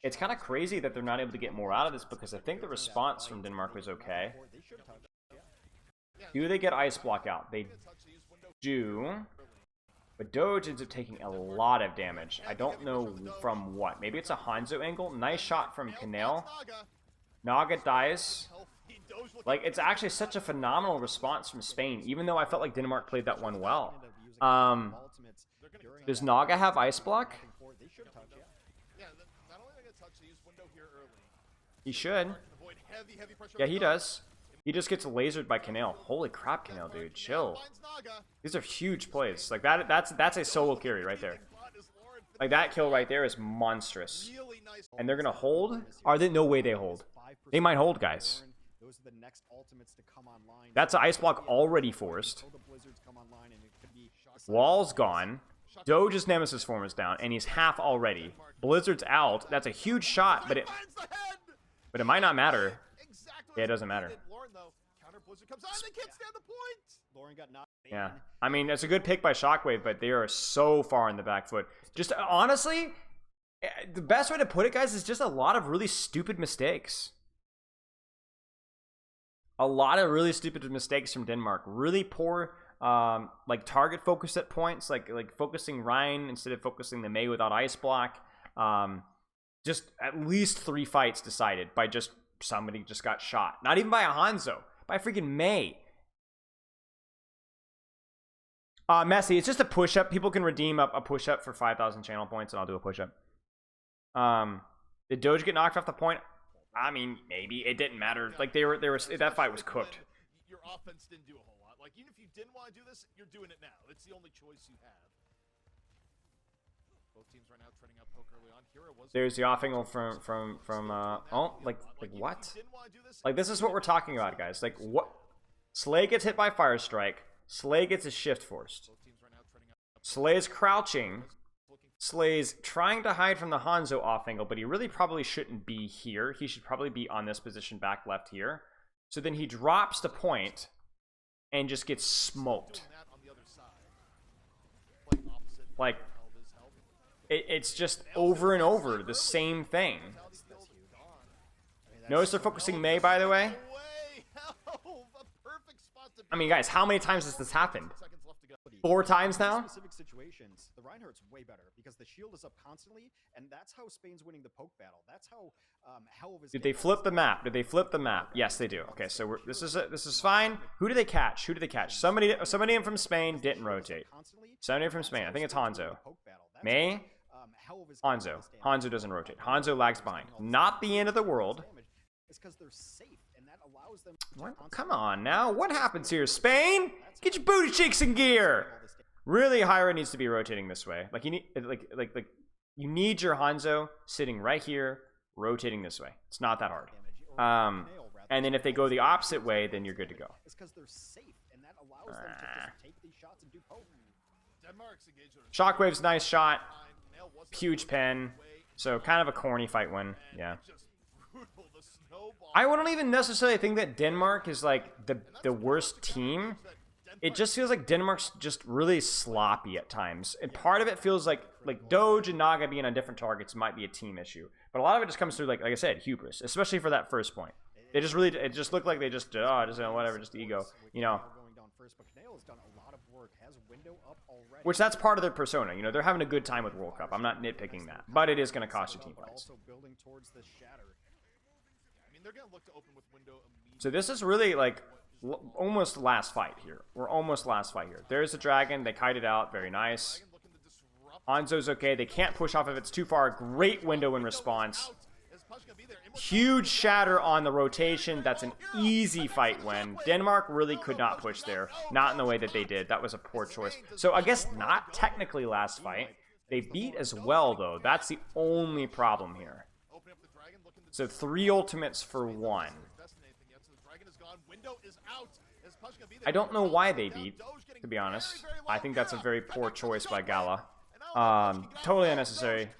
It's kind of crazy that they're not able to get more out of this because I think the response from Denmark was okay. Do they get Ice Block out? They do. But Doge ends up taking a lot of damage. I don't know from what. Maybe it's a Hanzo angle. Nice shot from Canale. Naga dies. Like, it's actually such a phenomenal response from Spain, even though I felt like Denmark played that one well. Does Naga have Ice Block? He should. Yeah, he does. He just gets lasered by Canale. Holy crap, Canale, dude. Chill. These are huge plays. Like, that's a solo carry right there. Like, that kill right there is monstrous. And they're going to hold? Are they? No way they hold. They might hold, guys. That's an Ice Block already forced. Wall's gone. Doge's Nemesis form is down, and he's half already. Blizzard's out. That's a huge shot, but it might not matter. Yeah, it doesn't matter. Yeah, I mean, it's a good pick by Shockwave, but they are so far in the back foot. Just honestly, the best way to put it, guys, is just a lot of really stupid mistakes. A lot of really stupid mistakes from Denmark. Really poor, like target focus at points, like focusing Ryan instead of focusing the Mei without Ice Block. Just at least 3 fights decided by just somebody just got shot. Not even by a Hanzo, by freaking Mei. Messy, it's just a push-up. People can redeem a push-up for 5,000 channel points, and I'll do a push-up. Did Doge get knocked off the point? I mean, maybe. It didn't matter. Like, that fight was cooked.
Your offense didn't do a whole lot. Like, even if you didn't want to do this, you're doing it now. It's the only choice you have. Both teams right now trending up poke early on. Hero was
There's the off angle from oh, like what? Like, this is what we're talking about, guys. Like, what? Slay gets hit by Fire Strike. Slay gets his shift forced. Slay's crouching. Slay's trying to hide from the Hanzo off angle, but he really probably shouldn't be here. He should probably be on this position back left here. So then he drops the point and just gets smoked. Like, it's just over and over the same thing. Notice they're focusing Mei, by the way. I mean, guys, how many times has this happened? 4 times now.
In specific situations, the Reinhardt's way better because the shield is up constantly, and that's how Spain's winning the poke battle. That's how Helv is.
Did they flip the map? Did they flip the map? Yes, they do. Okay, so this is fine. Who do they catch? Who do they catch? Somebody in from Spain didn't rotate. Somebody from Spain. I think it's Hanzo. May. Hanzo. Hanzo doesn't rotate. Hanzo lags behind. Not the end of the world.
It's because they're safe, and that allows them.
What? Come on now. What happens here, Spain? Get your booty cheeks in gear. Really, Hyra needs to be rotating this way. Like you need, like you need your Hanzo sitting right here, rotating this way. It's not that hard. And then if they go the opposite way, then you're good to go.
It's because they're safe, and that allows them to just take these shots and do poke.
Shockwave's nice shot. Huge pen. So kind of a corny fight win. Yeah. I wouldn't even necessarily think that Denmark is like the worst team. It just feels like Denmark's just really sloppy at times. And part of it feels like Doge and Naga being on different targets might be a team issue. But a lot of it just comes through, like I said, hubris. Especially for that first point. It just looked like they just, whatever, just ego. You know. Which that's part of their persona. You know, they're having a good time with World Cup. I'm not nitpicking that. But it is going to cost you team fights. So this is really like almost last fight here. We're almost last fight here. There's the dragon. They kite it out. Very nice. Hanzo's okay. They can't push off if it's too far. Great window in response. Huge shatter on the rotation. That's an easy fight win. Denmark really could not push there. Not in the way that they did. That was a poor choice. So I guess not technically last fight. They beat as well, though. That's the only problem here. So 3 ultimates for 1. I don't know why they beat, to be honest. I think that's a very poor choice by Gala. Totally unnecessary.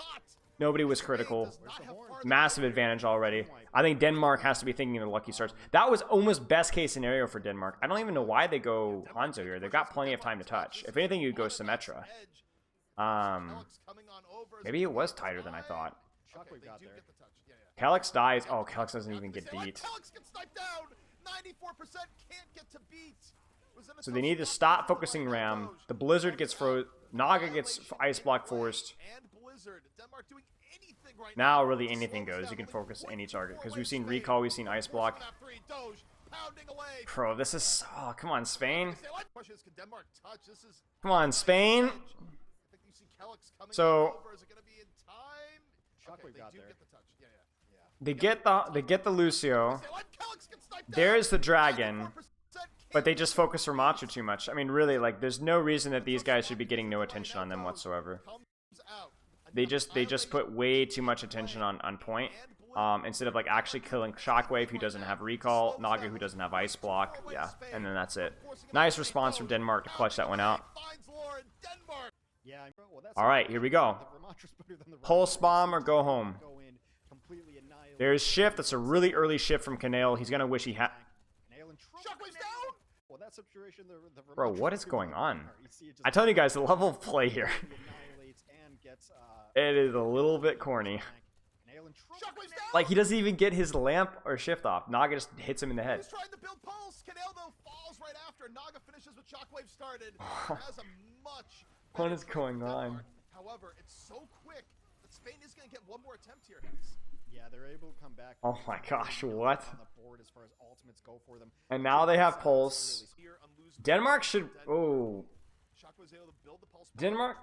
Nobody was critical. Massive advantage already. I think Denmark has to be thinking of the lucky starts. That was almost best case scenario for Denmark. I don't even know why they go Hanzo here. They've got plenty of time to touch. If anything, you'd go Symmetra. Maybe it was tighter than I thought. Kelix dies. Oh, Kelix doesn't even get beat. So they need to stop focusing Ram. The Blizzard gets froze. Naga gets Ice Block forced. Now really anything goes. You can focus any target. Because we've seen Recall, we've seen Ice Block. Bro, this is... Oh, come on, Spain. Come on, Spain. So... They get the Lucio. There's the dragon. But they just focus Ramacha too much. I mean, really, like, there's no reason that these guys should be getting no attention on them whatsoever. They just put way too much attention on point. Instead of, like, actually killing Shockwave, who doesn't have Recall, Naga, who doesn't have Ice Block. Yeah, and then that's it. Nice response from Denmark to clutch that one out. Alright, here we go. Pulse Bomb or go home. There's Shift. That's a really early shift from Kanale. He's going to wish he had... Bro, what is going on? I tell you guys, the level of play here. It is a little bit corny. Like, he doesn't even get his lamp or shift off. Naga just hits him in the head. What is going on?
However, it's so quick that Spain is going to get one more attempt here.
Yeah, they're able to come back.
Oh my gosh, what? And now they have Pulse. Denmark should... Oh. Denmark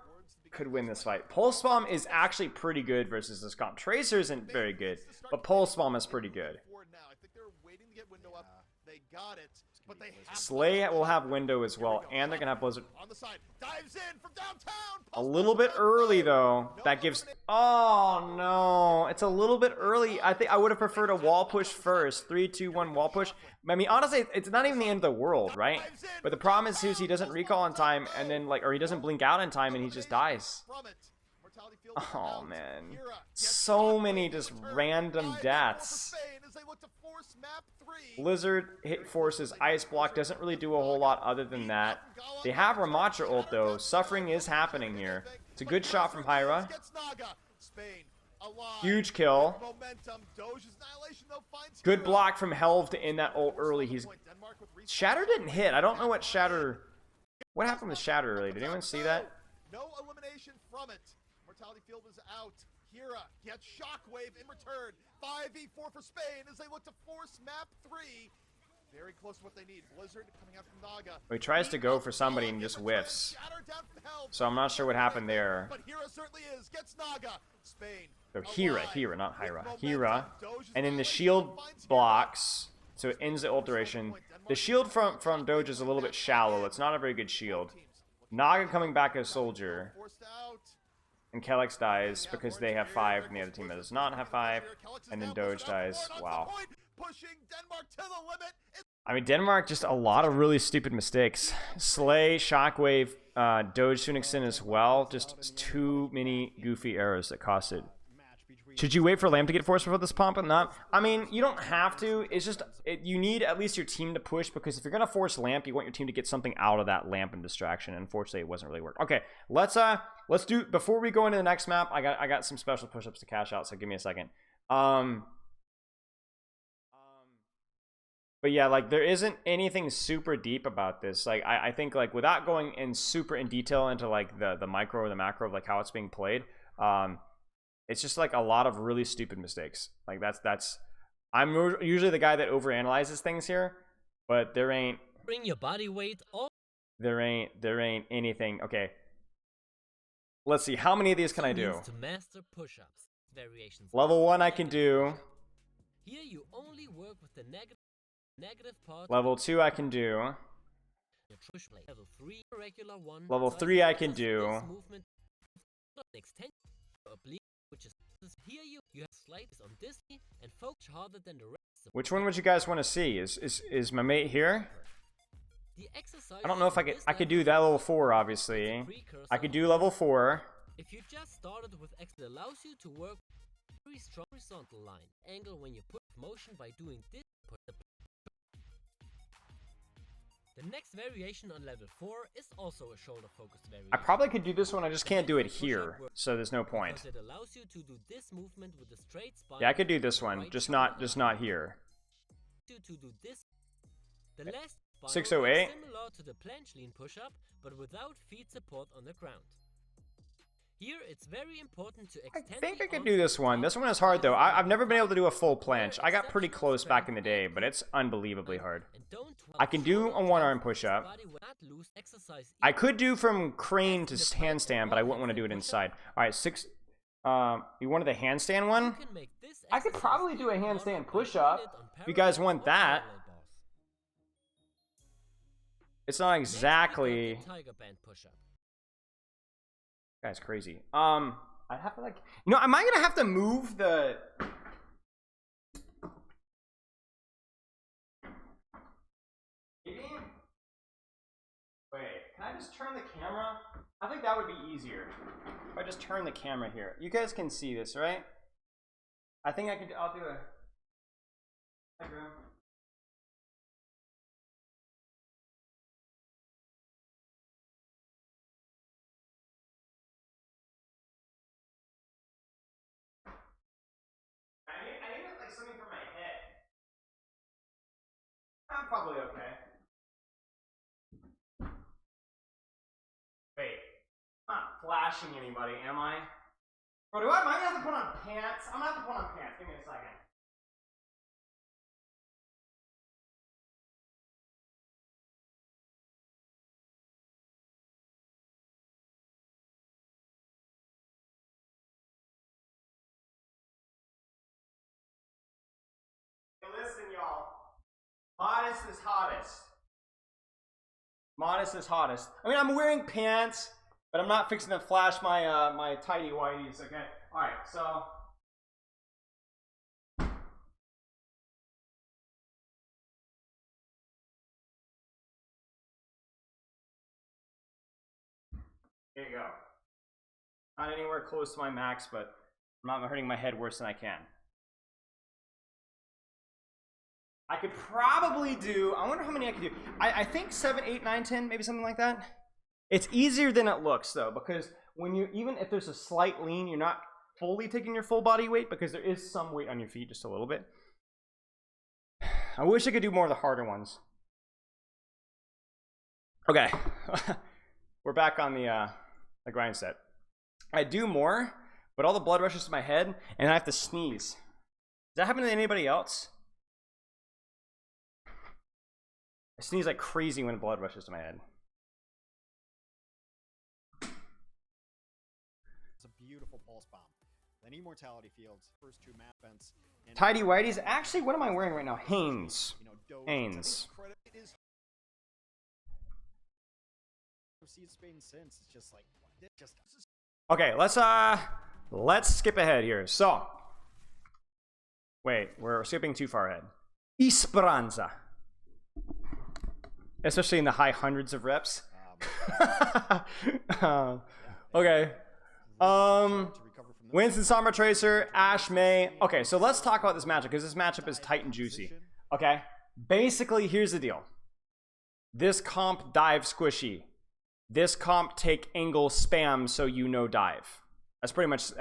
could win this fight. Pulse Bomb is actually pretty good versus this comp. Tracer isn't very good, but Pulse Bomb is pretty good. Slay will have window as well, and they're going to have Blizzard. A little bit early, though. That gives... Oh, no. It's a little bit early. I think I would have preferred a wall push first. 3, 2, 1 wall push. I mean, honestly, it's not even the end of the world, right? But the problem is he doesn't recall in time, and then, like, or he doesn't blink out in time, and he just dies. Oh, man. So many just random deaths. Blizzard hit forces Ice Block. Doesn't really do a whole lot other than that. They have Ramacha ult, though. Suffering is happening here. It's a good shot from Hyra. Huge kill. Good block from Helv to end that ult early. Shatter didn't hit. I don't know what Shatter What happened with Shatter early? Did anyone see that?
No elimination from it. Mortality Field is out. Hira gets Shockwave in return. 5v4 for Spain as they look to force map 3. Very close to what they need. Blizzard coming out from Naga.
He tries to go for somebody and just whiffs. So I'm not sure what happened there.
But Hira certainly is. Gets Naga. Spain.
So Hira, not Hira. Hira. And then the shield blocks. So it ends the ult duration. The shield from Doge is a little bit shallow. It's not a very good shield. Naga coming back as soldier. And Kellex dies because they have 5 and the other team does not have 5. And then Doge dies. Wow.
Pushing Denmark to the limit.
I mean, Denmark, just a lot of really stupid mistakes. Slay, Shockwave, Doge to an extent as well. Just too many goofy errors that cost it. Should you wait for Lamb to get forced before this pump and not? I mean, you don't have to. It's just, you need at least your team to push, because if you're going to force Lamp, you want your team to get something out of that Lamp and distraction. Unfortunately, it wasn't really working. Okay, let's do, before we go into the next map, I got some special push-ups to cash out, so give me a second. But yeah, like, there isn't anything super deep about this. Like, I think, like, without going in super in detail into, like, the micro or the macro of, like, how it's being played, it's just, like, a lot of really stupid mistakes. Like, I'm usually the guy that overanalyzes things here, but there ain't...
Bring your body weight all...
There ain't anything. Okay. Let's see, how many of these can I do?
To master push-ups, variations.
Level 1 I can do.
Here you only work with the negative part.
Level 2 I can do.
Level 3 regular one.
Level 3 I can do.
Which is here you have slides on Disney and focus harder than the rest.
Which one would you guys want to see? Is my mate here? I don't know if I could do that level 4, obviously. I could do level 4.
If you just started with X, it allows you to work very strong horizontal line angle when you put motion by doing this. The next variation on level 4 is also a shoulder focused variation.
I probably could do this one, I just can't do it here, so there's no point.
It allows you to do this movement with a straight spine.
Yeah, I could do this one, just not here.
To do this. The last
608.
is similar to the planche lean push-up, but without feet support on the ground. Here, it's very important to extend.
I think I could do this one. This one is hard, though. I've never been able to do a full planche. I got pretty close back in the day, but it's unbelievably hard. I can do a one-arm push-up. I could do from crane to handstand, but I wouldn't want to do it inside. All right, 6... you wanted the handstand one? I could probably do a handstand push-up. If you guys want that. It's not exactly... Guy's crazy. I have to, like, you know, am I gonna have to move the... Maybe? Wait, can I just turn the camera? I think that would be easier if I just turn the camera here. You guys can see this, right? I think I could. I'll do a... Hi, Graham. I need like something for my head. I'm probably okay. Wait, I'm not flashing anybody, am I? Bro, am I gonna have to put on pants? I'm gonna have to put on pants. Give me a second. Listen, y'all. Modest is hottest. Modest is hottest. I mean, I'm wearing pants, but I'm not fixing to flash my my tidy whities. Okay. All right. So. There you go. Not anywhere close to my max, but I'm not hurting my head worse than I can. I could probably do, I wonder how many I could do. I think 7, 8, 9, 10, maybe something like that. It's easier than it looks, though, because when you, even if there's a slight lean, you're not fully taking your full body weight, because there is some weight on your feet, just a little bit. I wish I could do more of the harder ones. Okay. We're back on the grind set. I do more, but all the blood rushes to my head, and I have to sneeze. Does that happen to anybody else? I sneeze like crazy when blood rushes to my head.
It's a beautiful pulse bomb. Then immortality fields, first 2 map events.
Tidy Whitey's. Actually, what am I wearing right now? Hanes. Hanes.
I've seen Spain since. It's just like,
Okay, let's skip ahead here. So, wait, we're skipping too far ahead. Esperanza. Especially in the high hundreds of reps. Okay. Winston, Sombra, Tracer, Ash, May. Okay, so let's talk about this matchup because this matchup is tight and juicy. Okay, basically, here's the deal. This comp dive squishy. This comp take angle spam so you know dive. That's pretty much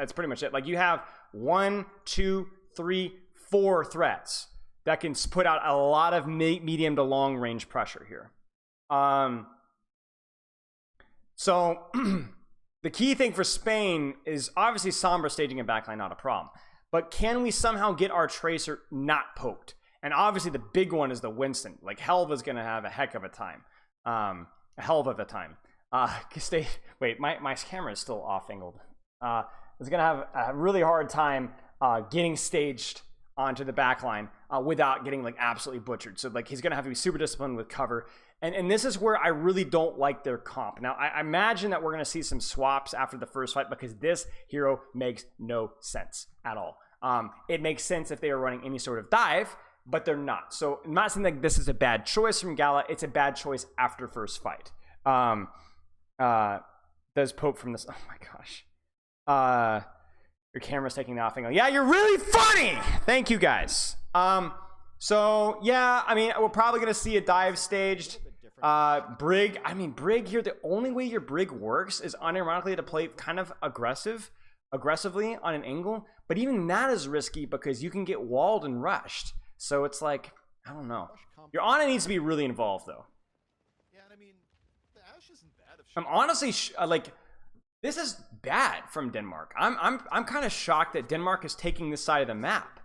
it. Like you have 1, 2, 3, 4 threats that can put out a lot of medium to long range pressure here. So the key thing for Spain is obviously Sombra staging a backline, not a problem. But can we somehow get our Tracer not poked? And obviously the big one is the Winston. Like Helva's gonna have a heck of a time. A hell of a time. Wait, my camera is still off angled. Is gonna have a really hard time getting staged onto the backline without getting like absolutely butchered. So like he's gonna have to be super disciplined with cover. And this is where I really don't like their comp. Now I imagine that we're gonna see some swaps after the first fight because this hero makes no sense at all. It makes sense if they are running any sort of dive, but they're not. So I'm not saying like this is a bad choice from Gala. It's a bad choice after first fight. Does Pope from this? Oh my gosh. Your camera's taking the off angle. Yeah, you're really funny. Thank you guys. So yeah, I mean, we're probably gonna see a dive staged. Brig. I mean, Brig here. The only way your Brig works is unironically to play kind of aggressively on an angle. But even that is risky because you can get walled and rushed. So it's like, I don't know. Your Ana needs to be really involved though.
Yeah, and I mean, the Ash isn't bad.
I'm honestly like, this is bad from Denmark. I'm kind of shocked that Denmark is taking this side of the map.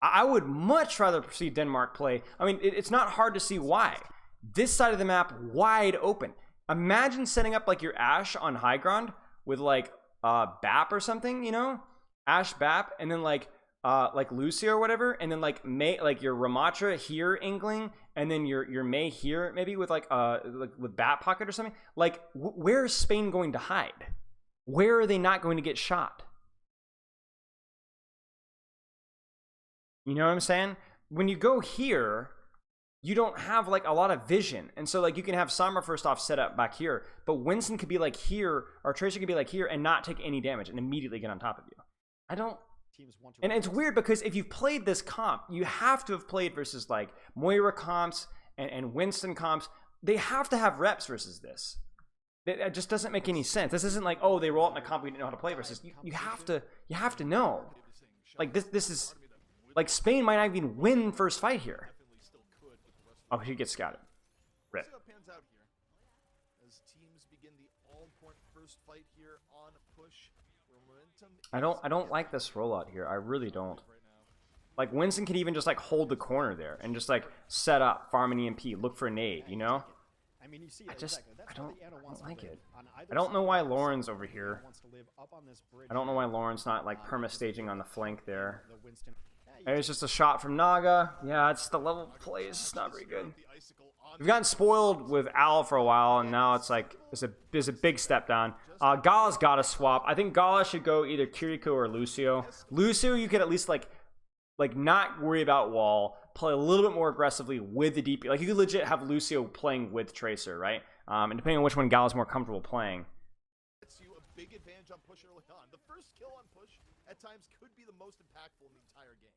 I would much rather see Denmark play. I mean, it's not hard to see why. This side of the map wide open. Imagine setting up like your Ash on high ground with like Bap or something, you know, Ash Bap, and then like Lucio or whatever, and then like May, like your Ramatra here angling, and then your May here maybe with like with Bat Pocket or something. Like where is Spain going to hide? Where are they not going to get shot? You know what I'm saying? When you go here, you don't have like a lot of vision. And so like you can have Sombra first off set up back here, but Winston could be like here, or Tracer could be like here and not take any damage and immediately get on top of you. I don't... And it's weird because if you've played this comp, you have to have played versus like Moira comps and Winston comps. They have to have reps versus this. It just doesn't make any sense. This isn't like, oh, they roll out in a comp we didn't know how to play versus. You have to know. Like this is like Spain might not even win first fight here. Oh, he gets scouted. Rip. I don't like this rollout here. I really don't. Like Winston could even just like hold the corner there and just like set up, farm an EMP, look for a nade, you know? I don't like it. I don't know why Lauren's over here. I don't know why Lauren's not like perma staging on the flank there. It's just a shot from Naga. Yeah, it's the level of play is just not very good. We've gotten spoiled with Al for a while, and now it's like there's a big step down. Gala's got to swap. I think Gala should go either Kiriko or Lucio. Lucio, you could at least like not worry about wall, play a little bit more aggressively with the DP. Like you could legit have Lucio playing with Tracer, right? And depending on which one Gala's more comfortable playing.
It's you a big advantage on push early on. The first kill on push at times could be the most impactful in the entire game.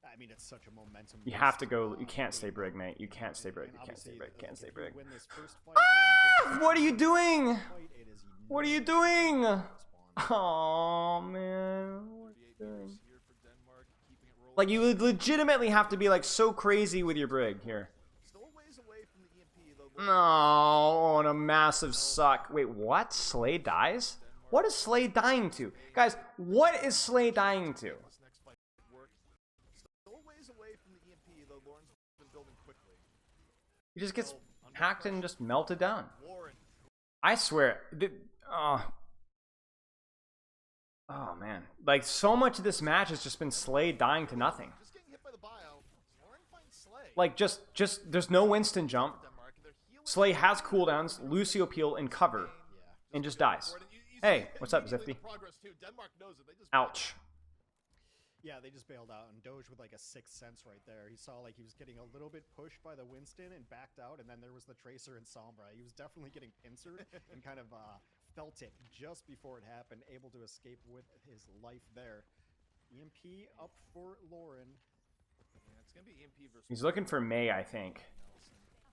I mean, it's such a momentum.
You have to go. You can't stay Brig, mate. You can't stay Brig. You can't stay Brig. Can't stay Brig. What are you doing? What are you doing? Oh man. What are you doing? Like you would legitimately have to be like so crazy with your Brig here.
Still a ways away from the EMP, though
No, and a massive suck. Wait, what? Slay dies? What is Slay dying to? Guys, what is Slay dying to?
This next fight worked. Still a ways away from the EMP, though Lauren's been building quickly.
He just gets hacked and just melted down.
Lauren.
I swear. Oh, man. Like, so much of this match has just been Slay dying to nothing.
Just getting hit by the bio. Lauren finds Slay.
Like, just there's no Winston jump.
Denmark, and they're healing.
Slay has cooldowns, Lucio peel and cover, and just dies. Hey, what's up, Zifty?
Progress too. Denmark knows it. They just
Ouch.
Yeah, they just bailed out, and Doge with like a sixth sense right there. He saw like he was getting a little bit pushed by the Winston and backed out, and then there was the Tracer and Sombra. He was definitely getting pincered and kind of felt it just before it happened, able to escape with his life there. EMP up for Lauren.
Yeah, it's gonna be EMP versus.
He's looking for May, I think.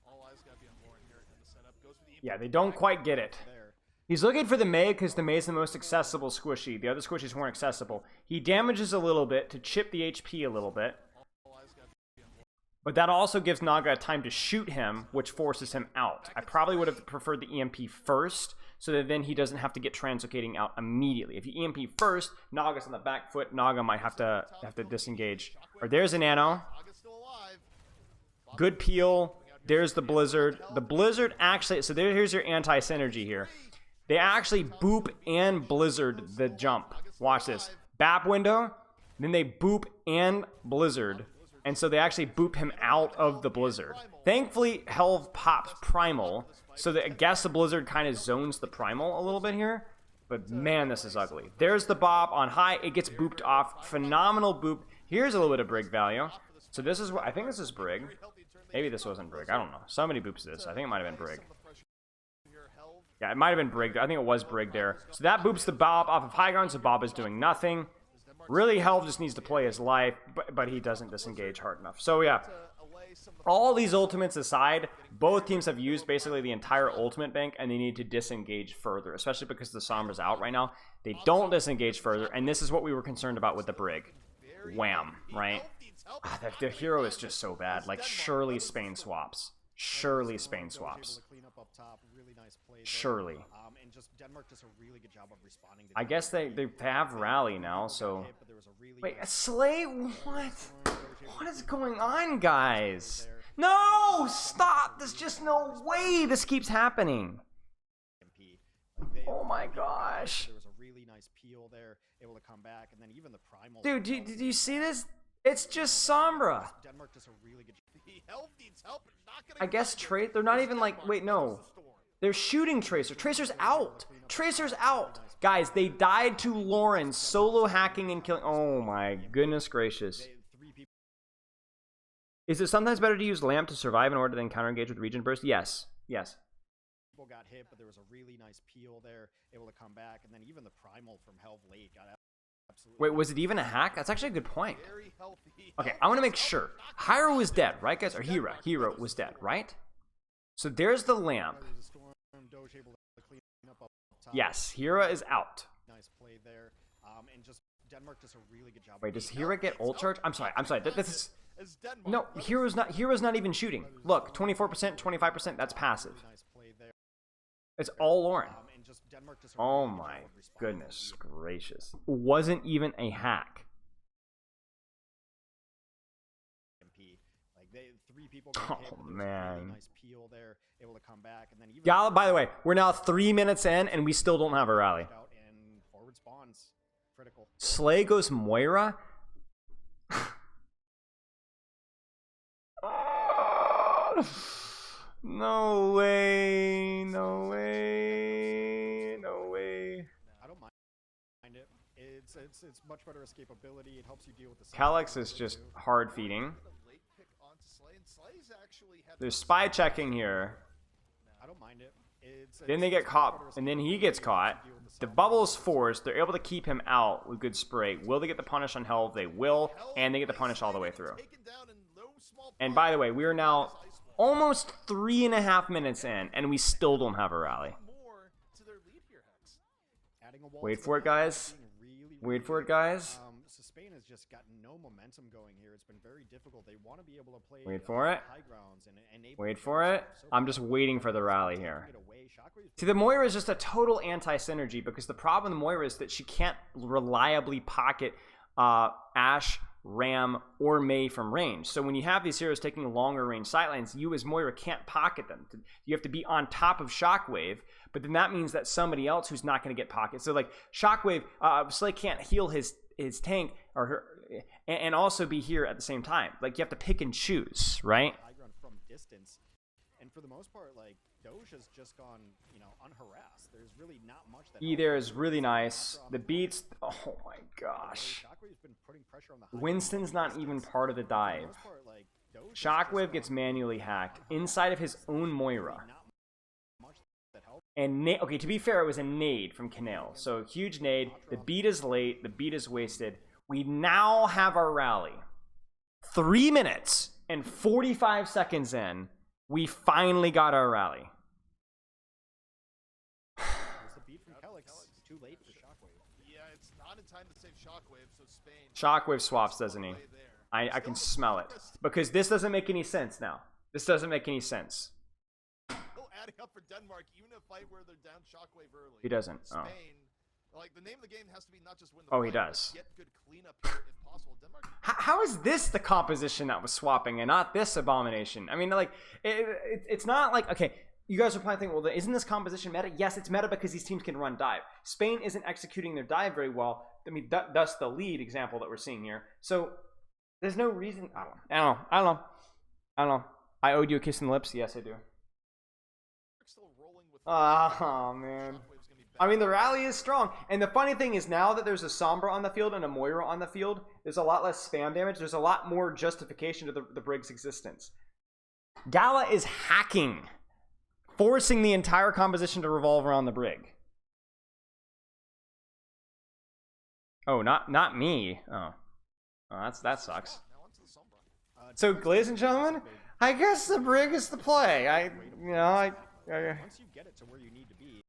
All eyes gotta be on Lauren here in the setup. Goes for the EMP.
Yeah, they don't quite get it.
There.
He's looking for the May because the May's the most accessible squishy. The other squishies weren't accessible. He damages a little bit to chip the HP a little bit.
All eyes gotta be on Lauren.
But that also gives Naga time to shoot him, which forces him out. I probably would have preferred the EMP first, so that then he doesn't have to get translocating out immediately. If you EMP first, Naga's on the back foot. Naga might have to disengage. Or there's a nano.
Naga's still alive.
Good peel. There's the Blizzard. The Blizzard actually... So here's your anti-synergy here. They actually boop and Blizzard the jump. Watch this. BAP window. Then they boop and Blizzard. And so they actually boop him out of the Blizzard. Thankfully, Helve pops Primal. So that I guess the Blizzard kind of zones the Primal a little bit here. But man, this is ugly. There's the Bob on high. It gets booped off. Phenomenal boop. Here's a little bit of Brig value. So this is what... I think this is Brig. Maybe this wasn't Brig. I don't know. Somebody boops this. I think it might have been Brig. Yeah, it might have been Brig. I think it was Brig there. So that boops the Bob off of high ground, so Bob is doing nothing. Really, Helve just needs to play his life, but he doesn't disengage hard enough. So yeah, all these ultimates aside, both teams have used basically the entire ultimate bank, and they need to disengage further, especially because the Sombra's out right now. They don't disengage further, and this is what we were concerned about with the Brig. Wham, right? The hero is just so bad. Like, surely Spain swaps. Surely Spain swaps. Surely.
And just Denmark does a really good job of responding to
I guess they have rally now, so... Wait, Slay? What? What is going on, guys? No! Stop! There's just no way this keeps happening. Oh my gosh.
There was a really nice peel there, able to come back, and then even the Primal...
Dude, did you see this? It's just Sombra.
Denmark does a really good
I guess they're not even like... Wait, no. They're shooting Tracer. Tracer's out. Tracer's out. Guys, they died to Lauren solo hacking and killing. Oh my goodness gracious. Is it sometimes better to use Lamp to survive in order to then counter engage with Region Burst? Yes. Yes.
People got hit, but there was a really nice peel there, able to come back, and then even the Primal from Helve late got absolutely...
Wait, was it even a hack? That's actually a good point. Okay, I want to make sure. Hyro was dead, right, guys? Or Hero. Hero was dead, right? So there's the Lamp. Yes, Hera is out.
Nice play there. And just Denmark does a really good job.
Wait, does Hera get ult charge? I'm sorry. This is... No, Hero's not even shooting. Look, 24%, 25%, that's passive. It's all Lauren. Oh my goodness gracious. Wasn't even a hack. Oh man. Gala, by the way, we're now 3 minutes in and we still don't have a rally. Slay goes Moira. No way. No way. No way.
I don't mind it. It's much better escapability. It helps you deal with the
Calyx is just hard feeding. There's spy checking here.
I don't mind it.
Then they get caught, and then he gets caught. The bubble's forced. They're able to keep him out with good spray. Will they get the punish on Helve? They will, and they get the punish all the way through. And by the way, we are now almost 3.5 minutes in, and we still don't have a rally. Wait for it, guys. Wait for it, guys.
So Spain has just got no momentum going here. It's been very difficult. They want to be able to play
Wait for it.
high grounds and
Wait for it. I'm just waiting for the rally here. See, the Moira is just a total anti-synergy because the problem with the Moira is that she can't reliably pocket Ashe, Ram, or Mei from range. So when you have these heroes taking longer range sightlines, you as Moira can't pocket them. You have to be on top of Shockwave, but then that means that somebody else who's not going to get pocket. So like Shockwave, Slay can't heal his tank or her, and also be here at the same time. Like you have to pick and choose, right?
High ground from distance, and for the most part, like Doge has just gone, you know, unharassed. There's really not much that.
E there is really nice. The beats. Oh my gosh.
Shockwave's been putting pressure on the high
Winston's not even part of the dive.
ground. For the most part, like, Doge has
Shockwave
just
gets
gone
manually hacked inside of his own Moira.
not much that helps.
And okay, to be fair, it was a nade from Canale. So huge nade. The beat is late. The beat is wasted. We now have our rally. 3 minutes and 45 seconds in, we finally got our rally.
There's the beat from Kelix. Too late for Shockwave.
Yeah, it's not in time to save Shockwave, so Spain.
Shockwave swaps, doesn't he? I can smell it. Because this doesn't make any sense now. This doesn't make any sense.
Still adding up for Denmark, even in a fight where they're down Shockwave early.
He doesn't. Oh.
Spain, like the name of the game has to be not just win the
Oh, he
fight, but
does.
get good cleanup here if possible. Denmark.
How is this the composition that was swapping and not this abomination? I mean, like, it's not like, okay, you guys are probably thinking, well, isn't this composition meta? Yes, it's meta because these teams can run dive. Spain isn't executing their dive very well. I mean, that's the lead example that we're seeing here. So there's no reason. I don't know. I owed you a kiss in the lips. Yes, I do.
Still rolling with
Oh, man.
Shockwave's gonna be
I mean, the rally is strong. And the funny thing is now that there's a Sombra on the field and a Moira on the field, there's a lot less spam damage. There's a lot more justification to the Brig's existence. Gala is hacking, forcing the entire composition to revolve around the Brig. Oh, not me. Oh, that sucks.
now onto the Sombra.
So, ladies and gentlemen, I guess the Brig is the play.
Once you get it to where you need to be,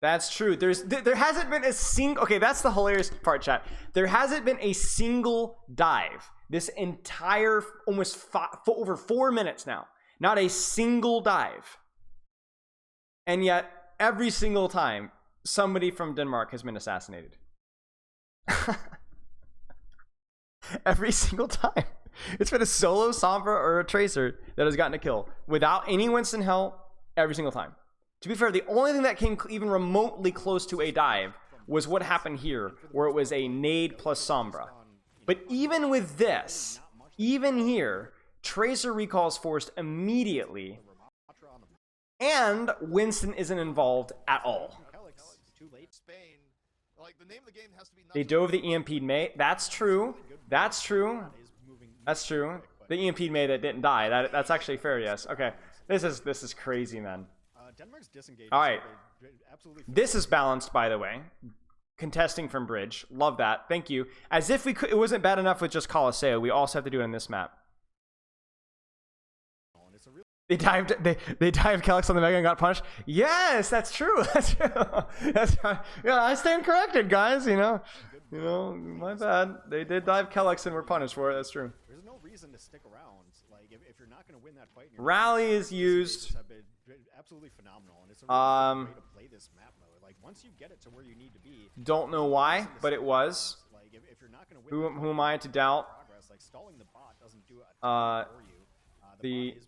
That's true. There hasn't been a single. Okay, that's the hilarious part, chat. There hasn't been a single dive this entire almost over 4 minutes now. Not a single dive. And yet, every single time, somebody from Denmark has been assassinated. Every single time. It's been a solo Sombra or a Tracer that has gotten a kill without any Winston help every single time. To be fair, the only thing that came even remotely close to a dive was what happened here, where it was a nade plus Sombra. But even with this, even here, Tracer recalls forced immediately, and Winston isn't involved at all.
Kelix, too late.
Spain, like the name of the game has to be not
They
just
dove the EMP'd Mei. That's true. That's true.
Is moving
That's true. The EMP'd Mei that didn't die. That's actually fair, yes. Okay. This is crazy, man.
Denmark's disengaged.
All right.
Absolutely.
This is balanced, by the way. Contesting from bridge. Love that. Thank you. As if we could, it wasn't bad enough with just Colosseo. We also have to do it on this map.
And it's a real
They dived Kelix on the Mega and got punished. Yes, that's true. That's true. That's yeah. I stand corrected, guys. You know, my bad. They did dive Kelix and were punished for it. That's true.
There's no reason to stick around. Like if you're not going to win that fight,
Rally is used.
have been absolutely phenomenal, and it's a really good way to play this map mode. Like once you get it to where you need to be,
Don't know why, but it was.
like if you're not going to win
Who am I to doubt?
progress, like stalling the bot doesn't do a ton for you. The bot is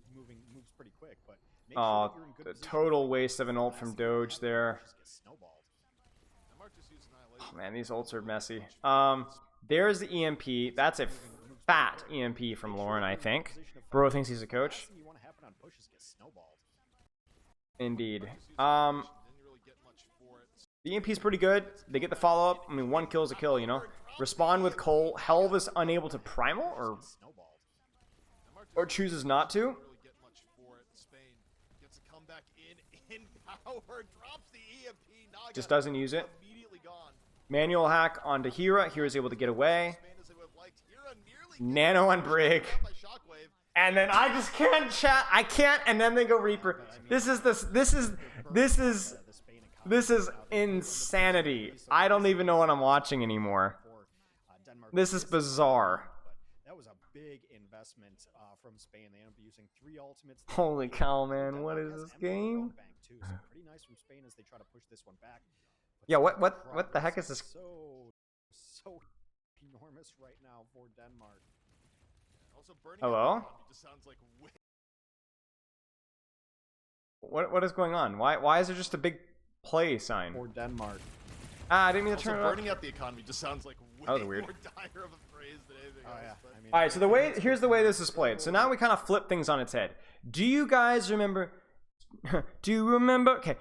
moves pretty quick, but make sure that you're in good
the
position.
total waste of an ult from Doge there.
Just get snowballed.
Denmark just used Annihilation.
Oh, man, these ults are messy. There's the EMP. That's a fat EMP from Lauren, I think. Bro thinks he's a coach.
Last thing you want to happen on push is get snowballed.
Indeed.
Didn't really get much for it.
The EMP's pretty good. They get the follow-up. I mean, one kill is a kill, you know? Respond with Cole. Helv is unable to primal
Snowballed.
or chooses not to.
Really get much for it. Spain gets a comeback in power, drops the EMP. Naga
Just doesn't use it.
immediately gone.
Manual hack onto Hira. Hira's able to get away.
Spain as they would have liked. Hira nearly
Nano on Brig.
by Shockwave.
And then I just can't chat. I can't. And then they go Reaper. This is insanity. I don't even know what I'm watching anymore. This is bizarre.
But that was a big investment from Spain. They ended up using 3 ultimates.
Holy cow, man! What
Denmark
is
has
this
empty
game?
vote bank too, so pretty nice from Spain as they try to push this one back. But
Yeah,
still,
what the heck is
progress
this?
So enormous right now for Denmark.
Also, burning
Hello?
up the economy just sounds like
What is going on? Why is there just a big play sign?
For Denmark.
Ah, I didn't mean to
also
turn it off.
burning out the economy just sounds like way
That was weird.
more dire of a phrase than anything else.
Yeah.
But
I mean,
All right, so here's the way this is played. So now we kind of flip things on its head. Do you guys remember? Do you remember? Okay,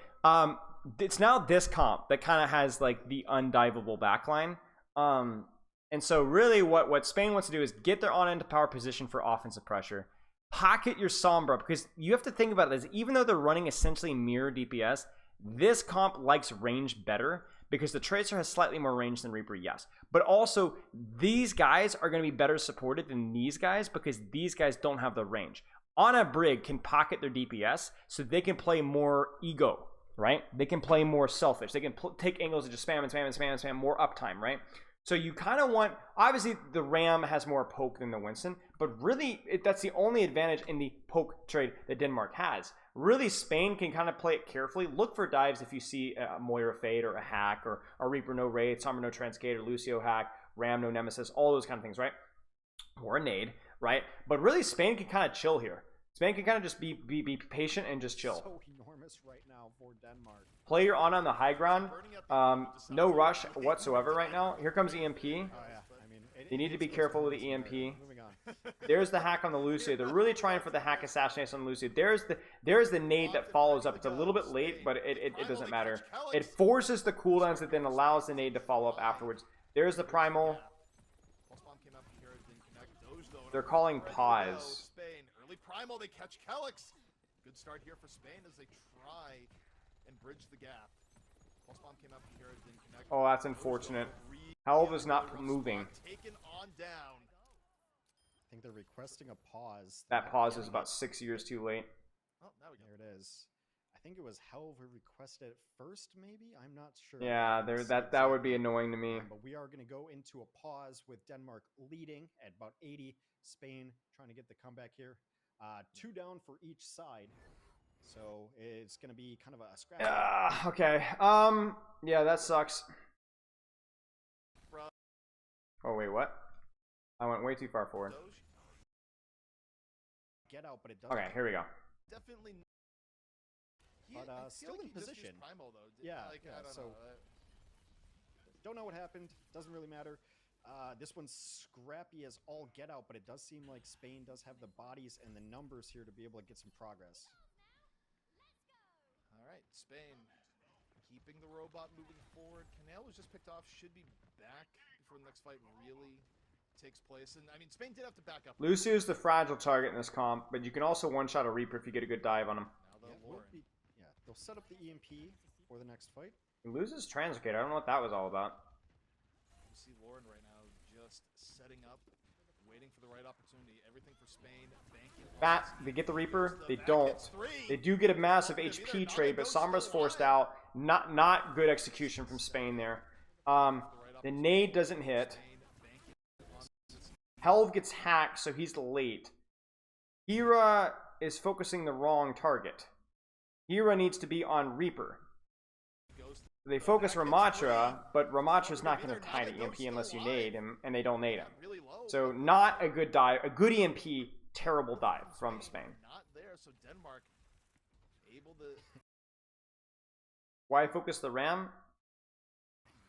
it's now this comp that kind of has like the undivable backline. And so really, what Spain wants to do is get their on end power position for offensive pressure. Pocket your Sombra, because you have to think about this. Even though they're running essentially mirror DPS, this comp likes range better because the Tracer has slightly more range than Reaper, yes. But also, these guys are going to be better supported than these guys because these guys don't have the range. On a Brig can pocket their DPS so they can play more ego, right? They can play more selfish. They can take angles and just spam and spam and spam and spam, more uptime, right? So you kind of want, obviously the Ram has more poke than the Winston, but really that's the only advantage in the poke trade that Denmark has. Really, Spain can kind of play it carefully. Look for dives if you see a Moira Fade or a hack or a Reaper no Wraith, Sombra no Transcader, Lucio hack, Ram no Nemesis, all those kind of things, right? Or a nade, right? But really, Spain can kind of chill here. Spain can kind of just be patient and just chill.
So enormous right now for Denmark.
Play your on the high ground. No rush whatsoever right now. Here comes EMP.
Oh yeah. I mean,
You need to be careful with the EMP.
Moving on.
There's the hack on the Lucio. They're really trying for the hack assassination on the Lucio. There's the nade that follows up. It's a little bit late, but it doesn't matter. It forces the cooldowns that then allows the nade to follow up afterwards. There's the primal. They're calling pause.
Spain, early primal, they catch Calyx. Good start here for Spain as they try and bridge the gap. Pulse bomb came up here, it didn't connect.
Oh, that's unfortunate. Helv is not moving.
Taken on down.
I think they're requesting a pause.
That pause is about 6 years too late.
Oh, now we go.
There it is. I think it was Helv who requested it first, maybe? I'm not sure.
Yeah, that would be annoying to me.
But we are going to go into a pause with Denmark leading at about 80. Spain trying to get the comeback here. 2 down for each side. So it's going to be kind of a scrap.
Okay. Yeah, that sucks. Oh, wait, what? I went way too far forward.
Get out, but it doesn't.
Okay, here we go.
Definitely.
But
I feel
still
like
in
he just used
position.
Primal, though.
Yeah,
Like,
yeah,
I don't
so-
know.
Don't know what happened. Doesn't really matter. This one's scrappy as all get out, but it does seem like Spain does have the bodies and the numbers here to be able to get some progress.
All right, Spain keeping the robot moving forward. Canale was just picked off. Should be back before the next fight really takes place. And I mean, Spain did have to back up.
Lucio's the fragile target in this comp, but you can also one-shot a Reaper if you get a good dive on him.
Now
Yeah,
Lauren.
they'll set up the EMP for the next fight.
He loses Translocator. I don't know what that was all about.
You see Lauren right now just setting up, waiting for the right opportunity. Everything for Spain. Banking.
They get the Reaper. They don't. They do get a massive HP trade, but Sombra's forced out. Not good execution from Spain there. The nade doesn't hit. Helv gets hacked, so he's late. Hera is focusing the wrong target. Hera needs to be on Reaper. They focus Ramatra, but Ramatra's not going to tie the EMP unless you nade him, and they don't nade him. So not a good dive. A good EMP, terrible dive from Spain.
Not there, so Denmark able to
Why focus the Ram?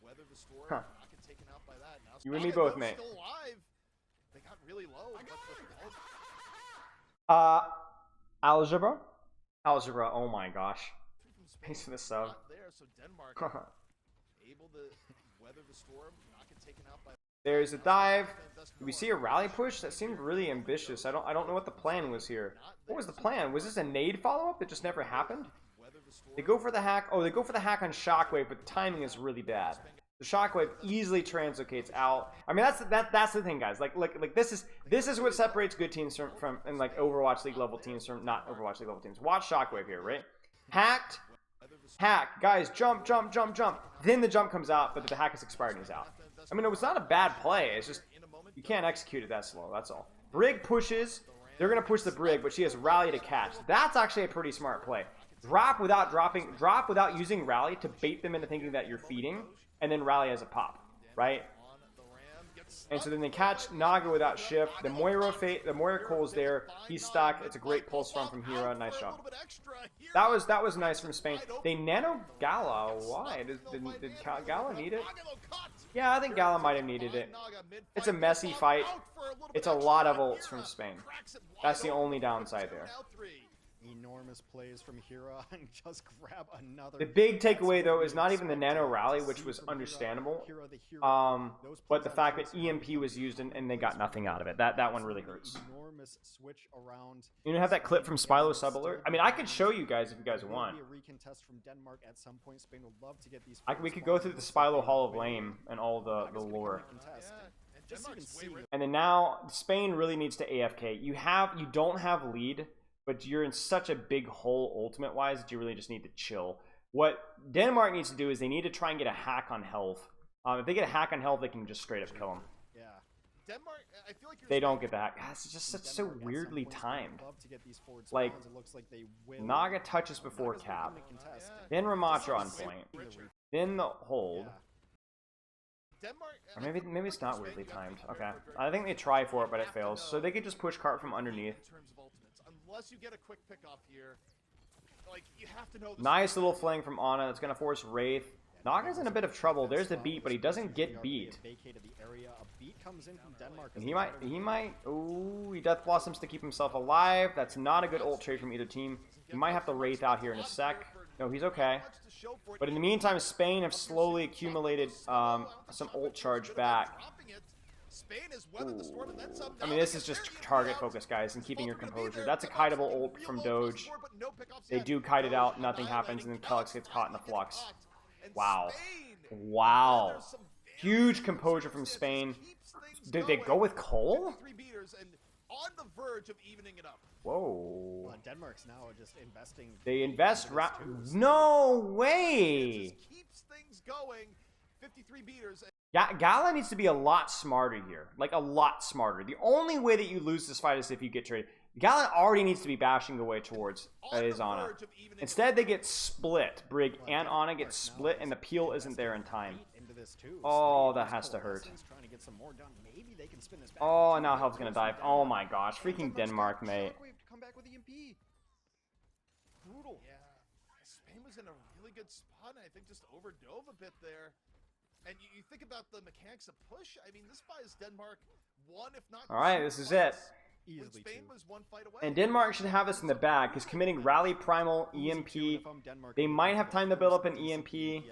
weather the storm.
Huh.
Not get taken out by that. Now
You and me
Spain,
both,
though,
mate.
Still alive. They got really low. But
Algebra? Algebra, oh my gosh. Thanks for the sub.
Not there, so Denmark able to weather the storm. Not get taken out by
There's a dive. Do we see a rally push? That seemed really ambitious. I don't know what the plan was here. What was the plan? Was this a nade follow-up that just never happened?
weather the storm.
They go for the hack. Oh, they go for the hack on Shockwave, but the timing is really bad. The Shockwave easily translocates out. I mean, that's the thing, guys. Like this is what separates good teams from and like Overwatch League level teams from not Overwatch League level teams. Watch Shockwave here, right? Hacked, hack, guys, jump, jump, jump, jump. Then the jump comes out, but the hack is expired and he's out. I mean, it was not a bad play. It's just You can't execute it that slow. That's all. Brig pushes. They're gonna push the Brig, but she has rally to catch. That's actually a pretty smart play. Drop without using rally to bait them into thinking that you're feeding, and then rally as a pop, right? And so then they catch Naga without shift. The Moira Cole's there. He's stuck. It's a great pulse from Hira. Nice job. That was nice from Spain. They nano Gala. Why? Did Gala need it? Yeah, I think Gala might have needed it. It's a messy fight. It's a lot of ults from Spain. That's the only downside there.
Enormous plays from Hira and just grab another.
The big takeaway though is not even the nano rally, which was understandable, but the fact that EMP was used and they got nothing out of it. That one really hurts.
Enormous switch around.
You know, have that clip from Spilo sub alert. I mean, I could show you guys if you guys want. We could go through the Spilo Hall of Lame and all the lore. And then now Spain really needs to AFK. You don't have lead, but you're in such a big hole ultimate-wise that you really just need to chill. What Denmark needs to do is they need to try and get a hack on health. If they get a hack on health, they can just straight up kill them.
Yeah. Denmark, I feel like
they don't get the hack. It's just so weirdly timed. Like, Naga touches before cap. Then Ramatra on point. Then the hold. Or maybe it's not weirdly timed. Okay. I think they try for it, but it fails. So they could just push cart from underneath.
Unless you get a quick pick off here, like you have to know.
Nice little fling from Ana. That's gonna force Wraith. Naga's in a bit of trouble. There's the beat, but he doesn't get beat. And he might. Ooh, he Death Blossoms to keep himself alive. That's not a good ult trade from either team. He might have to Wraith out here in a sec. No, he's okay. But in the meantime, Spain have slowly accumulated some ult charge back. I mean, this is just target focus, guys, and keeping your composure. That's a kiteable ult from Doge. They do kite it out, nothing happens, and then Kelix gets caught in the flux. Wow. Wow. Huge composure from Spain. Did they go with Cole?
On the verge of evening it up.
Whoa.
Denmark's now just investing.
They invest. No way.
Keeps things going. 53 beaters.
Gala needs to be a lot smarter here. Like, a lot smarter. The only way that you lose this fight is if you get traded. Gala already needs to be bashing away towards his Ana. Instead, they get split. Brig and Ana get split, and the peel isn't there in time. Oh, that has to hurt. Oh, now Health's gonna dive. Oh my gosh. Freaking Denmark, mate.
Brutal. Yeah. Spain was in a really good spot, and I think just overdove a bit there. And you think about the mechanics of push. I mean, this buys Denmark one, if not.
All right, this is it.
Spain was one fight away.
And Denmark should have this in the bag because committing Rally Primal EMP, they might have time to build up an EMP.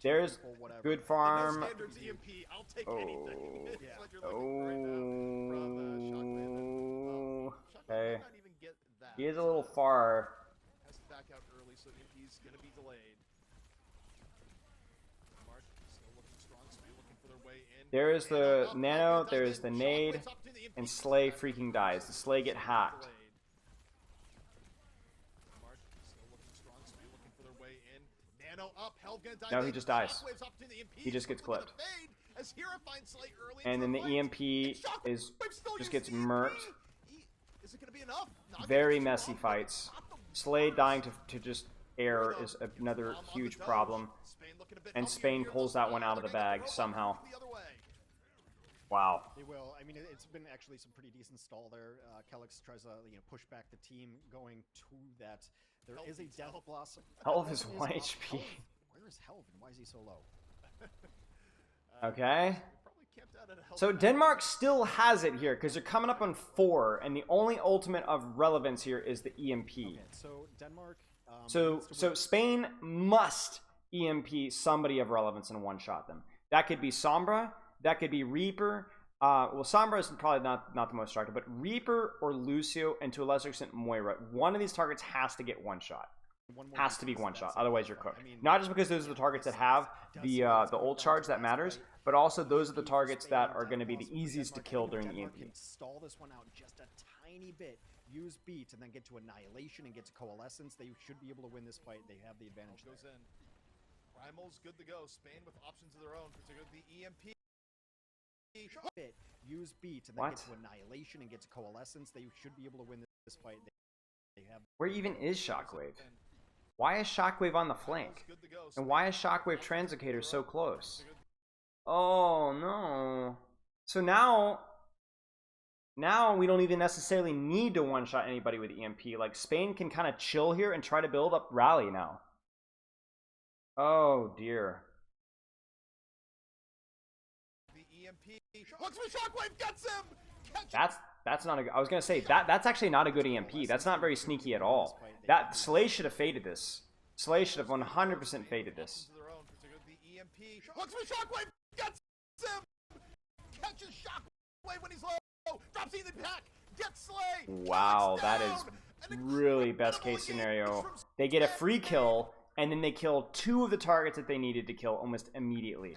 There's good farm. Oh. Okay. He is a little far.
Has to back out early, so EMP's gonna be delayed.
There is the Nano, there is the Nade, and Slay freaking dies. The Slay get hacked. No, he just dies. He just gets clipped. And then the EMP just gets murked. Very messy fights. Slay dying to just air is another huge problem. And Spain pulls that one out of the bag somehow. Wow.
They will. I mean, it's been actually some pretty decent stall there. Kelix tries to push back the team going to that. There is a Death Blossom.
Helv is 1 HP.
Where is Helv and why is he so low?
Okay. So Denmark still has it here because they're coming up on 4, and the only ultimate of relevance here is the EMP.
Okay, so Denmark.
So Spain must EMP somebody of relevance and one-shot them. That could be Sombra. That could be Reaper. Well, Sombra is probably not the most attractive, but Reaper or Lucio, and to a lesser extent Moira. One of these targets has to get one shot. Has to be one shot. Otherwise, you're cooked. Not just because those are the targets that have the ult charge that matters, but also those are the targets that are going to be the easiest to kill during the EMP.
Stall this one out just a tiny bit. Use beat and then get to annihilation and get to coalescence. They should be able to win this fight. They have the advantage.
Goes in. Primal's good to go. Spain with options of their own, particularly the EMP.
It, use beat and then
What?
get to annihilation and get to coalescence. They should be able to win this fight. They have.
Where even is Shockwave? Why is Shockwave on the flank? And why is Shockwave Translocator so close? Oh no. So now we don't even necessarily need to one-shot anybody with EMP. Like, Spain can kind of chill here and try to build up rally now. Oh dear.
The EMP looks for Shockwave, gets him.
That's not a good, I was gonna say that's actually not a good EMP. That's not very sneaky at all. That Slay should have faded this. Slay should have 100% faded this.
The EMP looks for Shockwave, gets him. Catches Shockwave when he's low. Drops in the pack. Gets Slay.
Wow, that is really best case scenario. They get a free kill, and then they kill 2 of the targets that they needed to kill almost immediately.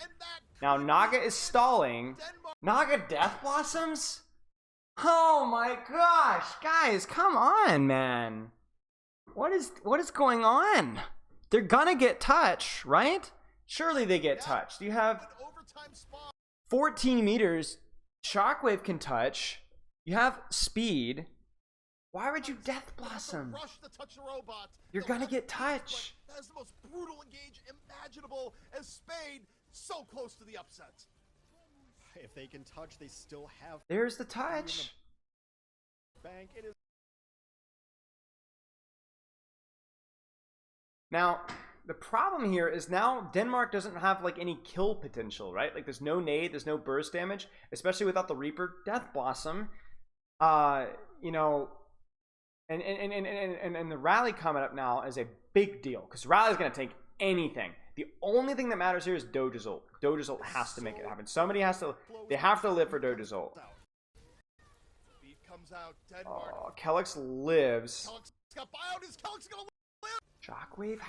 Now Naga is stalling. Naga Death Blossoms? Oh my gosh, guys, come on, man. What is going on? They're gonna get touch, right? Surely they get touched. You have 14 meters. Shockwave can touch. You have speed. Why would you Death Blossom? You're gonna get touch.
That is the most brutal engage imaginable, as Spain so close to the upset.
If they can touch, they still have.
There's the touch.
Bank. It is.
Now, the problem here is now Denmark doesn't have like any kill potential, right? Like there's no nade, there's no burst damage, especially without the Reaper Death Blossom. You know, and the rally coming up now is a big deal because rally is going to take anything. The only thing that matters here is Doja's ult. Doja's ult has to make it happen. Somebody has to. They have to live for Doja's ult. Oh, Kellex lives. Shockwave?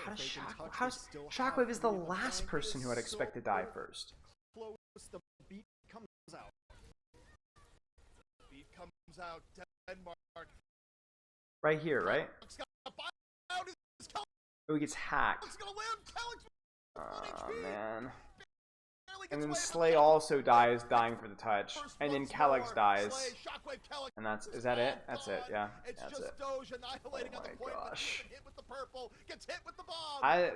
Shockwave is the last person who I'd expect to die first.
The beat comes out.
Beat comes out. Denmark.
Right here, right? Oh, he gets hacked. Oh, man. And then Slay also dies, dying for the touch. And then Kellex dies. And is that it? That's it, yeah. That's it. Oh my gosh.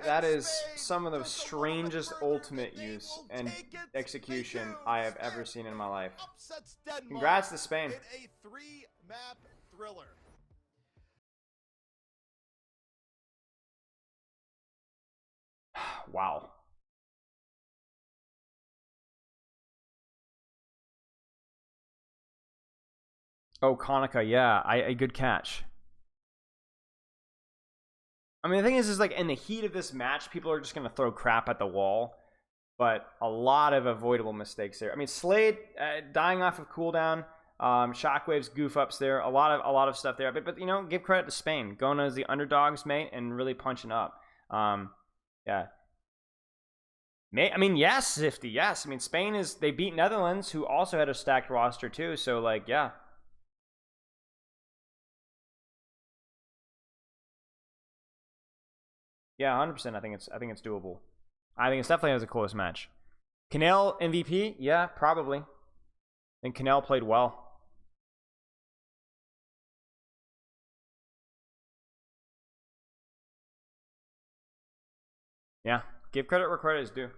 That is some of the strangest ultimate use and execution I have ever seen in my life. Congrats to Spain.
In a 3-map thriller.
Wow. Oh, Konica, yeah, a good catch. I mean, the thing is like in the heat of this match, people are just gonna throw crap at the wall, but a lot of avoidable mistakes there. I mean, Slade dying off of cooldown, Shockwave's goof ups there, a lot of stuff there. But you know, give credit to Spain, going as the underdogs, mate, and really punching up. Yeah. I mean, yes, Zifty, yes. I mean, Spain they beat Netherlands, who also had a stacked roster too. So like, yeah. Yeah, 100%. I think it's doable. I think it's definitely as a close match. Canel MVP? Yeah, probably. And Canel played well. Yeah, give credit where credit is due.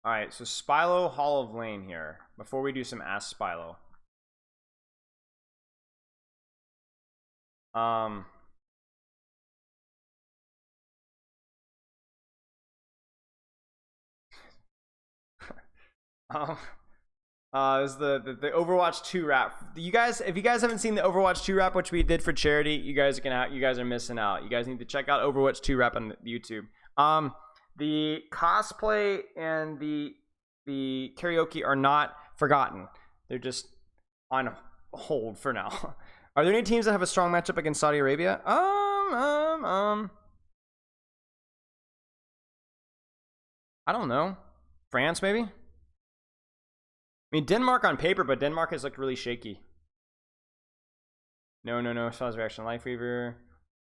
Alright, so Spilo, Hall of Lane here. Before we do some Ask-Spilo. Is the Overwatch 2 wrap. If you guys haven't seen the Overwatch 2 wrap, which we did for charity, you guys are missing out. You guys need to check out Overwatch 2 wrap on YouTube. The cosplay and the karaoke are not forgotten. They're just on hold for now. Are there any teams that have a strong matchup against Saudi Arabia? I don't know. France, maybe? I mean, Denmark on paper, but Denmark has looked really shaky. No. Spell's reaction, Life Weaver.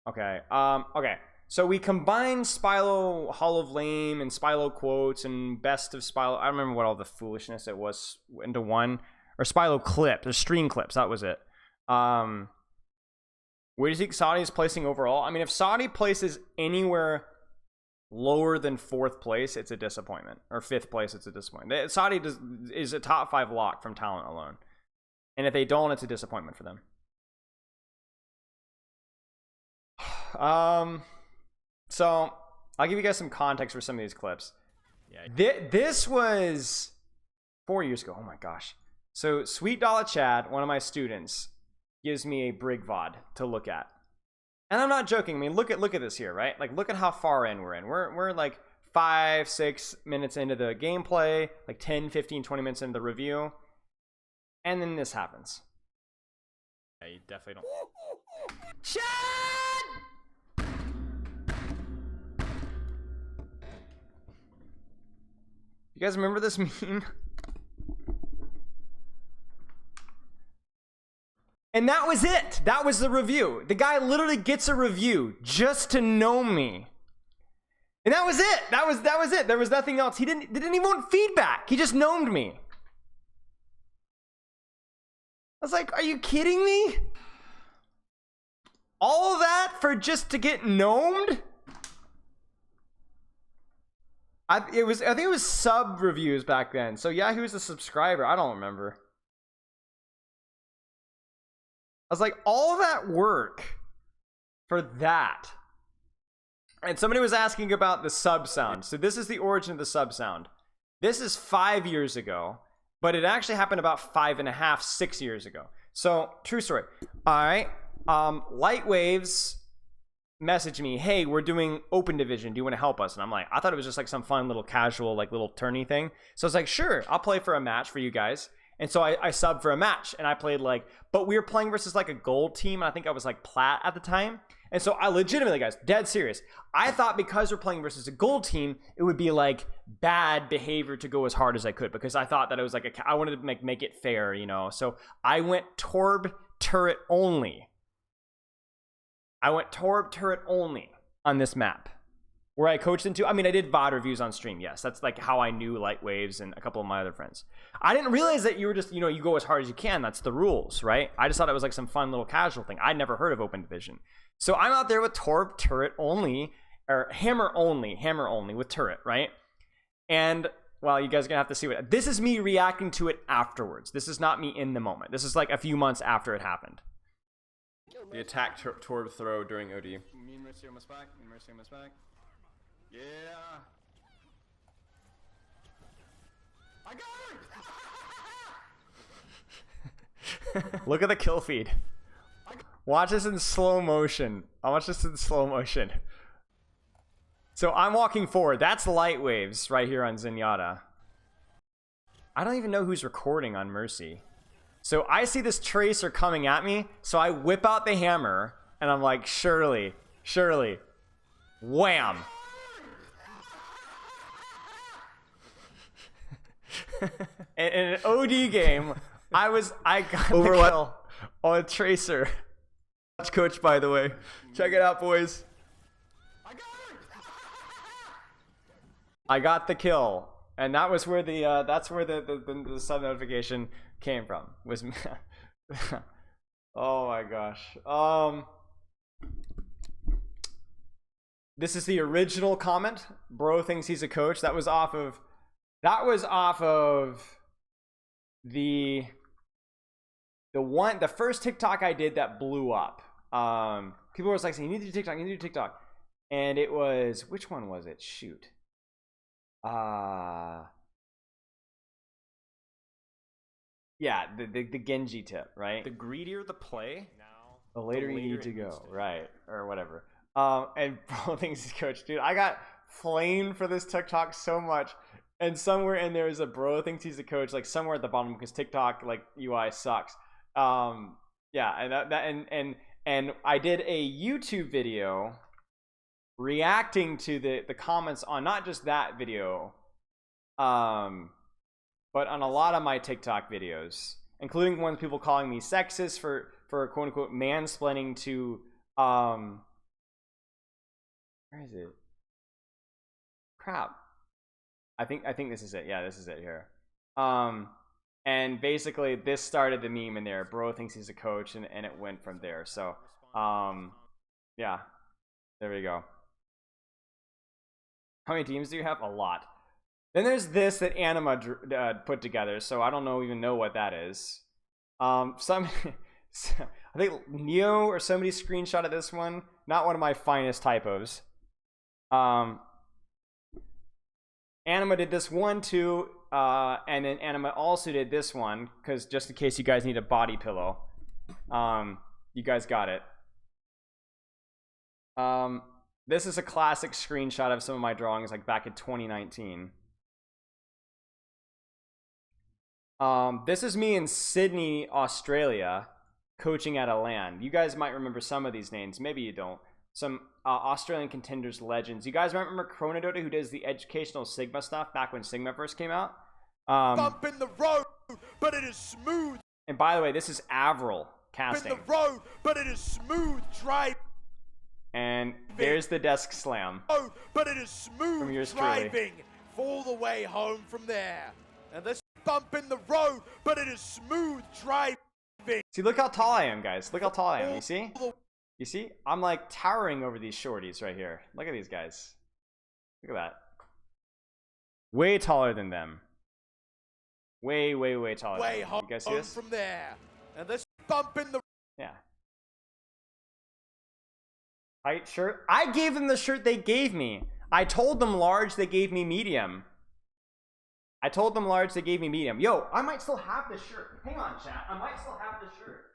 Okay. Okay. So we combined Spilo Hall of Lame and Spilo quotes and best of Spilo. I don't remember what all the foolishness it was into one. Or Spilo clip, the stream clips. That was it. Where do you think Saudi is placing overall? I mean, if Saudi places anywhere lower than 4th place, it's a disappointment. Or 5th place, it's a disappointment. Saudi is a top 5 lock from talent alone. And if they don't, it's a disappointment for them. So I'll give you guys some context for some of these clips. Yeah, this was 4 years ago. Oh my gosh. So Sweet Dollar Chad, one of my students, gives me a Brig VOD to look at. And I'm not joking. I mean, look at this here, right? Like, look at how far in we're in. We're like 5-6 minutes into the gameplay, like 10, 15, 20 minutes into the review. And then this happens. Yeah, you definitely don't. Chad! You guys remember this meme? And that was it. That was the review. The guy literally gets a review just to know me. And that was it. That was it. There was nothing else. He didn't even want feedback. He just gnomed me. I was like, are you kidding me? All of that for just to get gnomed? I think it was sub reviews back then. So yeah, he was a subscriber. I don't remember. I was like, all that work for that. And somebody was asking about the sub sound. So this is the origin of the sub sound. This is 5 years ago, but it actually happened about 5.5, 6 years ago. So true story. All right. Light Waves messaged me, hey, we're doing open division. Do you want to help us? And I'm like, I thought it was just like some fun little casual, like little tourney thing. So I was like, sure, I'll play for a match for you guys. And so I subbed for a match and I played like, but we were playing versus like a gold team. And I think I was like plat at the time. And so I legitimately, guys, dead serious. I thought because we're playing versus a gold team, it would be like bad behavior to go as hard as I could, because I thought that it was like I wanted to make it fair, you know? So I went Torb turret only. On this map where I coached into. I mean, I did VOD reviews on stream. Yes, that's like how I knew Light Waves and a couple of my other friends. I didn't realize that you were just, you know, you go as hard as you can. That's the rules, right? I just thought it was like some fun little casual thing. I'd never heard of open division. So I'm out there with Torb turret only, or hammer only with turret, right? And well, you guys are gonna have to see what this is, me reacting to it afterwards. This is not me in the moment. This is like a few months after it happened. The attack Torb throw during OD. Me and Mercy almost back. Yeah. I got it! Look at the kill feed. Watch this in slow motion. I'll watch this in slow motion. So I'm walking forward. That's Light Waves right here on Zenyatta. I don't even know who's recording on Mercy. So I see this tracer coming at me, so I whip out the hammer, and I'm like, surely. Wham! In an OD game, I got the kill on a tracer. Watch coach, by the way. Check it out, boys. I got the kill, and that was where the sub notification came from. Was oh my gosh. This is the original comment. Bro thinks he's a coach. That was off of the first TikTok I did that blew up. People were like saying, you need to do TikTok. And it was, which one was it? Shoot. Yeah, the Genji tip, right? The greedier the play, the later you need to go, right? Or whatever. And bro thinks he's coach. Dude, I got flamed for this TikTok so much. And somewhere in there is a bro thinks he's a coach, like somewhere at the bottom, because TikTok like UI sucks. Yeah, and I did a YouTube video reacting to the comments on not just that video, but on a lot of my TikTok videos, including ones people calling me sexist for quote unquote mansplaining to where is it? Crap. I think this is it. Yeah, this is it here. And basically this started the meme in there. Bro thinks he's a coach, and it went from there. So yeah, there we go. How many teams do you have? A lot. Then there's this that Anima put together, so I don't even know what that is. I think Neo or somebody screenshotted this one. Not one of my finest typos. Anima did this one too, and then Anima also did this one, because just in case you guys need a body pillow, you guys got it. This is a classic screenshot of some of my drawings, like back in 2019. This is me in Sydney, Australia, coaching at a LAN. You guys might remember some of these names, maybe you don't. Some Australian contenders, legends. You guys might remember Chronodota, who does the educational Sigma stuff back when Sigma first came out.
Bump in the road, but it is smooth.
And by the way, this is Avril casting.
In the road, but it is smooth drive.
And there's the desk slam.
Oh, but it is smooth
from yours
driving
truly.
All the way home from there. And this bump in the road, but it is smooth driving.
See, look how tall I am, guys. Look how tall I am. You see? You see? I'm like towering over these shorties right here. Look at these guys. Look at that. Way taller than them. Way, way, way taller.
Way
than them. You guys see this?
From there. And this bump in the
yeah. Tight shirt. I gave them the shirt they gave me. I told them large, they gave me medium. I told them large, they gave me medium. Yo, I might still have this shirt. Hang on, chat. I might still have this shirt.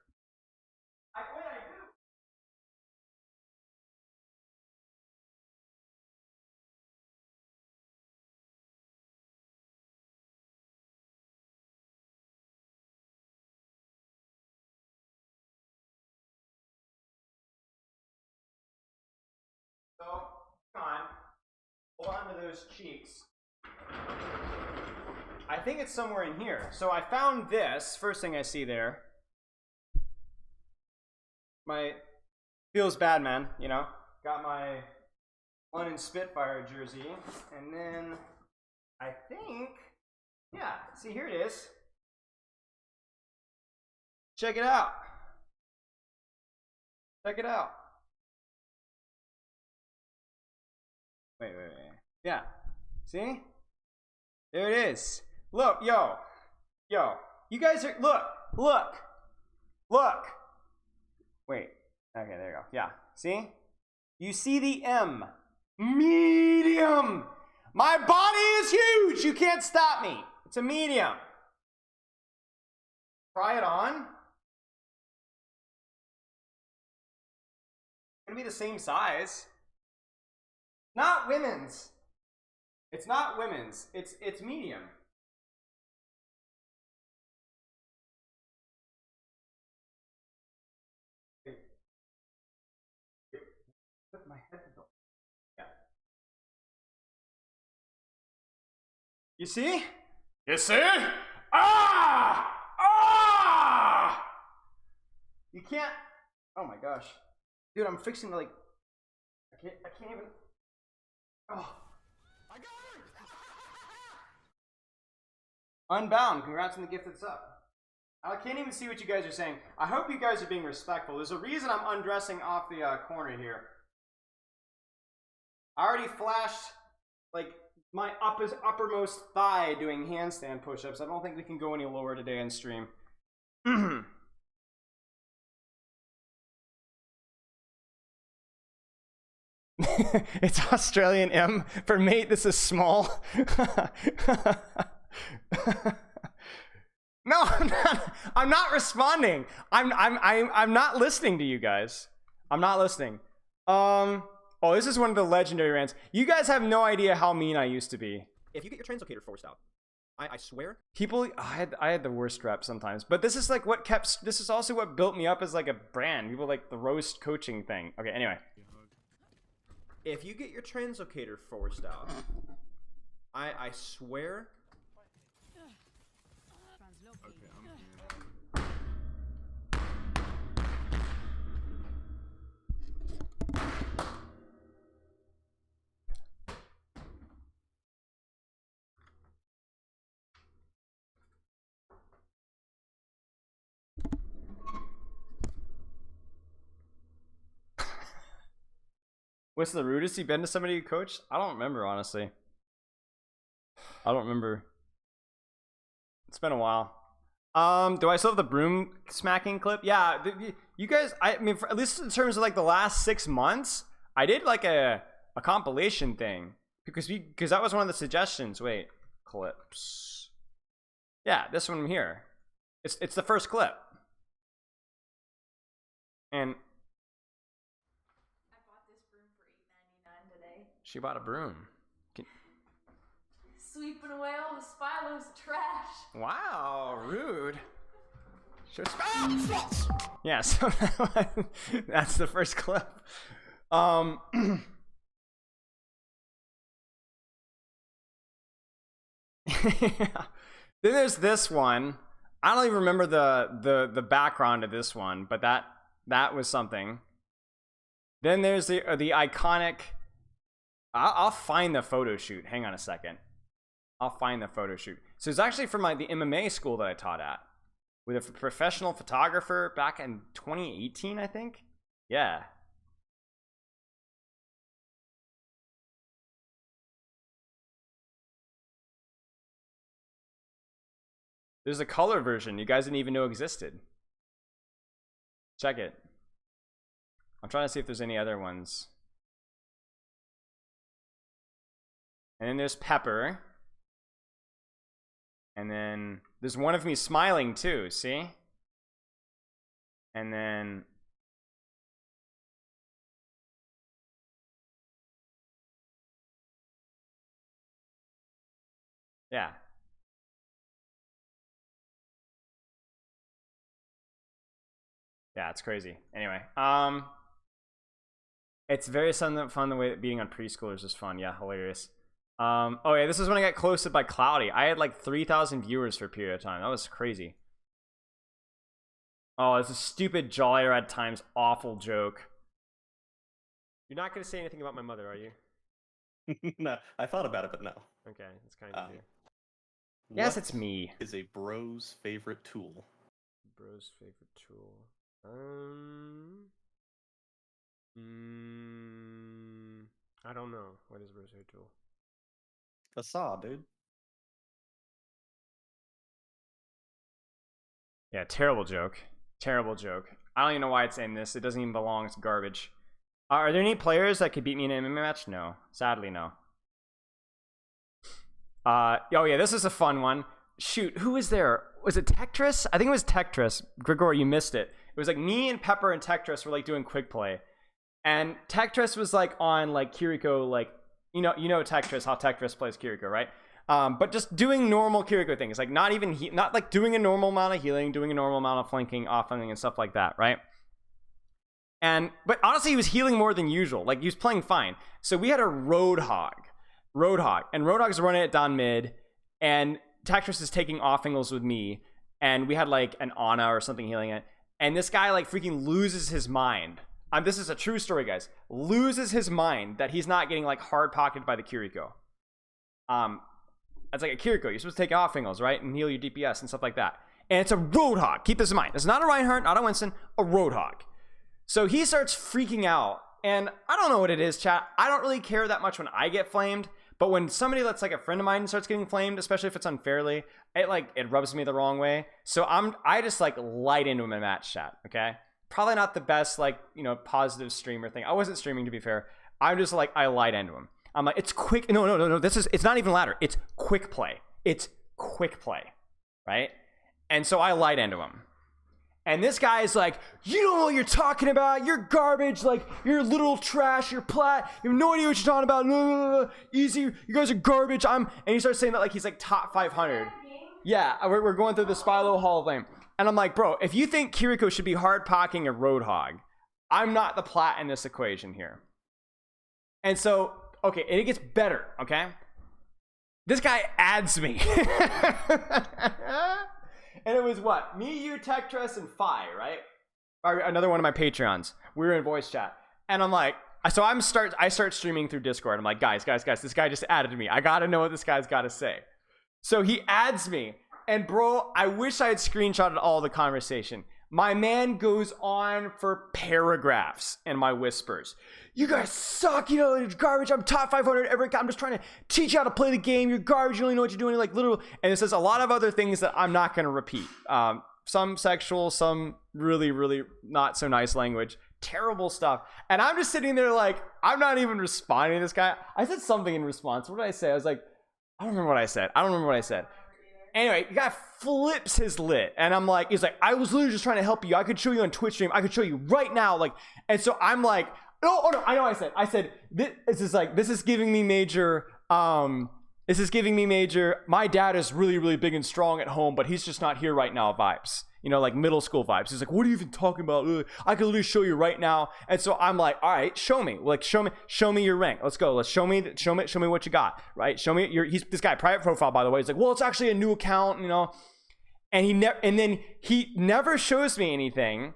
I do. So, come on. Hold on to those cheeks. I think it's somewhere in here. So I found this. First thing I see there. Feels bad, man. You know? Got my London Spitfire jersey. And then I think, yeah, see, here it is. Check it out. Check it out. Wait. Yeah. See? There it is. Look, yo. You guys are, look. Wait. Okay, there you go. Yeah. See? You see the M. Medium. My body is huge. You can't stop me. It's a medium. Try it on. It's gonna be the same size. Not women's. It's not women's. It's medium. Put my head to the yeah. You see? You see? Ah! You can't. Oh my gosh, dude! I'm fixing to like. I can't even. Oh.
I got it!
Unbound, congrats on the gifted sub. I can't even see what you guys are saying. I hope you guys are being respectful. There's a reason I'm undressing off the corner here. I already flashed like my uppermost thigh doing handstand push-ups. I don't think we can go any lower today on stream. It's Australian M. For mate, this is small. No, I'm not responding. I'm not listening to you guys. I'm not listening. Oh, this is one of the legendary rants. You guys have no idea how mean I used to be. If you get your translocator forced out,
I swear.
People, I had the worst rep sometimes, but this is like what kept. This is also what built me up as like a brand. People like the roast coaching thing. Okay, anyway.
If you get your translocator forced out, I swear.
What's the rudest you've been to somebody you coached? I don't remember, honestly. I don't remember. It's been a while. Do I still have the broom smacking clip? Yeah, you guys, I mean, at least in terms of like the last 6 months, I did like a compilation thing because that was one of the suggestions. Wait, clips. Yeah, this one here. It's the first clip. And she bought a broom.
Sweeping away all the Spilo's trash.
Wow, rude. Yeah, so that's the first clip. Then there's this one. I don't even remember the background of this one, but that was something. Then there's the iconic. I'll find the photo shoot. Hang on a second. I'll find the photo shoot. So it's actually from the MMA school that I taught at with a professional photographer back in 2018, I think. Yeah. There's a color version you guys didn't even know existed. Check it. I'm trying to see if there's any other ones. And then there's Pepper. And then there's one of me smiling too, see? And then yeah. Yeah, it's crazy. Anyway, it's very fun the way that beating on preschoolers is fun. Yeah, hilarious. Oh yeah, this is when I got closed by Cloudy. I had like 3,000 viewers for a period of time. That was crazy. Oh, it's a stupid Jolly Red Times awful joke.
You're not going to say anything about my mother, are you?
No, I thought about it, but no.
Okay, that's kind of you.
Yes, it's me.
Is a bro's favorite tool?
Bro's favorite tool. I don't know. What is bro's favorite tool?
A saw, dude.
Yeah, terrible joke. Terrible joke. I don't even know why it's in this. It doesn't even belong. It's garbage. Are there any players that could beat me in an MMA match? No. Sadly, no. Oh yeah, this is a fun one. Shoot, who was there? Was it Tectris? I think it was Tectris. Grigor, you missed it. It was like me and Pepper and Tectris were like doing quick play. And Tectris was like on like Kiriko, like you know Tectris, how Tectris plays Kiriko, right? But just doing normal Kiriko things, like not like doing a normal amount of healing, doing a normal amount of flanking, off flanking, and stuff like that, right? But honestly, he was healing more than usual. Like he was playing fine. So we had a Roadhog, and Roadhog's running it down mid, and Tectris is taking off angles with me, and we had like an Ana or something healing it, and this guy like freaking loses his mind. This is a true story, guys. Loses his mind that he's not getting like hard pocketed by the Kiriko. That's like a Kiriko. You're supposed to take off angles, right? And heal your DPS and stuff like that. And it's a Roadhog. Keep this in mind. It's not a Reinhardt, not a Winston, a Roadhog. So he starts freaking out. And I don't know what it is, chat. I don't really care that much when I get flamed. But when somebody that's like a friend of mine starts getting flamed, especially if it's unfairly, it rubs me the wrong way. So I just like light into him in match chat, okay? Probably not the best like, positive streamer thing. I wasn't streaming, to be fair. I'm just like, I light into him. I'm like, it's quick. No. It's not even ladder. It's quick play. It's quick play, right? And so I light into him. And this guy is like, you don't know what you're talking about. You're garbage. Like, you're literal trash. You're plat. You have no idea what you're talking about. No. Easy. You guys are garbage. And he starts saying that like he's like top 500. Yeah, we're going through the Spilo Hall of Fame. And I'm like, bro, if you think Kiriko should be hard pocking a Roadhog, I'm not the plat in this equation here. And so, okay, and it gets better, okay? This guy adds me. And it was what? Me, you, Tektress, and Phi, right? Or another one of my Patreons. We were in voice chat. And I'm like, so I start streaming through Discord. I'm like, guys, this guy just added me. I gotta know what this guy's gotta say. So he adds me. And bro, I wish I had screenshotted all the conversation. My man goes on for paragraphs in my whispers. You guys suck, you know, you're garbage. I'm top 500 every. I'm just trying to teach you how to play the game. You're garbage. You don't even know what you're doing. Like literal. And it says a lot of other things that I'm not going to repeat. Some sexual, some really, really not so nice language. Terrible stuff. And I'm just sitting there like, I'm not even responding to this guy. I said something in response. What did I say? I was like, I don't remember what I said. Anyway, the guy flips his lid, and I'm like, he's like, I was literally just trying to help you. I could show you on Twitch stream. I could show you right now. Like, and so I'm like, oh no, I know. I said, this is giving me major. This is giving me major. My dad is really, really big and strong at home, but he's just not here right now. Vibes, you know, like middle school vibes. He's like, what are you even talking about? I could literally show you right now. And so I'm like, all right, show me. Like, show me your rank. Let's go. Let's show me what you got. Right? Show me he's this guy, private profile, by the way. He's like, well, it's actually a new account, you know. And then he never shows me anything.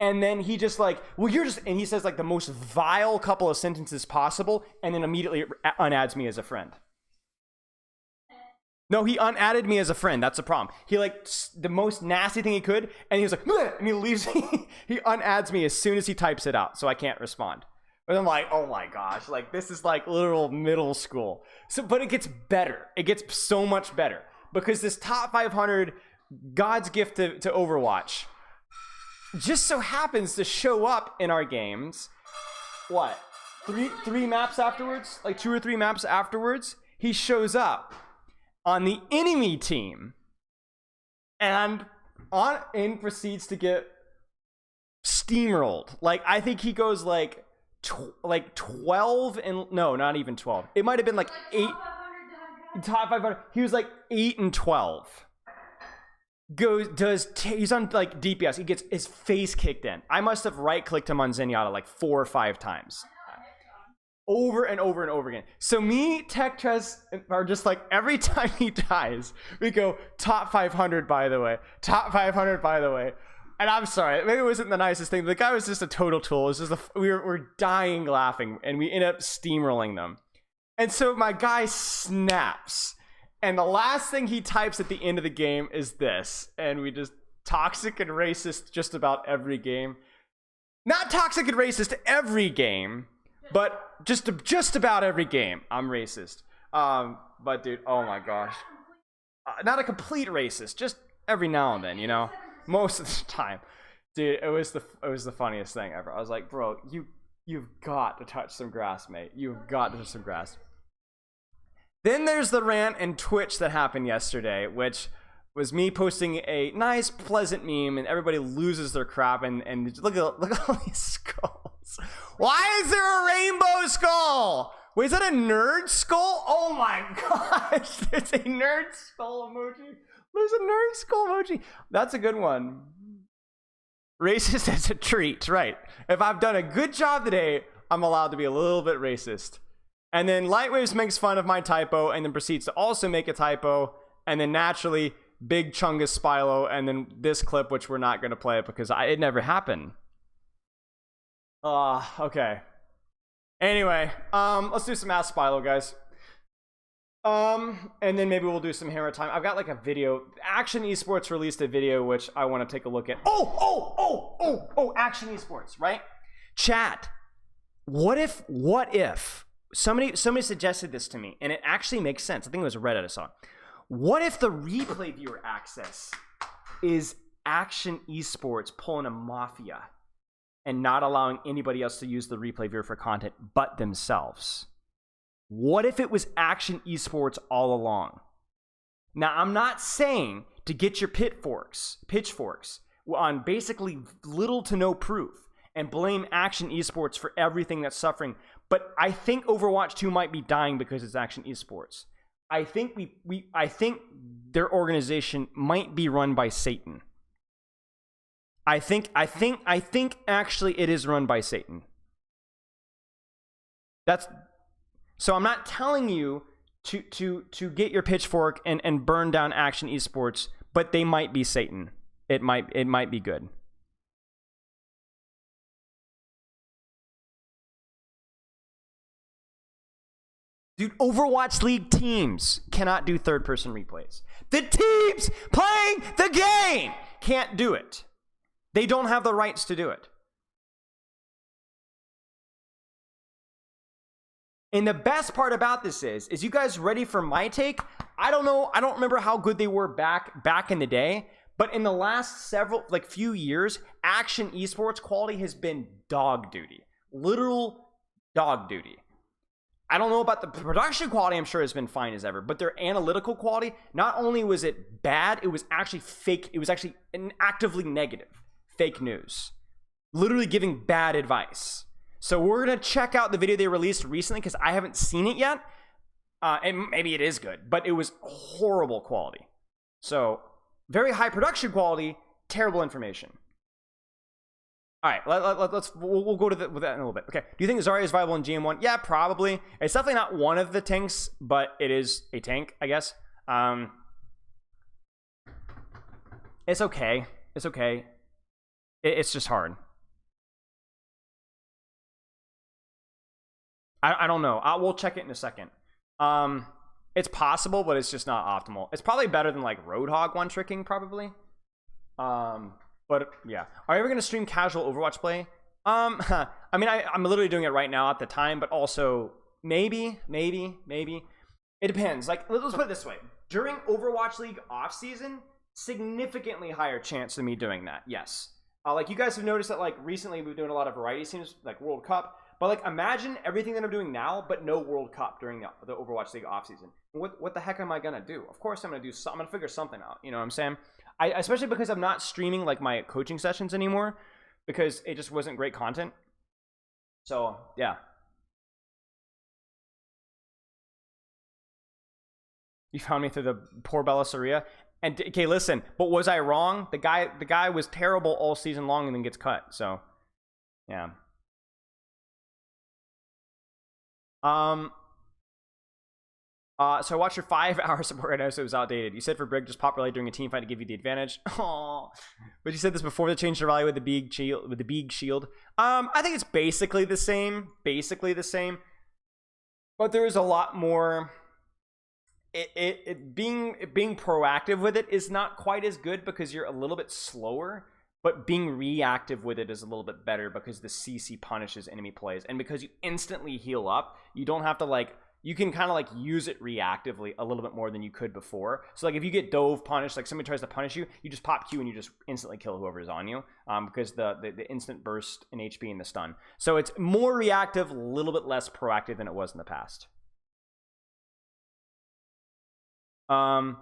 And then he just like, well, and he says like the most vile couple of sentences possible, and then immediately unadds me as a friend. No, he unadded me as a friend. That's the problem. He like the most nasty thing he could, and he was like, bleh, and he leaves me. He unadds me as soon as he types it out, so I can't respond. But I'm like, oh my gosh, like this is like literal middle school. So, but it gets better. It gets so much better because this top 500 God's gift to Overwatch just so happens to show up in our games. What? Three maps afterwards? Like 2 or 3 maps afterwards, he shows up on the enemy team and proceeds to get steamrolled. Like I think he goes like 12 and no, not even 12. It might have been like 8 top 500. He was like 8 and 12. He's on like DPS. He gets his face kicked in. I must have right clicked him on Zenyatta like 4 or 5 times. Over and over and over again. So me, Tektress are just like every time he dies, we go top 500 by the way. Top 500 by the way. And I'm sorry, maybe it wasn't the nicest thing, but the guy was just a total tool. It was just we're dying laughing, and we end up steamrolling them. And so my guy snaps, and the last thing he types at the end of the game is this, and we just toxic and racist just about every game. Not toxic and racist every game, but just about every game, I'm racist. But dude, oh my gosh, not a complete racist, just every now and then, you know, most of the time, dude. It was the funniest thing ever. I was like, bro, you've got to touch some grass, mate. You've got to touch some grass. Then there's the rant and Twitch that happened yesterday, which was me posting a nice, pleasant meme, and everybody loses their crap. And look at all these skulls. Why is there a rainbow skull? Wait, is that a nerd skull? Oh my gosh, there's a nerd skull emoji. There's a nerd skull emoji. That's a good one. Racist as a treat, right? If I've done a good job today, I'm allowed to be a little bit racist. And then Lightwaves makes fun of my typo and then proceeds to also make a typo. And then naturally, Big Chungus Spilo, and then this clip, which we're not going to play because it never happened. Okay. Anyway, let's do some Ask-Spilo, guys. And then maybe we'll do some Hammertime. I've got like a video. Action Esports released a video which I want to take a look at. Oh, Action Esports, right? Chat. What if somebody suggested this to me, and it actually makes sense. I think it was a Reddit I saw. What if the replay viewer access is Action Esports pulling a mafia and not allowing anybody else to use the replay viewer for content but themselves? What if it was Action Esports all along? Now, I'm not saying to get your pitchforks on basically little to no proof and blame Action Esports for everything that's suffering. But I think Overwatch 2 might be dying because it's Action Esports. I think I think their organization might be run by Satan. I think actually it is run by Satan. So I'm not telling you to get your pitchfork and burn down Action Esports, but they might be Satan. It might be good. Dude, Overwatch League teams cannot do third-person replays. The teams playing the game can't do it. They don't have the rights to do it. And the best part about this is you guys ready for my take? I don't know. I don't remember how good they were back in the day, but in the last few years, Action Esports quality has been dog duty. Literal dog duty. I don't know about the production quality, I'm sure has been fine as ever, but their analytical quality, not only was it bad, it was actually fake. It was actually actively negative. Fake news. Literally giving bad advice. So we're going to check out the video they released recently because I haven't seen it yet. And maybe it is good, but it was horrible quality. So very high production quality, terrible information. All right, we'll go to with that in a little bit. Okay, do you think Zarya is viable in GM1? Yeah, probably. It's definitely not one of the tanks, but it is a tank, I guess. It's okay. It's okay. It's just hard. I don't know. We'll check it in a second. It's possible, but it's just not optimal. It's probably better than like Roadhog one tricking, probably. But yeah, are you ever gonna stream casual Overwatch play? I mean, I'm literally doing it right now at the time, but also maybe. It depends. Like, let's put it this way: during Overwatch League off season, significantly higher chance of me doing that. Yes. Like you guys have noticed that like recently we've been doing a lot of variety teams, like World Cup. But like, imagine everything that I'm doing now, but no World Cup during the Overwatch League off season. What the heck am I gonna do? Of course, I'm gonna figure something out. You know what I'm saying? Especially because I'm not streaming like my coaching sessions anymore because it just wasn't great content. So yeah. You found me through the poor Belisariya. And okay, listen, but was I wrong? The guy was terrible all season long and then gets cut. So yeah. So I watched your 5-hour support right now, so it was outdated. You said for Brig, just pop relay during a team fight to give you the advantage. Aww. But you said this before they changed the rally with the big shield. I think it's basically the same. But there is a lot more. Being proactive with it is not quite as good because you're a little bit slower. But being reactive with it is a little bit better because the CC punishes enemy plays. And because you instantly heal up, you don't have to like, you can kind of like use it reactively a little bit more than you could before. So like if you get dove punished, like somebody tries to punish you, you just pop Q and you just instantly kill whoever is on you because the instant burst in HP and the stun. So it's more reactive, a little bit less proactive than it was in the past. Do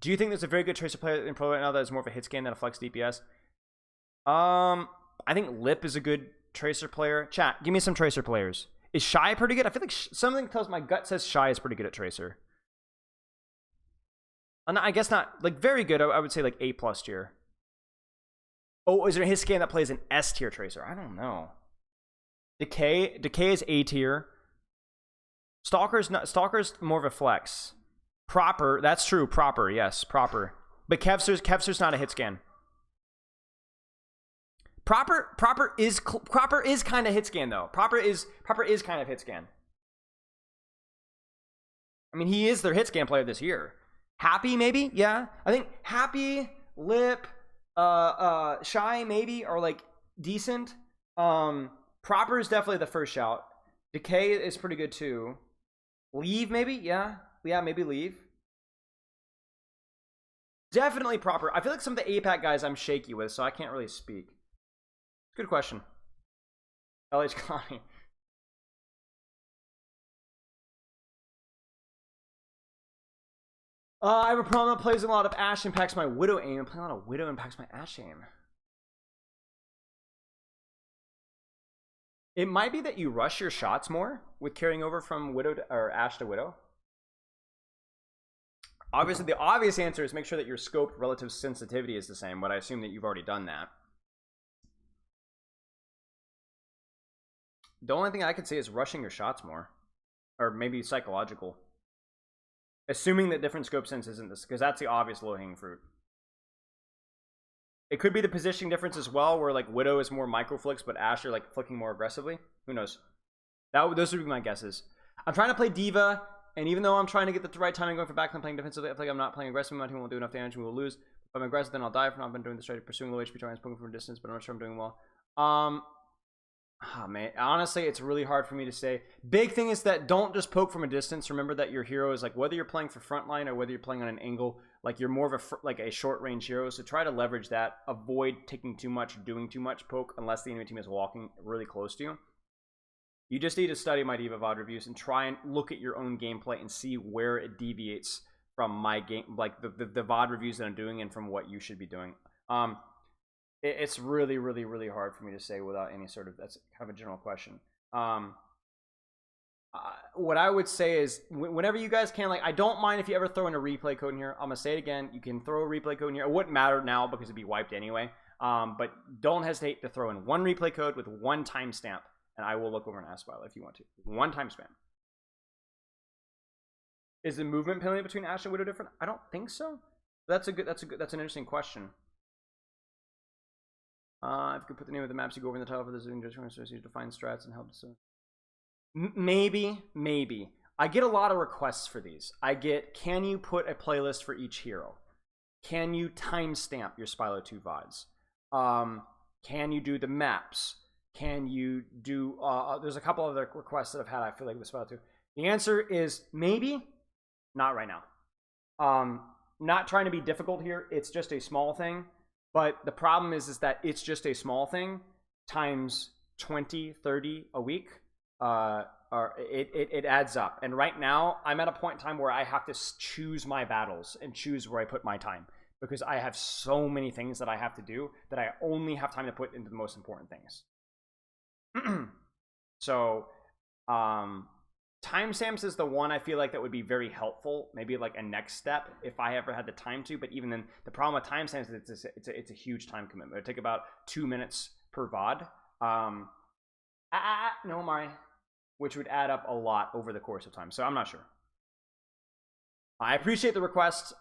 you think there's a very good Tracer player in Pro right now that is more of a hit scan than a flex DPS? I think Lip is a good Tracer player. Chat, give me some Tracer players. Is Shy pretty good? I feel like something tells my gut says Shy is pretty good at Tracer. I guess not like very good. I would say like A+ tier. Oh, is there a hit scan that plays an S tier Tracer? I don't know. Decay is A tier. Stalker's more of a flex. Proper, that's true. Proper, yes, proper. But Kevster's not a hit scan. Proper is kind of hit scan though. Proper is kind of hit scan. I mean, he is their hit scan player this year. Happy maybe, yeah. I think Happy, Lip, Shy maybe are like decent. Proper is definitely the first shout. Decay is pretty good too. Leave maybe, yeah, maybe Leave. Definitely Proper. I feel like some of the APAC guys I'm shaky with, so I can't really speak. Good question. LH Connie. I have a problem that plays a lot of Ashe impacts my Widow aim. And playing a lot of Widow impacts my Ashe aim. It might be that you rush your shots more with carrying over from Widow or Ash to Widow. Obviously, the obvious answer is make sure that your scope relative sensitivity is the same, but I assume that you've already done that. The only thing I could say is rushing your shots more. Or maybe psychological. Assuming that different scope sense isn't this, because that's the obvious low-hanging fruit. It could be the positioning difference as well, where like Widow is more micro flicks, but Ash are like flicking more aggressively. Who knows? Those would be my guesses. I'm trying to play Diva, and even though I'm trying to get the right timing going for back, I'm playing defensively. I feel like I'm not playing aggressive. My team won't do enough damage, and we will lose. If I'm aggressive, then I'll die. If not, I've been doing this right, pursuing low HP targets, poking from a distance, but I'm not sure I'm doing well. Man, honestly, it's really hard for me to say. Big thing is that don't just poke from a distance. Remember that your hero is like, whether you're playing for frontline or whether you're playing on an angle, like you're more of a short range hero. So try to leverage that. Avoid taking too much, doing too much poke unless the enemy team is walking really close to you. You just need to study my Diva VOD reviews and try and look at your own gameplay and see where it deviates from my game, like the VOD reviews that I'm doing and from what you should be doing. It's really, really, really hard for me to say without any sort of, that's kind of a general question. What I would say is whenever you guys can, like, I don't mind if you ever throw in a replay code in here. I'm going to say it again. You can throw a replay code in here. It wouldn't matter now because it'd be wiped anyway. But don't hesitate to throw in one replay code with one timestamp, and I will look over an Ask-Spilo if you want to. One timestamp. Is the movement penalty between Ash and Widow different? I don't think so. That's an interesting question. If you could put the name of the maps you go over in the title for the Zoom, just want to define strats and help. So maybe. I get a lot of requests for these. I get, can you put a playlist for each hero? Can you timestamp your Spilo 2 VODs? Can you do the maps? Can you do? There's a couple other requests that I've had. I feel like with Spilo 2. The answer is maybe, not right now. Not trying to be difficult here. It's just a small thing. But the problem is that it's just a small thing times 20, 30 a week. It adds up. And right now, I'm at a point in time where I have to choose my battles and choose where I put my time. Because I have so many things that I have to do that I only have time to put into the most important things. So, timestamps is the one I feel like that would be very helpful. Maybe like a next step if I ever had the time to. But even then, the problem with timestamps is it's a huge time commitment. It would take about 2 minutes per VOD. No, which would add up a lot over the course of time. So I'm not sure. I appreciate the request.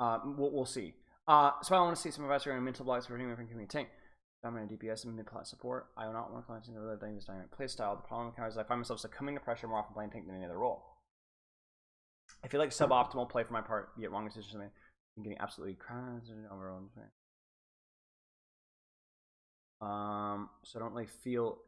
We'll see. So I want to see some advice regarding mental blocks for human community tank. Dominant DPS and mid-plot support. I will not want to climb into the thing this dynamic playstyle. The problem is I find myself succumbing to pressure more often playing tank than any other role. I feel like suboptimal play for my part, be it wrong decision something. I'm getting absolutely crazy overall. So I don't really feel.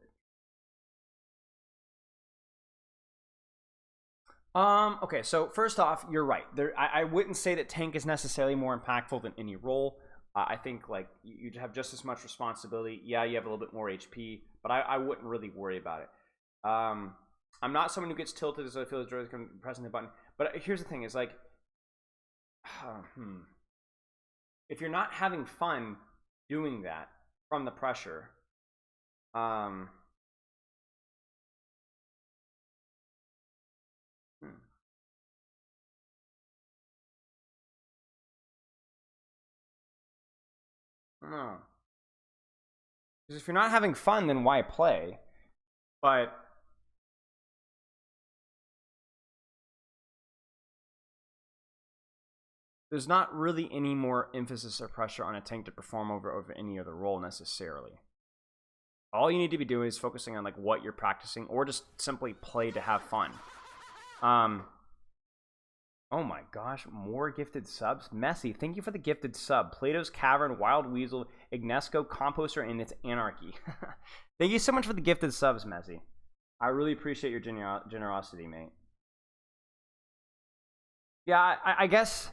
Okay, so first off, you're right. I wouldn't say that tank is necessarily more impactful than any role. I think like you have just as much responsibility. Yeah, you have a little bit more HP, but I wouldn't really worry about it. I'm not someone who gets tilted as I feel as joy pressing the button. But here's the thing: is like, if you're not having fun doing that from the pressure, No. Because if you're not having fun, then why play? But there's not really any more emphasis or pressure on a tank to perform over any other role necessarily. All you need to be doing is focusing on like what you're practicing, or just simply play to have fun. Oh my gosh, more gifted subs. Messy, thank you for the gifted sub. Plato's Cavern, Wild Weasel, Ignesco, Composter, and its Anarchy. Thank you so much for the gifted subs, Messy. I really appreciate your generosity, mate. Yeah, I guess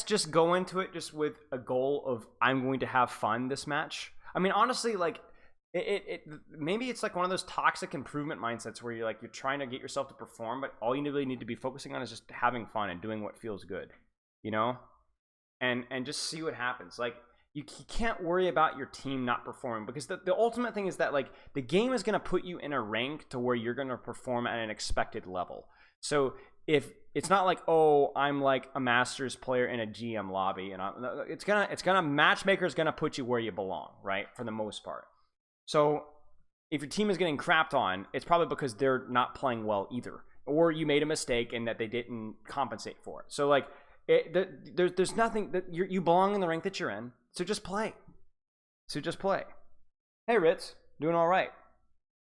just go into it just with a goal of I'm going to have fun this match. I mean, honestly, like maybe it's like one of those toxic improvement mindsets where you're trying to get yourself to perform, but all you really need to be focusing on is just having fun and doing what feels good, you know, and just see what happens. Like you can't worry about your team not performing, because the ultimate thing is that like the game is going to put you in a rank to where you're going to perform at an expected level. So if it's not like, oh, I'm like a Masters player in a GM lobby, and it's gonna matchmaker's gonna put you where you belong, right, for the most part. So if your team is getting crapped on, it's probably because they're not playing well either, or you made a mistake and that they didn't compensate for it. So like there's nothing that you belong in the rank that you're in. So just play. Hey Ritz, doing all right.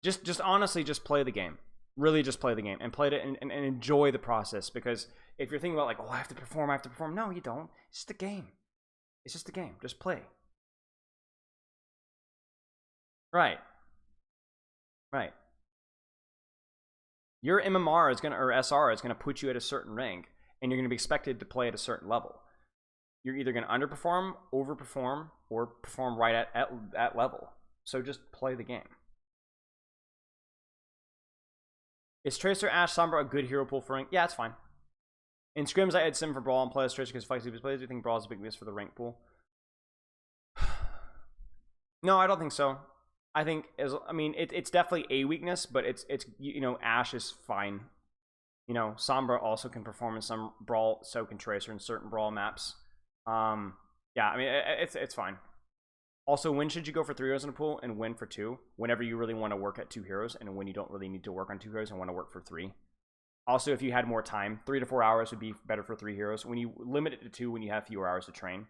Just honestly, just play the game. Really just play the game and play it and enjoy the process, because if you're thinking about like, oh, I have to perform, no, you don't. It's just a game. Just play. Right. Your MMR is or SR is gonna put you at a certain rank, and you're gonna be expected to play at a certain level. You're either gonna underperform, overperform, or perform right at level. So just play the game. Is Tracer, Ashe, Sombra a good hero pool for rank? Yeah, it's fine. In scrims, I had Sim for Brawl and play as Tracer because Fight Sleepers plays. Do you think Brawl is a big miss for the rank pool? No, I don't think so. I think it's definitely a weakness, but it's Ashe is fine. Sombra also can perform in some Brawl, so can Tracer in certain Brawl maps. Yeah, it's fine. Also, when should you go for 3 heroes in a pool and when for 2? Whenever you really want to work at 2 heroes, and when you don't really need to work on 2 heroes and want to work for 3. Also, if you had more time, 3 to 4 hours would be better for 3 heroes. When you limit it to 2, when you have fewer hours to train.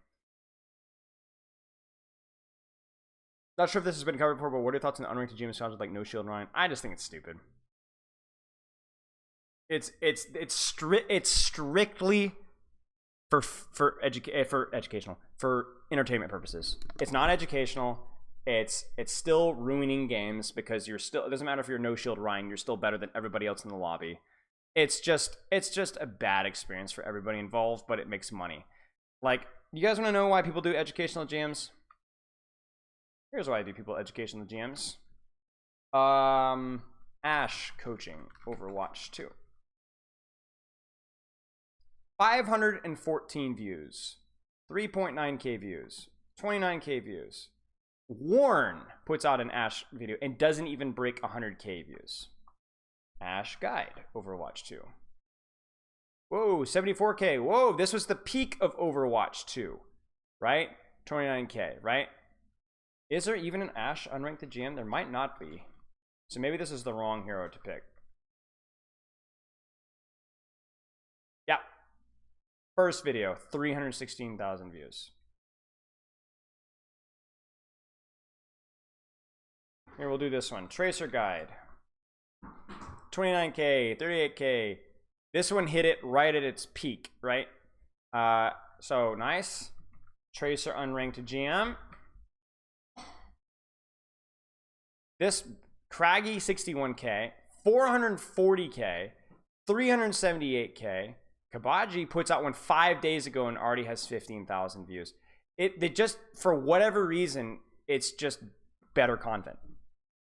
Not sure if this has been covered before, but what are your thoughts on the unranked GM challenge with like no shield and Ryan? I just think it's stupid. It's strictly for educational, for entertainment purposes. It's not educational. It's still ruining games, because it doesn't matter if you're no shield Ryan, you're still better than everybody else in the lobby. It's just a bad experience for everybody involved, but it makes money. Like, you guys want to know why people do educational GMs? Here's why I do people educational GMs. Ashe coaching Overwatch 2. 514 views, 3.9k views, 29k views. Warren puts out an Ashe video and doesn't even break 100k views. Ashe guide Overwatch 2. Whoa, 74k. Whoa, this was the peak of Overwatch 2, right? 29k, right? Is there even an Ashe unranked GM? There might not be. So maybe this is the wrong hero to pick. Yeah. First video, 316,000 views. Here, we'll do this one. Tracer guide. 29k, 38k. This one hit it right at its peak, right? So nice. Tracer unranked GM. This Craggy 61k, 440k, 378k. Kabaji puts out one 5 days ago and already has 15,000 views. They just, for whatever reason, it's just better content.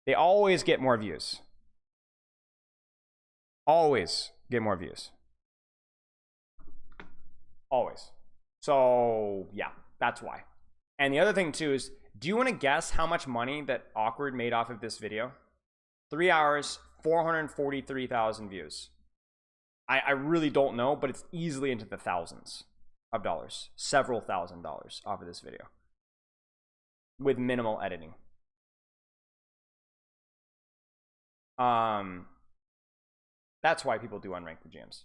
They always get more views. Always get more views. Always. So, yeah, that's why. And the other thing, too, is, do you want to guess how much money that Awkward made off of this video? 3 hours, 443,000 views. I really don't know, but it's easily into the thousands of dollars. Several $1,000s off of this video. With minimal editing. That's why people do unranked GMs.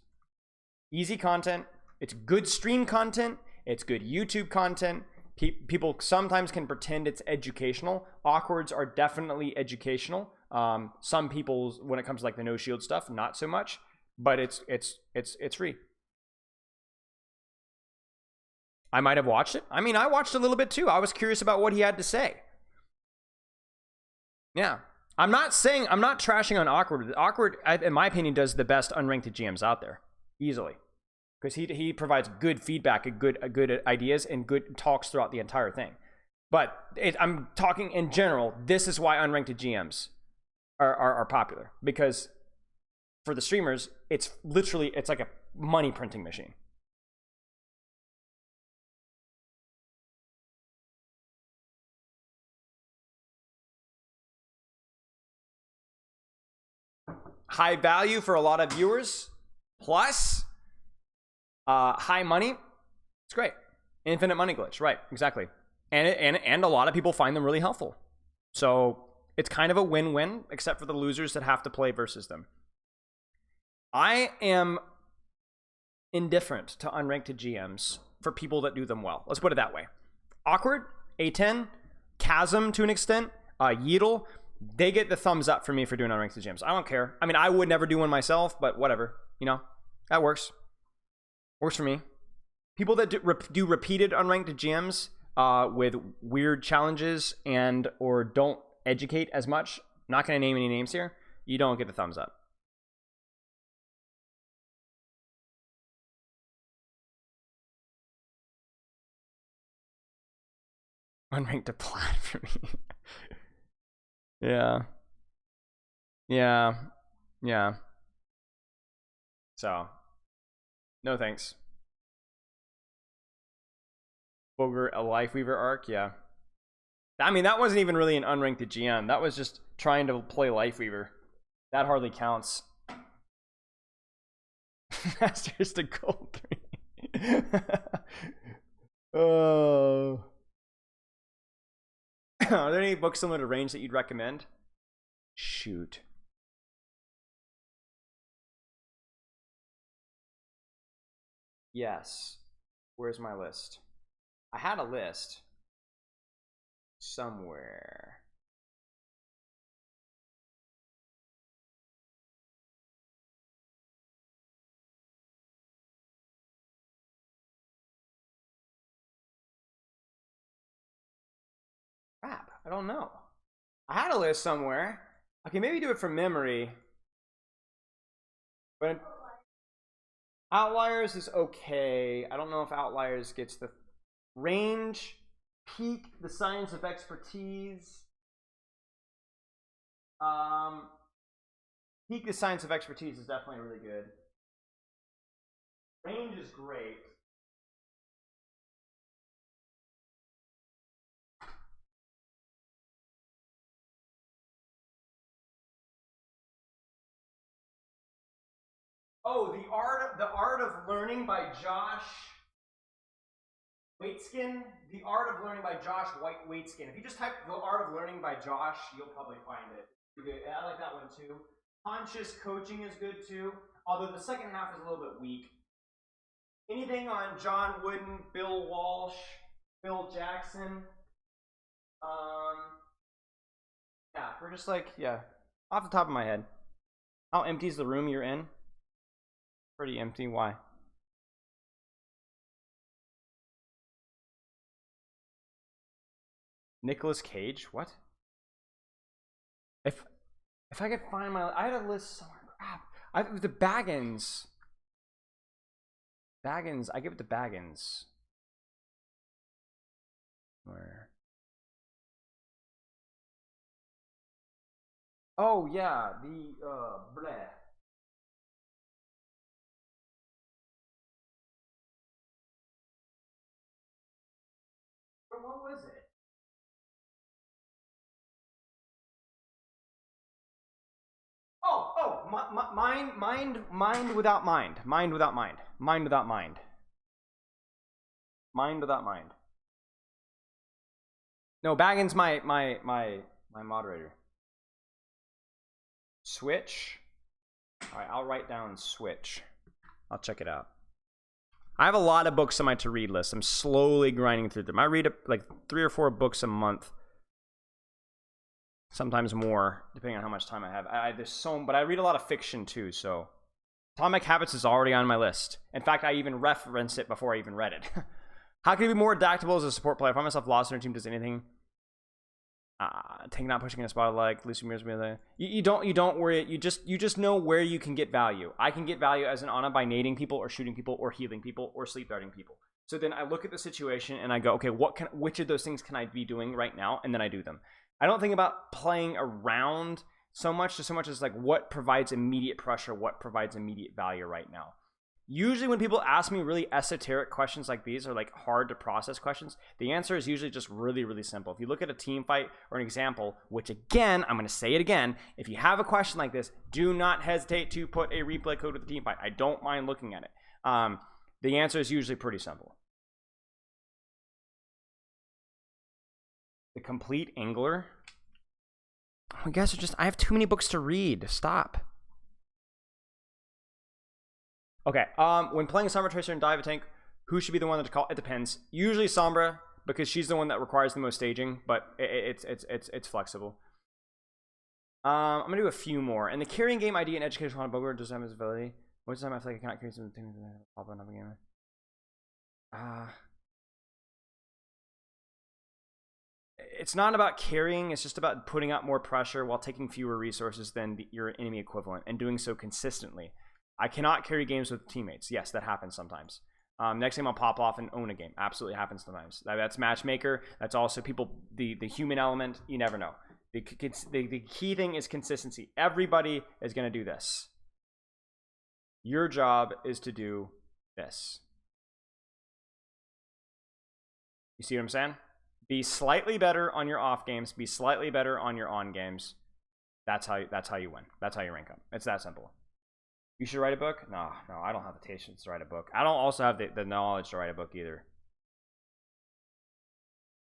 Easy content. It's good stream content. It's good YouTube content. People sometimes can pretend it's educational. Awkwards are definitely educational. Some people, when it comes to like the no shield stuff, not so much. But it's free. I might have watched it. I mean, I watched a little bit too. I was curious about what he had to say. Yeah. I'm not trashing on Awkward. Awkward, in my opinion, does the best unranked GMs out there. Easily. Because he provides good feedback, good ideas, and good talks throughout the entire thing. But I'm talking in general, this is why unranked GMs are popular. Because for the streamers, it's like a money printing machine. high value for a lot of viewers, plus high money. It's great. Infinite money glitch, right? Exactly. And a lot of people find them really helpful. So it's kind of a win-win, except for the losers that have to play versus them. I am indifferent to unranked GMs for people that do them well. Let's put it that way. Awkward, A10, Chasm to an extent, Yeetle, they get the thumbs up for me for doing unranked GMs. I don't care. I mean, I would never do one myself, but whatever. You know, that works. Works for me. People that do repeated unranked GMs with weird challenges and or don't educate as much, not going to name any names here, you don't get the thumbs up. Unranked to plat for me. Yeah. So, no thanks. Booger, a Lifeweaver arc, yeah. I mean, that wasn't even really an unranked GM. That was just trying to play Lifeweaver. That hardly counts. Masters to gold 3. Oh. Are there any books similar to Range that you'd recommend? Shoot. Yes. Where's my list? I had a list somewhere. Crap, I don't know. I had a list somewhere. I can maybe do it from memory. But Outliers is okay. I don't know if Outliers gets the Range, Peak, the Science of Expertise. Peak, the Science of Expertise is definitely really good. Range is great. Oh, the art of learning by Josh Waitskin. The art of learning by Josh Waitskin. If you just type the art of learning by Josh, you'll probably find it. Good. I like that one too. Conscious coaching is good too, although the second half is a little bit weak. Anything on John Wooden, Bill Walsh, Bill Jackson. Yeah, we're just like, yeah, off the top of my head. How empty is the room you're in? Pretty empty. Why? Nicolas Cage? What? If I could find my, I had a list somewhere. Crap. It was the Baggins. Baggins. I give it to Baggins. Where? Oh yeah, the bleh. What was it? Mind without mind. Mind without mind. Mind without mind. Mind without mind. No, Baggins, my moderator. Switch. All right, I'll write down Switch. I'll check it out. I have a lot of books on my to-read list. I'm slowly grinding through them. I read like 3 or 4 books a month. Sometimes more, depending on how much time I have. But I read a lot of fiction too, so Atomic Habits is already on my list. In fact, I even referenced it before I even read it. How can you be more adaptable as a support player? I find myself lost in a team does anything. Taking out, pushing in a spot like Lucy Mears. You don't worry. You just know where you can get value. I can get value as an Ana by nading people or shooting people or healing people or sleep darting people. So then I look at the situation and I go, okay, which of those things can I be doing right now? And then I do them. I don't think about playing around so much as like what provides immediate pressure, what provides immediate value right now. Usually when people ask me really esoteric questions like these, or like hard to process questions, the answer is usually just really, really simple. If you look at a team fight or an example, which again, I'm going to say it again, if you have a question like this, do not hesitate to put a replay code with the team fight. I don't mind looking at it. The answer is usually pretty simple. The Complete Angler. Oh, you guys are just, I have too many books to read. Stop. Okay, when playing Sombra, Tracer, and Dive Tank, who should be the one that to call? It depends. Usually Sombra, because she's the one that requires the most staging, but it's flexible. I'm gonna do a few more. And the carrying game ID and education on Bogor does have visibility. Most of the time I feel like I cannot carry something that pop up again. It's not about carrying, it's just about putting out more pressure while taking fewer resources than your enemy equivalent, and doing so consistently. I cannot carry games with teammates. Yes, that happens sometimes. Next game I'll pop off and own a game. Absolutely happens sometimes. That's matchmaker. That's also people, the human element. You never know. The key thing is consistency. Everybody is going to do this. Your job is to do this. You see what I'm saying? Be slightly better on your off games. Be slightly better on your on games. That's how you win. That's how you rank up. It's that simple. You should write a book? No, I don't have the patience to write a book. I don't also have the knowledge to write a book either.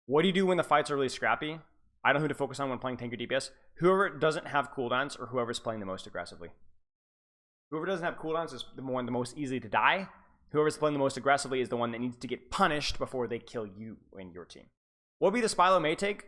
What do you do when the fights are really scrappy? I know who to focus on when playing tank or DPS. Whoever doesn't have cooldowns, or whoever's playing the most aggressively. Whoever doesn't have cooldowns is the one the most easy to die. Whoever's playing the most aggressively is the one that needs to get punished before they kill you and your team. What would be the Spilo May take?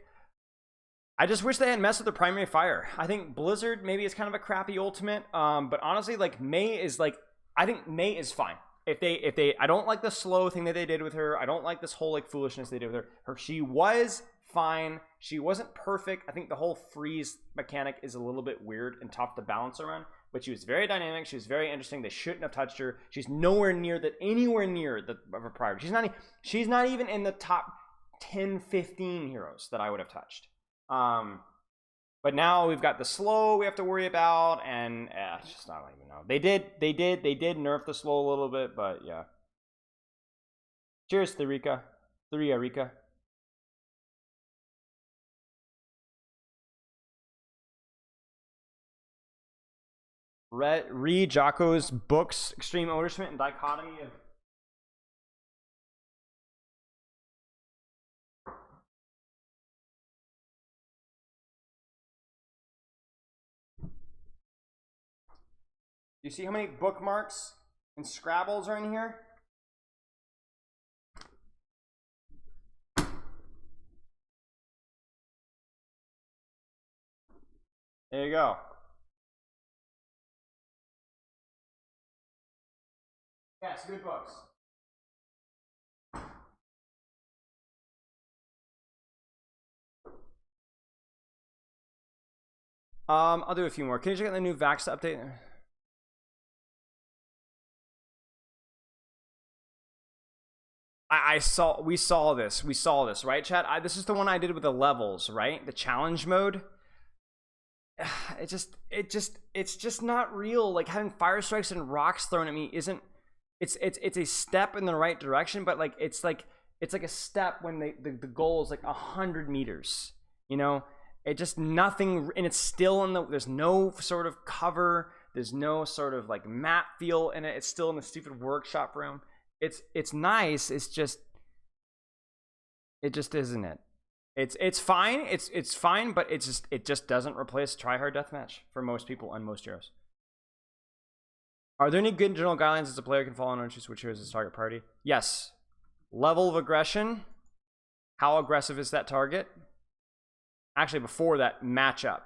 I just wish they hadn't messed with the primary fire. I think Blizzard maybe is kind of a crappy ultimate. But honestly, like May is like, I think May is fine. If they, I don't like the slow thing that they did with her. I don't like this whole like foolishness they did with her. She was fine. She wasn't perfect. I think the whole freeze mechanic is a little bit weird and tough to balance around. But she was very dynamic. She was very interesting. They shouldn't have touched her. She's nowhere near the of a priority. She's not even in the top 10, 15 heroes that I would have touched. But now we've got the slow we have to worry about, and it's just not even know. They did nerf the slow a little bit, but yeah. Cheers, Therika. Rika. Read Jocko's books, Extreme Ownership and Dichotomy of. You see how many bookmarks and Scrabbles are in here? There you go. Yes, good books. I'll do a few more. Can you check out the new Vax update? We saw this, right, chat? This is the one I did with the levels, right? The challenge mode. It's just not real. Like having fire strikes and rocks thrown at me isn't. It's a step in the right direction, but like it's like a step when the goal is like 100 meters. You know, it just nothing, and it's still in the. There's no sort of cover. There's no sort of like map feel in it. It's still in the stupid workshop room. It's nice. It just isn't it. It's fine. It's fine, but it just doesn't replace tryhard deathmatch for most people and most heroes. Are there any good general guidelines as a player can follow and choose which heroes as target party? Yes. Level of aggression. How aggressive is that target? Actually, before that, matchup.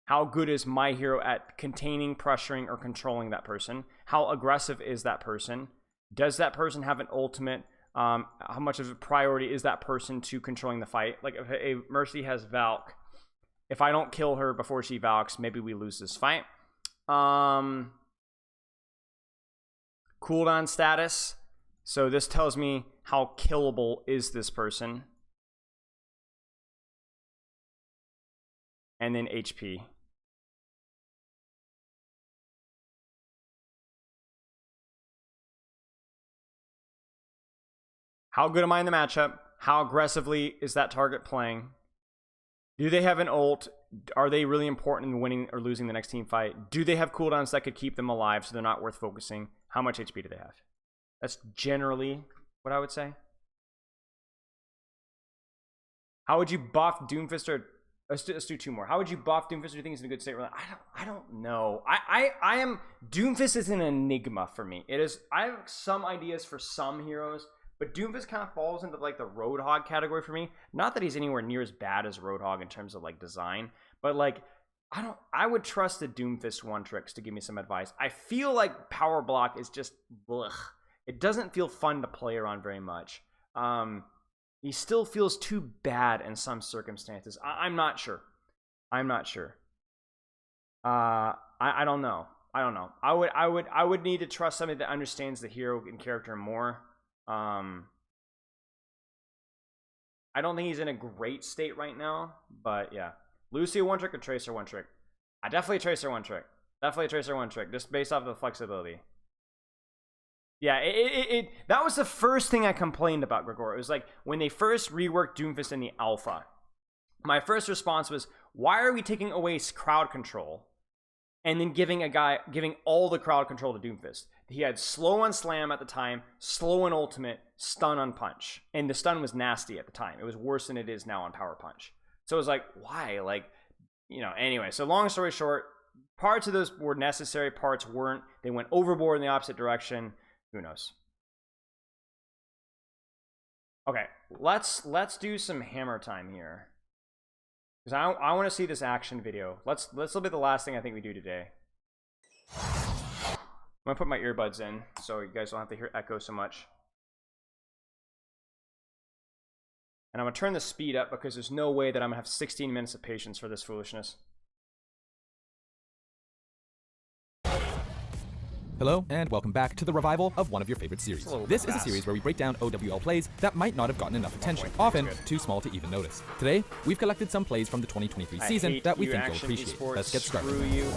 How good is my hero at containing, pressuring, or controlling that person? How aggressive is that person? Does that person have an ultimate? How much of a priority is that person to controlling the fight? Like if a Mercy has Valk, if I don't kill her before she Valks, maybe we lose this fight. Cooldown status. So this tells me how killable is this person. And then HP. How good am I in the matchup? How aggressively is that target playing? Do they have an ult? Are they really important in winning or losing the next team fight? Do they have cooldowns that could keep them alive so they're not worth focusing? How much HP do they have? That's generally what I would say. How would you buff Doomfist? Let's do two more. How would you buff Doomfist? Do you think he's in a good state? I don't know. I am Doomfist is an enigma for me. It is. I have some ideas for some heroes, but Doomfist kind of falls into like the Roadhog category for me. Not that he's anywhere near as bad as Roadhog in terms of like design, but like I would trust the Doomfist one tricks to give me some advice. I feel like Power Block is just ugh. It doesn't feel fun to play around very much. He still feels too bad in some circumstances. I'm not sure. I'm not sure. I don't know. I don't know. I would need to trust somebody that understands the hero and character more. I don't think he's in a great state right now, but yeah. Lucio one trick or Tracer one trick? I definitely Tracer one trick. Definitely Tracer one trick, just based off the flexibility. Yeah, that was the first thing I complained about, Gregor. It was like when they first reworked Doomfist in the alpha. My first response was, why are we taking away crowd control and then giving all the crowd control to Doomfist? He had slow on slam at the time, slow on ultimate, stun on punch. And the stun was nasty at the time. It was worse than it is now on power punch. So it was like, why? Like, you know, anyway. So long story short, parts of those were necessary, parts weren't. They went overboard in the opposite direction. Who knows? Okay, let's do some hammer time here. Because I want to see this action video. Let's will be the last thing I think we do today. I'm gonna put my earbuds in so you guys don't have to hear echo so much. And I'm gonna turn the speed up because there's no way that I'm gonna have 16 minutes of patience for this foolishness.
Hello, and welcome back to the revival of one of your favorite series. This is a series where we break down OWL plays that might not have gotten enough attention, often too small to even notice. Today, we've collected some plays from the 2023 season that we think you'll appreciate. Let's get started.
Screw you,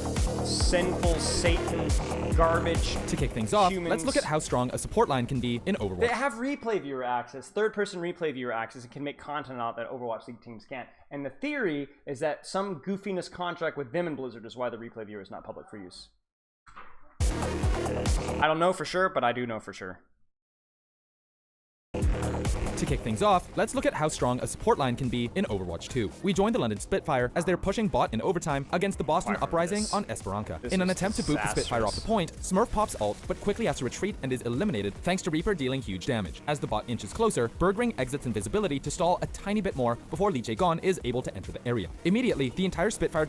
sinful Satan, garbage.
To kick things off, let's look at how strong a support line can be in Overwatch.
They have replay viewer access, third-person replay viewer access, and can make content out that Overwatch League teams can't. And the theory is that some goofiness contract with them and Blizzard is why the replay viewer is not public for use. I don't know for sure, but I do know for sure.
To kick things off, let's look at how strong a support line can be in Overwatch 2. We joined the London Spitfire as they're pushing bot in overtime against the Boston Uprising on Esperanza. In an attempt to boot the Spitfire off the point, Smurf pops ult, but quickly has to retreat and is eliminated thanks to Reaper dealing huge damage. As the bot inches closer, Birdring exits invisibility to stall a tiny bit more before Lee Jae-gon is able to enter the area. Immediately, the entire Spitfire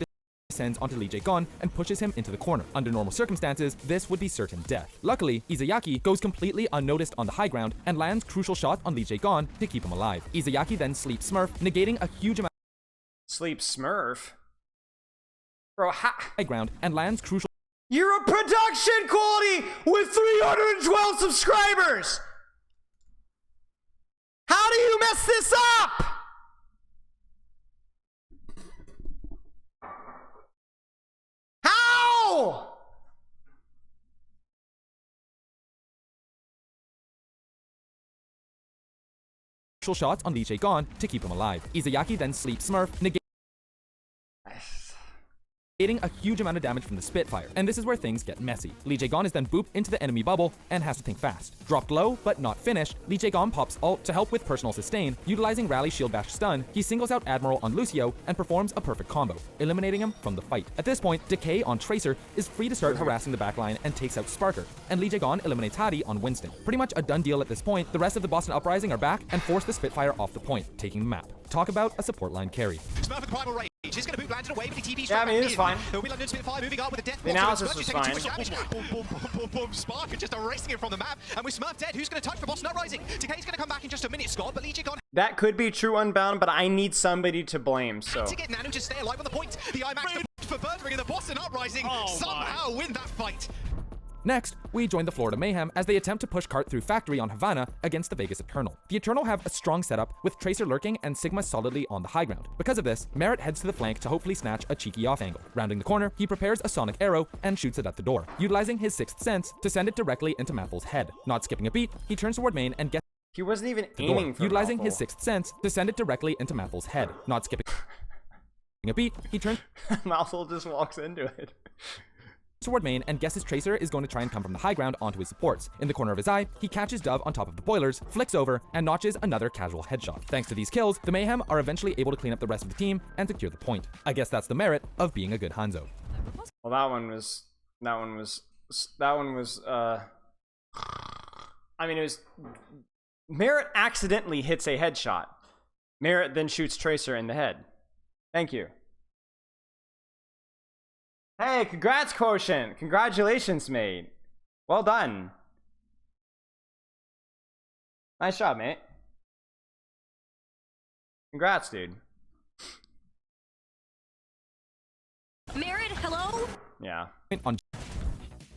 descends onto Lee Jae-gon and pushes him into the corner. Under normal circumstances, this would be certain death. Luckily, Izayaki goes completely unnoticed on the high ground and lands crucial shots on Lee Jae-gon to keep him alive. Izayaki then sleeps Smurf, negating a huge amount
Sleep Smurf? Bro,
high ground and lands crucial.
You're a production quality with 312 subscribers! How do you mess this up? How?
Shots on Lee Jae-gon to keep him alive. Izayaki then sleeps Smurf, negating a huge amount of damage from the Spitfire, and this is where things get messy. Lee Jae-gon is then booped into the enemy bubble and has to think fast. Dropped low, but not finished, Lee Jae-gon pops ult to help with personal sustain. Utilizing Rally Shield Bash stun, he singles out Admiral on Lucio and performs a perfect combo, eliminating him from the fight. At this point, Decay on Tracer is free to start harassing the backline and takes out Sparker, and Lee Jae-gon eliminates Hadi on Winston. Pretty much a done deal at this point. The rest of the Boston Uprising are back and force the Spitfire off the point, taking the map. Talk about a support line carry.
He's going to boot landed away, but he TP
yeah, I mean, it's fine.
He'll be London Spitfire moving up with a death.
The analysis was fine.
Boom, Sparker just erasing him from the map. And with Smurf dead, who's going to touch for Boston Uprising? Decay's going to come back in just a minute, Scott, but Lee Jae-gon.
That could be true Unbound, but I need somebody to blame, so.
To get Nanu to stay alive on the point. The IMAX for Birdring and the Boston Uprising somehow win that fight.
Next, we join the Florida Mayhem as they attempt to push Cart through Factory on Havana against the Vegas Eternal. The Eternal have a strong setup with Tracer lurking and Sigma solidly on the high ground. Because of this, Merritt heads to the flank to hopefully snatch a cheeky off angle. Rounding the corner, he prepares a sonic arrow and shoots it at the door, utilizing his sixth sense to send it directly into Mathel's head. Not skipping a beat, he turns toward main and gets
He wasn't even
the door,
aiming for
utilizing
Malthol.
his sixth sense to send it directly into Malthol's head. Not skipping a beat, he turns
Malthol just walks into it.
toward main and guesses Tracer is going to try and come from the high ground onto his supports. In the corner of his eye, he catches Dove on top of the boilers, flicks over, and notches another casual headshot. Thanks to these kills, the Mayhem are eventually able to clean up the rest of the team and secure the point. I guess that's the merit of being a good Hanzo.
Well, that one was, I mean, it was, Merritt accidentally hits a headshot. Merritt then shoots Tracer in the head. Thank you. Hey, congrats, Quotient. Congratulations, mate. Well done. Nice job, mate. Congrats, dude.
Merritt, hello?
Yeah.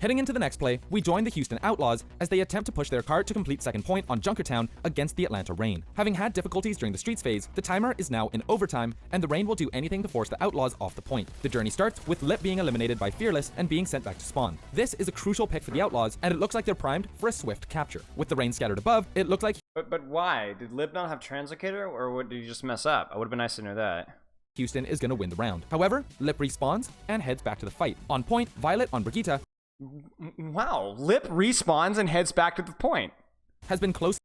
Heading into the next play, we join the Houston Outlaws as they attempt to push their cart to complete second point on Junkertown against the Atlanta Reign. Having had difficulties during the streets phase, the timer is now in overtime, and the Reign will do anything to force the Outlaws off the point. The journey starts with Lip being eliminated by Fearless and being sent back to spawn. This is a crucial pick for the Outlaws, and it looks like they're primed for a swift capture. With the Reign scattered above, it looked like
But why? Did Lib not have Translocator, or what, did he just mess up? I would have been nice to know that.
Houston is going to win the round. However, Lip respawns and heads back to the fight. On point, Violet on Brigitte
Wow, Lip respawns and heads back to the point.
has been close.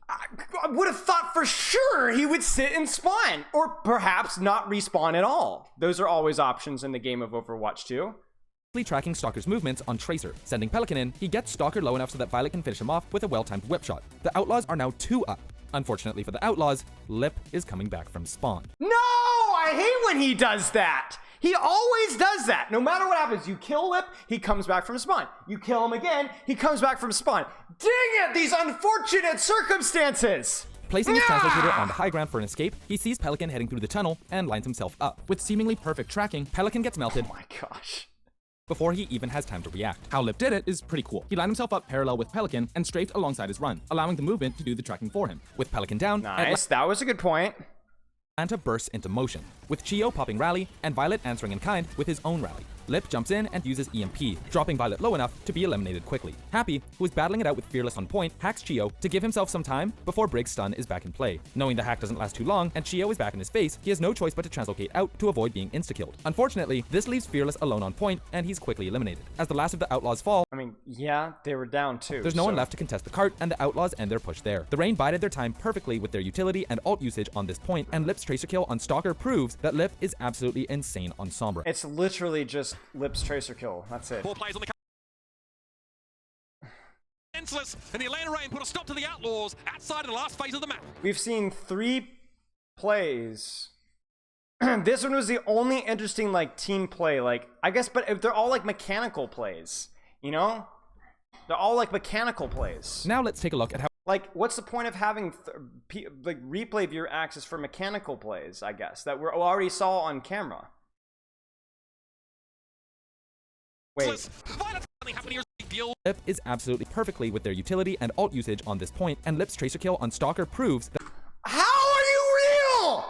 I would have thought for sure he would sit and spawn, or perhaps not respawn at all. Those are always options in the game of Overwatch 2.
Tracking Stalker's movements on Tracer. Sending Pelican in, he gets Stalker low enough so that Violet can finish him off with a well-timed whip shot. The Outlaws are now 2 up. Unfortunately for the Outlaws, Lip is coming back from spawn.
No! I hate when he does that! He always does that. No matter what happens, you kill Lip, he comes back from spawn. You kill him again, he comes back from spawn. Dang it, these unfortunate circumstances!
Placing his Translocator on the high ground for an escape, he sees Pelican heading through the tunnel and lines himself up. With seemingly perfect tracking, Pelican gets melted.
Oh my gosh.
Before he even has time to react. How Lip did it is pretty cool. He lined himself up parallel with Pelican and strafed alongside his run, allowing the movement to do the tracking for him. With Pelican down,
Nice, that was a good point.
Atlanta bursts into motion, with Chio popping Rally and Violet answering in kind with his own Rally. Lip jumps in and uses EMP, dropping Violet low enough to be eliminated quickly. Happy, who is battling it out with Fearless on point, hacks Chio to give himself some time before Brig's stun is back in play. Knowing the hack doesn't last too long and Chio is back in his face, he has no choice but to translocate out to avoid being insta-killed. Unfortunately, this leaves Fearless alone on point and he's quickly eliminated. As the last of the Outlaws fall,
I mean, yeah, they were down too.
there's no one left to contest the cart and the Outlaws end their push there. The Reign bided their time perfectly with their utility and ult usage on this point, and Lip's Tracer kill on Stalker proves that Lip is absolutely insane on Sombra.
It's literally just Lip's Tracer kill. That's it.
4 players on the senseless, and the Atlanta Reign put a stop to the Outlaws outside of the last phase of the map.
We've seen 3 plays. This one was the only interesting like team play, like I guess, but they're all like mechanical plays, you know? They're all like mechanical plays.
Now let's take a look at how
Like, what's the point of having like replay viewer access for mechanical plays? I guess that we already saw on camera. Wait.
Lip is absolutely perfectly with their utility and ult usage on this point, and Lip's Tracer kill on Stalker proves that
How are you real?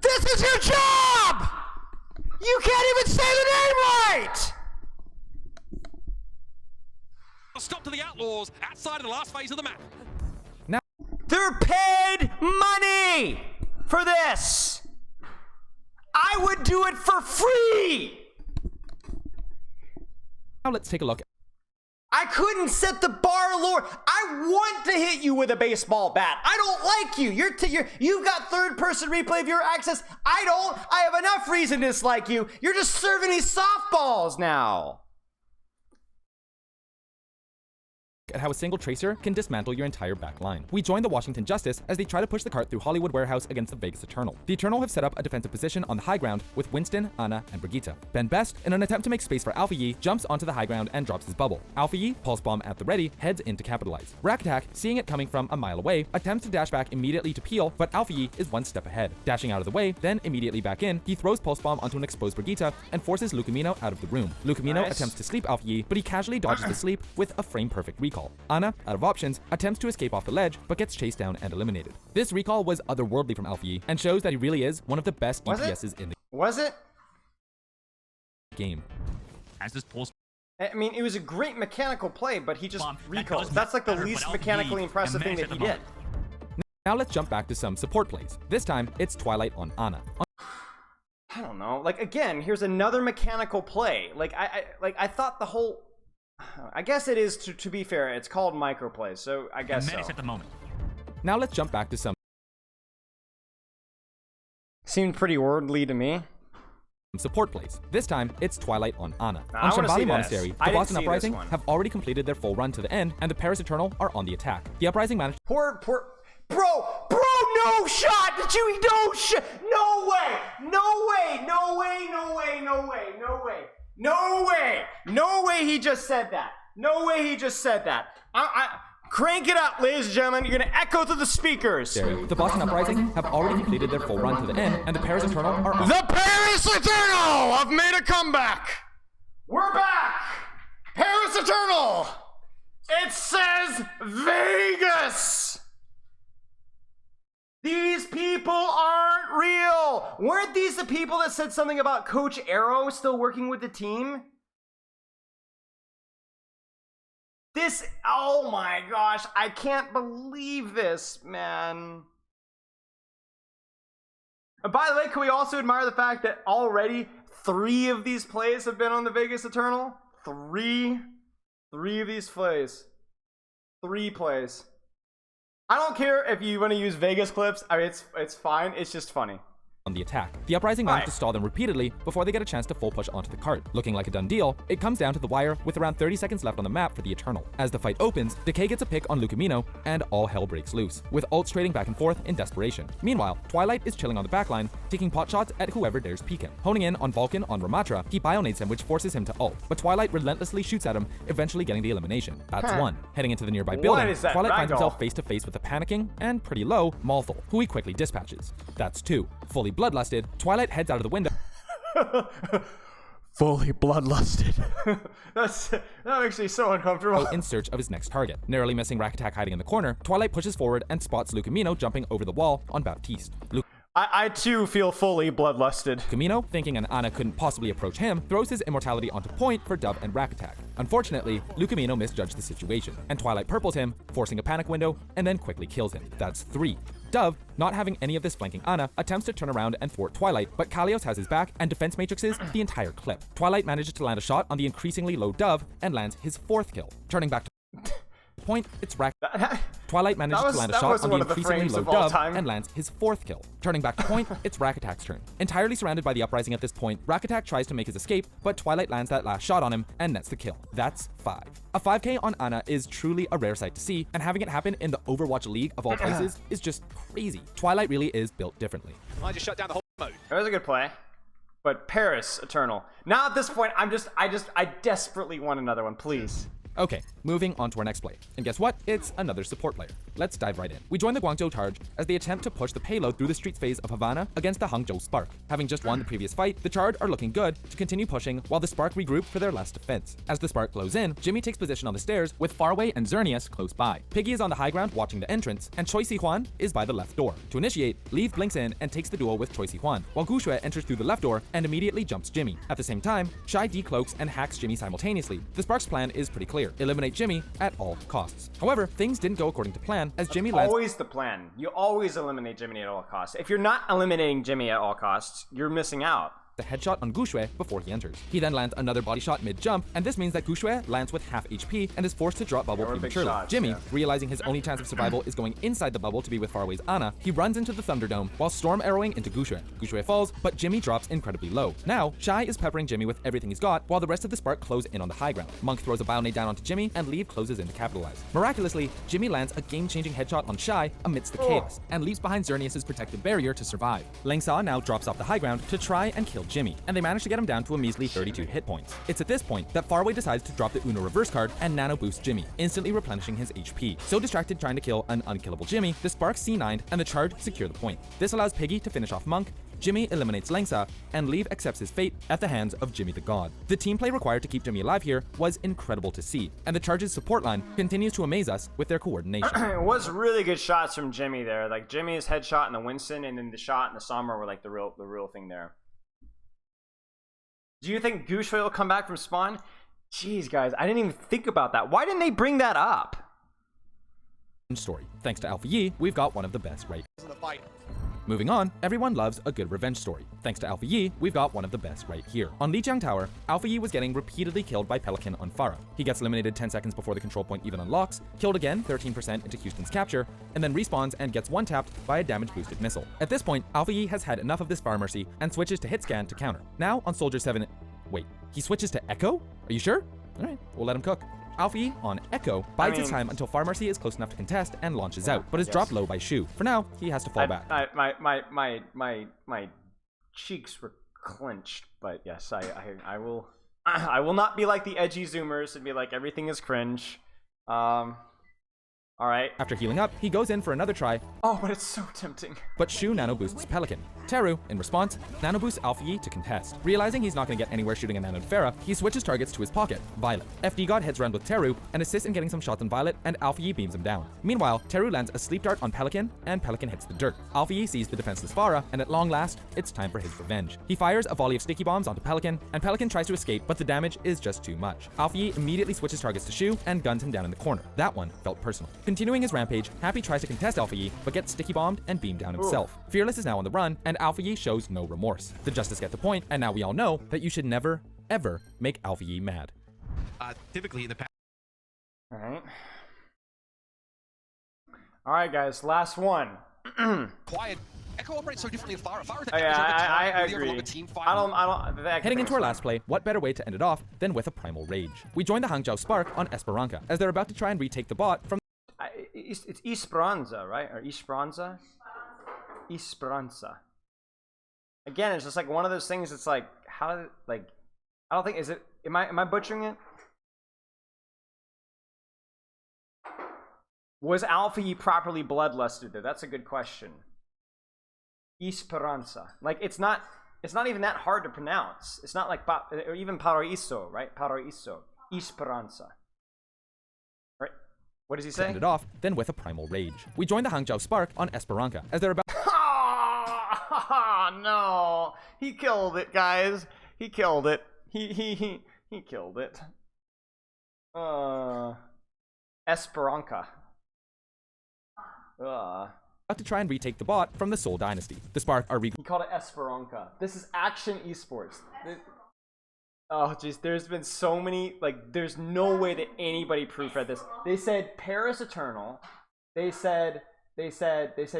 This is your job! You can't even say the name right!
Stop to the Outlaws outside of the last phase of the map.
now
They're paid money for this! I would do it for free!
let's take a look.
I couldn't set the bar lower. I want to hit you with a baseball bat. I don't like you. You've got third-person replay viewer access. I don't. I have enough reason to dislike you. You're just serving these softballs now.
At how a single Tracer can dismantle your entire back line. We join the Washington Justice as they try to push the cart through Hollywood Warehouse against the Vegas Eternal. The Eternal have set up a defensive position on the high ground with Winston, Ana, and Brigitte. Ben Best, in an attempt to make space for Alpha Yi, jumps onto the high ground and drops his bubble. Alpha Yi, pulse bomb at the ready, heads in to capitalize. Rack Attack, seeing it coming from a mile away, attempts to dash back immediately to peel, but Alpha Yi is one step ahead. Dashing out of the way, then immediately back in, he throws pulse bomb onto an exposed Brigitte and forces Lucamino out of the room. Lucamino attempts to sleep Alpha Yi, but he casually dodges the sleep with a frame-perfect recall. Ana, out of options, attempts to escape off the ledge, but gets chased down and eliminated. This recall was otherworldly from Alpha Yi, and shows that he really is one of the best DPSs in the
Was it?
game.
As this pulse
I mean, it was a great mechanical play, but he just recalls. That's like the least mechanically impressive thing that he did.
Now let's jump back to some support plays. This time, it's Twilight on Ana.
I don't know. Like, again, here's another mechanical play. Like, I thought the whole... I guess it is, to be fair, it's called microplays, so I guess so.
At the moment. Now let's jump back to some...
Seemed pretty worldly to me.
Support plays. This time, it's Twilight on Ana.
Nah,
On
I wanna see
Shambali
this.
Monastery,
I
the
didn't
Boston
see this
Uprising
one.
have already completed their full run to the end, and the Paris Eternal are on the attack. The Uprising managed...
Bro, no shot! Did you? No shot! No way! No way! No way! No way! No way! No way! No way! No way! He just said that. No way! He just said that. Crank it up, ladies and gentlemen. You're gonna echo through the speakers.
The Boston Uprising have already completed their full run to the end, and the Paris Eternal are on...
The Paris Eternal have made a comeback. We're back. Paris Eternal. It says Vegas. These people aren't real. Weren't these the people that said something about Coach Arrow still working with the team? This, oh my gosh, I can't believe this, man. And by the way, can we also admire the fact that already 3 of these plays have been on the Vegas Eternal? 3 of these plays. 3 plays. I don't care if you want to use Vegas clips. I mean, it's fine. It's just funny.
On the attack. The Uprising managed to stall them repeatedly before they get a chance to full push onto the cart. Looking like a done deal, it comes down to the wire with around 30 seconds left on the map for the Eternal. As the fight opens, Decay gets a pick on Lucamino, and all hell breaks loose, with ults trading back and forth in desperation. Meanwhile, Twilight is chilling on the backline, taking pot shots at whoever dares peek him. Honing in on Vulcan on Ramatra, he bionades him, which forces him to ult, but Twilight relentlessly shoots at him, eventually getting the elimination. That's 1. Heading into the nearby building, Twilight finds himself face to face with a panicking, and pretty low, Malthal, who he quickly dispatches. That's 2. Fully bloodlusted, Twilight heads out of the window.
Fully bloodlusted. That makes me so uncomfortable.
In search of his next target. Narrowly missing Rack Attack hiding in the corner, Twilight pushes forward and spots Lucamino jumping over the wall on Baptiste.
I too feel fully bloodlusted.
Camino, thinking an Ana couldn't possibly approach him, throws his immortality onto point for Dove and Rack Attack. Unfortunately, Lucamino misjudged the situation, and Twilight purples him, forcing a panic window, and then quickly kills him. That's 3. Dove, not having any of this flanking Ana, attempts to turn around and thwart Twilight, but Kalios has his back and defense matrixes the entire clip. Twilight manages to land a shot on the increasingly low Dove and lands his 4th kill. Turning back to point, it's Rack. Twilight manages to land a shot on the increasingly low Dove and lands his 4th kill. Turning back to point, it's Rack Attack's turn. Entirely surrounded by the Uprising at this point, Rack Attack tries to make his escape, but Twilight lands that last shot on him and nets the kill. That's 5. A 5k on Ana is truly a rare sight to see, and having it happen in the Overwatch League of all places is just crazy. Twilight really is built differently.
I just shut down the whole mode.
That was a good play. But Paris Eternal. Now at this point, I desperately want another one, please.
Okay, moving on to our next play. And guess what? It's another support player. Let's dive right in. We join the Guangzhou Charge as they attempt to push the payload through the streets phase of Havana against the Hangzhou Spark. Having just won the previous fight, the Charge are looking good to continue pushing while the Spark regroup for their last defense. As the Spark close in, Jimmy takes position on the stairs with Faraway and Xerneas close by. Piggy is on the high ground watching the entrance, and Choi Si-Hwan is by the left door. To initiate, Leave blinks in and takes the duel with Choi Si-Hwan, while Gushue enters through the left door and immediately jumps Jimmy. At the same time, Shai decloaks and hacks Jimmy simultaneously. The Spark's plan is pretty clear: eliminate Jimmy at all costs. However, things didn't go according to plan as Jimmy lands.
Always the plan. You always eliminate Jimmy at all costs. If you're not eliminating Jimmy at all costs, you're missing out.
The headshot on Gushue before he enters. He then lands another body shot mid-jump, and this means that Gushue lands with half HP and is forced to drop bubble prematurely. Jimmy, realizing his only chance of survival is going inside the bubble to be with Faraway's Ana, he runs into the Thunderdome while storm arrowing into Gushue. Gushue falls, but Jimmy drops incredibly low. Now, Shai is peppering Jimmy with everything he's got, while the rest of the Spark close in on the high ground. Monk throws a bionade down onto Jimmy, and Leave closes in to capitalize. Miraculously, Jimmy lands a game-changing headshot on Shai amidst the chaos, and leaves behind Xerneas' protective barrier to survive. Langsa now drops off the high ground to try and kill Jimmy, and they manage to get him down to a measly 32 hit points. It's at this point that Faraway decides to drop the Uno reverse card and nano boost Jimmy, instantly replenishing his HP. So distracted trying to kill an unkillable Jimmy, the Spark C9'd and the Charge secure the point. This allows Piggy to finish off Monk, Jimmy eliminates Langsa, and Leave accepts his fate at the hands of Jimmy the God. The team play required to keep Jimmy alive here was incredible to see, and the Charge's support line continues to amaze us with their coordination.
It was really good shots from Jimmy there. Like Jimmy's headshot in the Winston and then the shot in the Sombra were like the real thing there. Do you think Gushue will come back from spawn? Jeez, guys, I didn't even think about that. Why didn't they bring that up?
Story. Thanks to Alpha Yi, we've got one of the best right.
In the fight.
Moving on, everyone loves a good revenge story. Thanks to Alpha Yi, we've got one of the best right here. On Lijiang Tower, Alpha Yi was getting repeatedly killed by Pelican on Pharah. He gets eliminated 10 seconds before the control point even unlocks, killed again 13% into Houston's capture, and then respawns and gets one-tapped by a damage-boosted missile. At this point, Alpha Yi has had enough of this Fire Mercy and switches to hit scan to counter. Now, on Soldier 7... Wait, he switches to Echo? Are you sure? Alright, we'll let him cook. Alpha Yi on Echo bides his time until Fire Mercy is close enough to contest and launches out, but is dropped low by Shu. For now, he has to fall back.
My cheeks were clenched, but yes, I will not be like the edgy Zoomers and be like everything is cringe. All right.
After healing up, he goes in for another try.
Oh, but it's so tempting.
But Shu nano boosts Pelican. Teru, in response, nano boosts Alpha Yi to contest. Realizing he's not going to get anywhere shooting a nano Pharah, he switches targets to his pocket, Violet. FD God heads around with Teru and assists in getting some shots on Violet, and Alpha Yi beams him down. Meanwhile, Teru lands a sleep dart on Pelican, and Pelican hits the dirt. Alpha Yi sees the defenseless Pharah, and at long last, it's time for his revenge. He fires a volley of sticky bombs onto Pelican, and Pelican tries to escape, but the damage is just too much. Alpha Yi immediately switches targets to Shu and guns him down in the corner. That one felt personal. Continuing his rampage, Happy tries to contest Alpha Yi, but gets sticky bombed and beamed down himself. Fearless is now on the run, and Alpha Yi shows no remorse. The Justice get the point, and now we all know that you should never, ever make Alpha Yi mad.
Typically in the past.
Alright, guys, last one.
Quiet. Echo operates so differently at Pharah.
I agree. I don't
Heading into our last play, what better way to end it off than with a Primal Rage? We join the Hangzhou Spark on Esperanza, as they're about to try and retake the bot from
it's Esperanza, right? Or Esperanza? Esperanza. Again, it's just like one of those things. It's like, how did, like, I don't think, is it, am I butchering it? Was Alpha Yi properly bloodlusted there? That's a good question. Esperanza. Like, it's not even that hard to pronounce. It's not like, or even Paraíso, right? Paraíso. Esperanza. Right? What does he say?
End it off, then with a Primal Rage. We join the Hangzhou Spark on Esperanza, as they're about
Oh, no. He killed it, guys. He killed it. He killed it. Esperanza.
to try and retake the bot from the Seoul Dynasty. The Spark are
He called it Esperanza. This is action esports. Oh, jeez, there's been so many, like, there's no way that anybody proofread this. They said Paris Eternal. They said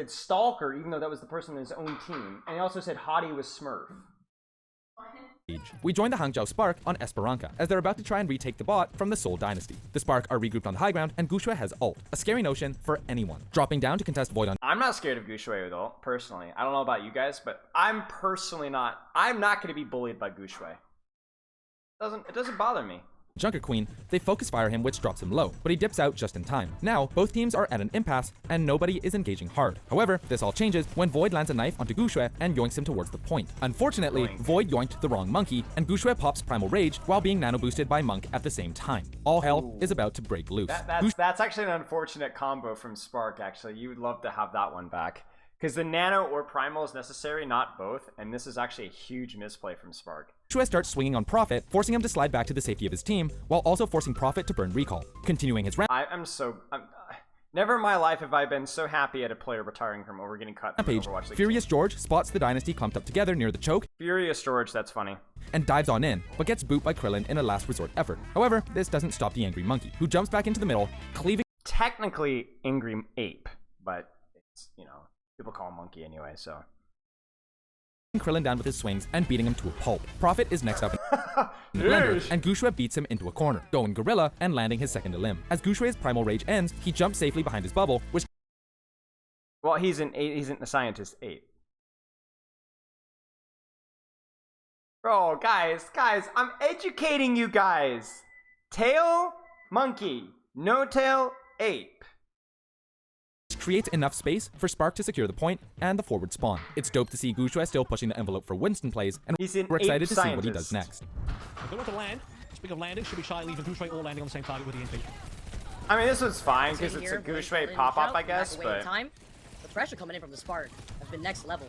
Stalker, even though that was the person in his own team. And they also said Hottie was Smurf.
We join the Hangzhou Spark on Esperanza, as they're about to try and retake the bot from the Seoul Dynasty. The Spark are regrouped on the high ground, and Gushui has ult, a scary notion for anyone. Dropping down to contest Void on...
I'm not scared of Gushui though, personally. I don't know about you guys, but I'm personally not. I'm not going to be bullied by Gushui. It doesn't bother me.
Junker Queen, they focus fire him, which drops him low, but he dips out just in time. Now, both teams are at an impasse, and nobody is engaging hard. However, this all changes when Void lands a knife onto Gushui and yoinks him towards the point. Unfortunately, Void yoinked the wrong monkey, and Gushui pops Primal Rage while being nano boosted by Monk at the same time. All hell is about to break loose.
That's actually an unfortunate combo from Spark, actually. You would love to have that one back. Because the nano or primal is necessary, not both, and this is actually a huge misplay from Spark.
Gushui starts swinging on Prophet, forcing him to slide back to the safety of his team, while also forcing Prophet to burn recall. Continuing his round.
Never in my life have I been so happy at a player retiring from or getting cut from Overwatch League.
Furious George spots the Dynasty clumped up together near the choke.
Furious George, that's funny.
And dives on in, but gets booped by Krillin in a last resort effort. However, this doesn't stop the Angry Monkey, who jumps back into the middle, cleaving...
Technically Angry Ape, but it's, you know... People call him Monkey anyway, so.
Krillin down with his swings and beating him to a pulp. Prophet is next up in the blender, and Gushui beats him into a corner, going Gorilla and landing his second limb. As Gushui's Primal Rage ends, he jumps safely behind his bubble, which...
Well, he's a scientist 8. Bro, guys, I'm educating you guys. Tail, Monkey. No tail, Ape.
Creates enough space for Spark to secure the point and the forward spawn. It's dope to see Gushui still pushing the envelope for Winston plays, and we're excited to see what he does next.
They want to land. Speaking of landing, should be shy leaving Gushui all landing on the same target with the NP.
I mean, this one's fine because it's a Gushui pop-up, I guess, but...
The pressure coming in from the Spark has been next level.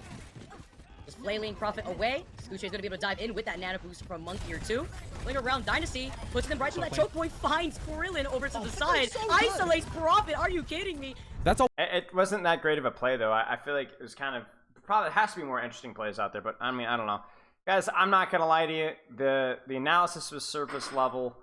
Just flailing Prophet away. Scooche is going to be able to dive in with that Nano boost from Monkey or 2. Going around Dynasty, puts them right to that choke point, finds Krillin over to the side. Isolates Prophet, are you kidding me?
That's all.
It wasn't that great of a play, though. I feel like it was kind of... Probably has to be more interesting plays out there, but I mean, I don't know. Guys, I'm not going to lie to you. The analysis was surface level.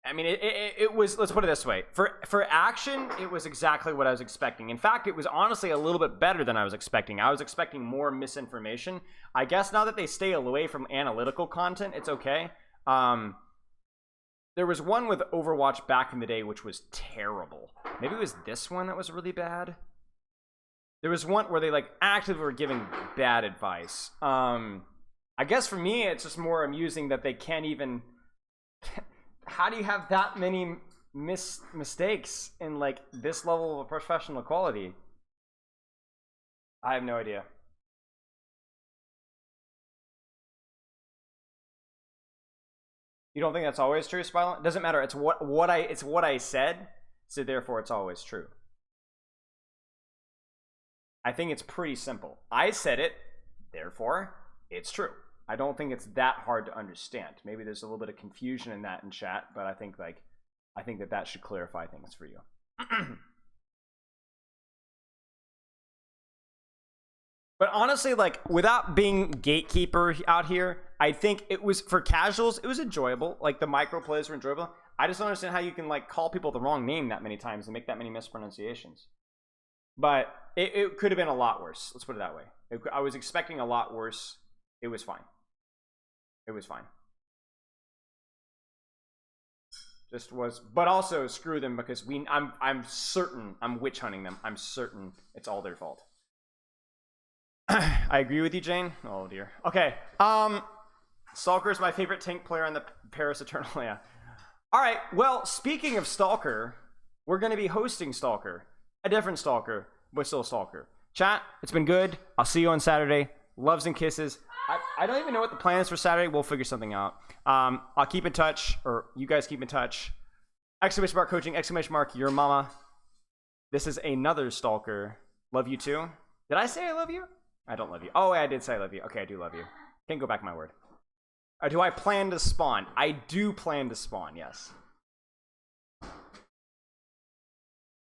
I mean, it was, let's put it this way. For action, it was exactly what I was expecting. In fact, it was honestly a little bit better than I was expecting. I was expecting more misinformation. I guess now that they stay away from analytical content, it's okay. There was one with Overwatch back in the day which was terrible. Maybe it was this one that was really bad. There was one where they like actively were giving bad advice. I guess for me, it's just more amusing that they can't even... How do you have that many mistakes in like this level of professional quality? I have no idea. You don't think that's always true, Spilo? It doesn't matter. It's what I said, so therefore it's always true. I think it's pretty simple. I said it, therefore it's true. I don't think it's that hard to understand. Maybe there's a little bit of confusion in that in chat, but I think that should clarify things for you. But honestly, like, without being gatekeeper out here, I think it was, for casuals, it was enjoyable. Like, the micro plays were enjoyable. I just don't understand how you can, like, call people the wrong name that many times and make that many mispronunciations. But it could have been a lot worse. Let's put it that way. I was expecting a lot worse. It was fine. It was fine. Just was, but also screw them because I'm certain I'm witch hunting them. I'm certain it's all their fault. I agree with you, Jane. Oh dear. Okay. Stalker is my favorite tank player on the Paris Eternal. Yeah. All right. Well, speaking of Stalker, we're going to be hosting Stalker, a different Stalker, but still Stalker. Chat, it's been good. I'll see you on Saturday. Loves and kisses. I don't even know what the plan is for Saturday. We'll figure something out. I'll keep in touch, or you guys keep in touch. Exclamation mark coaching, exclamation mark your mama. This is another Stalker. Love you too. Did I say I love you? I don't love you. Oh, I did say I love you. Okay, I do love you. Can't go back my word. Do I plan to spawn? I do plan to spawn, yes.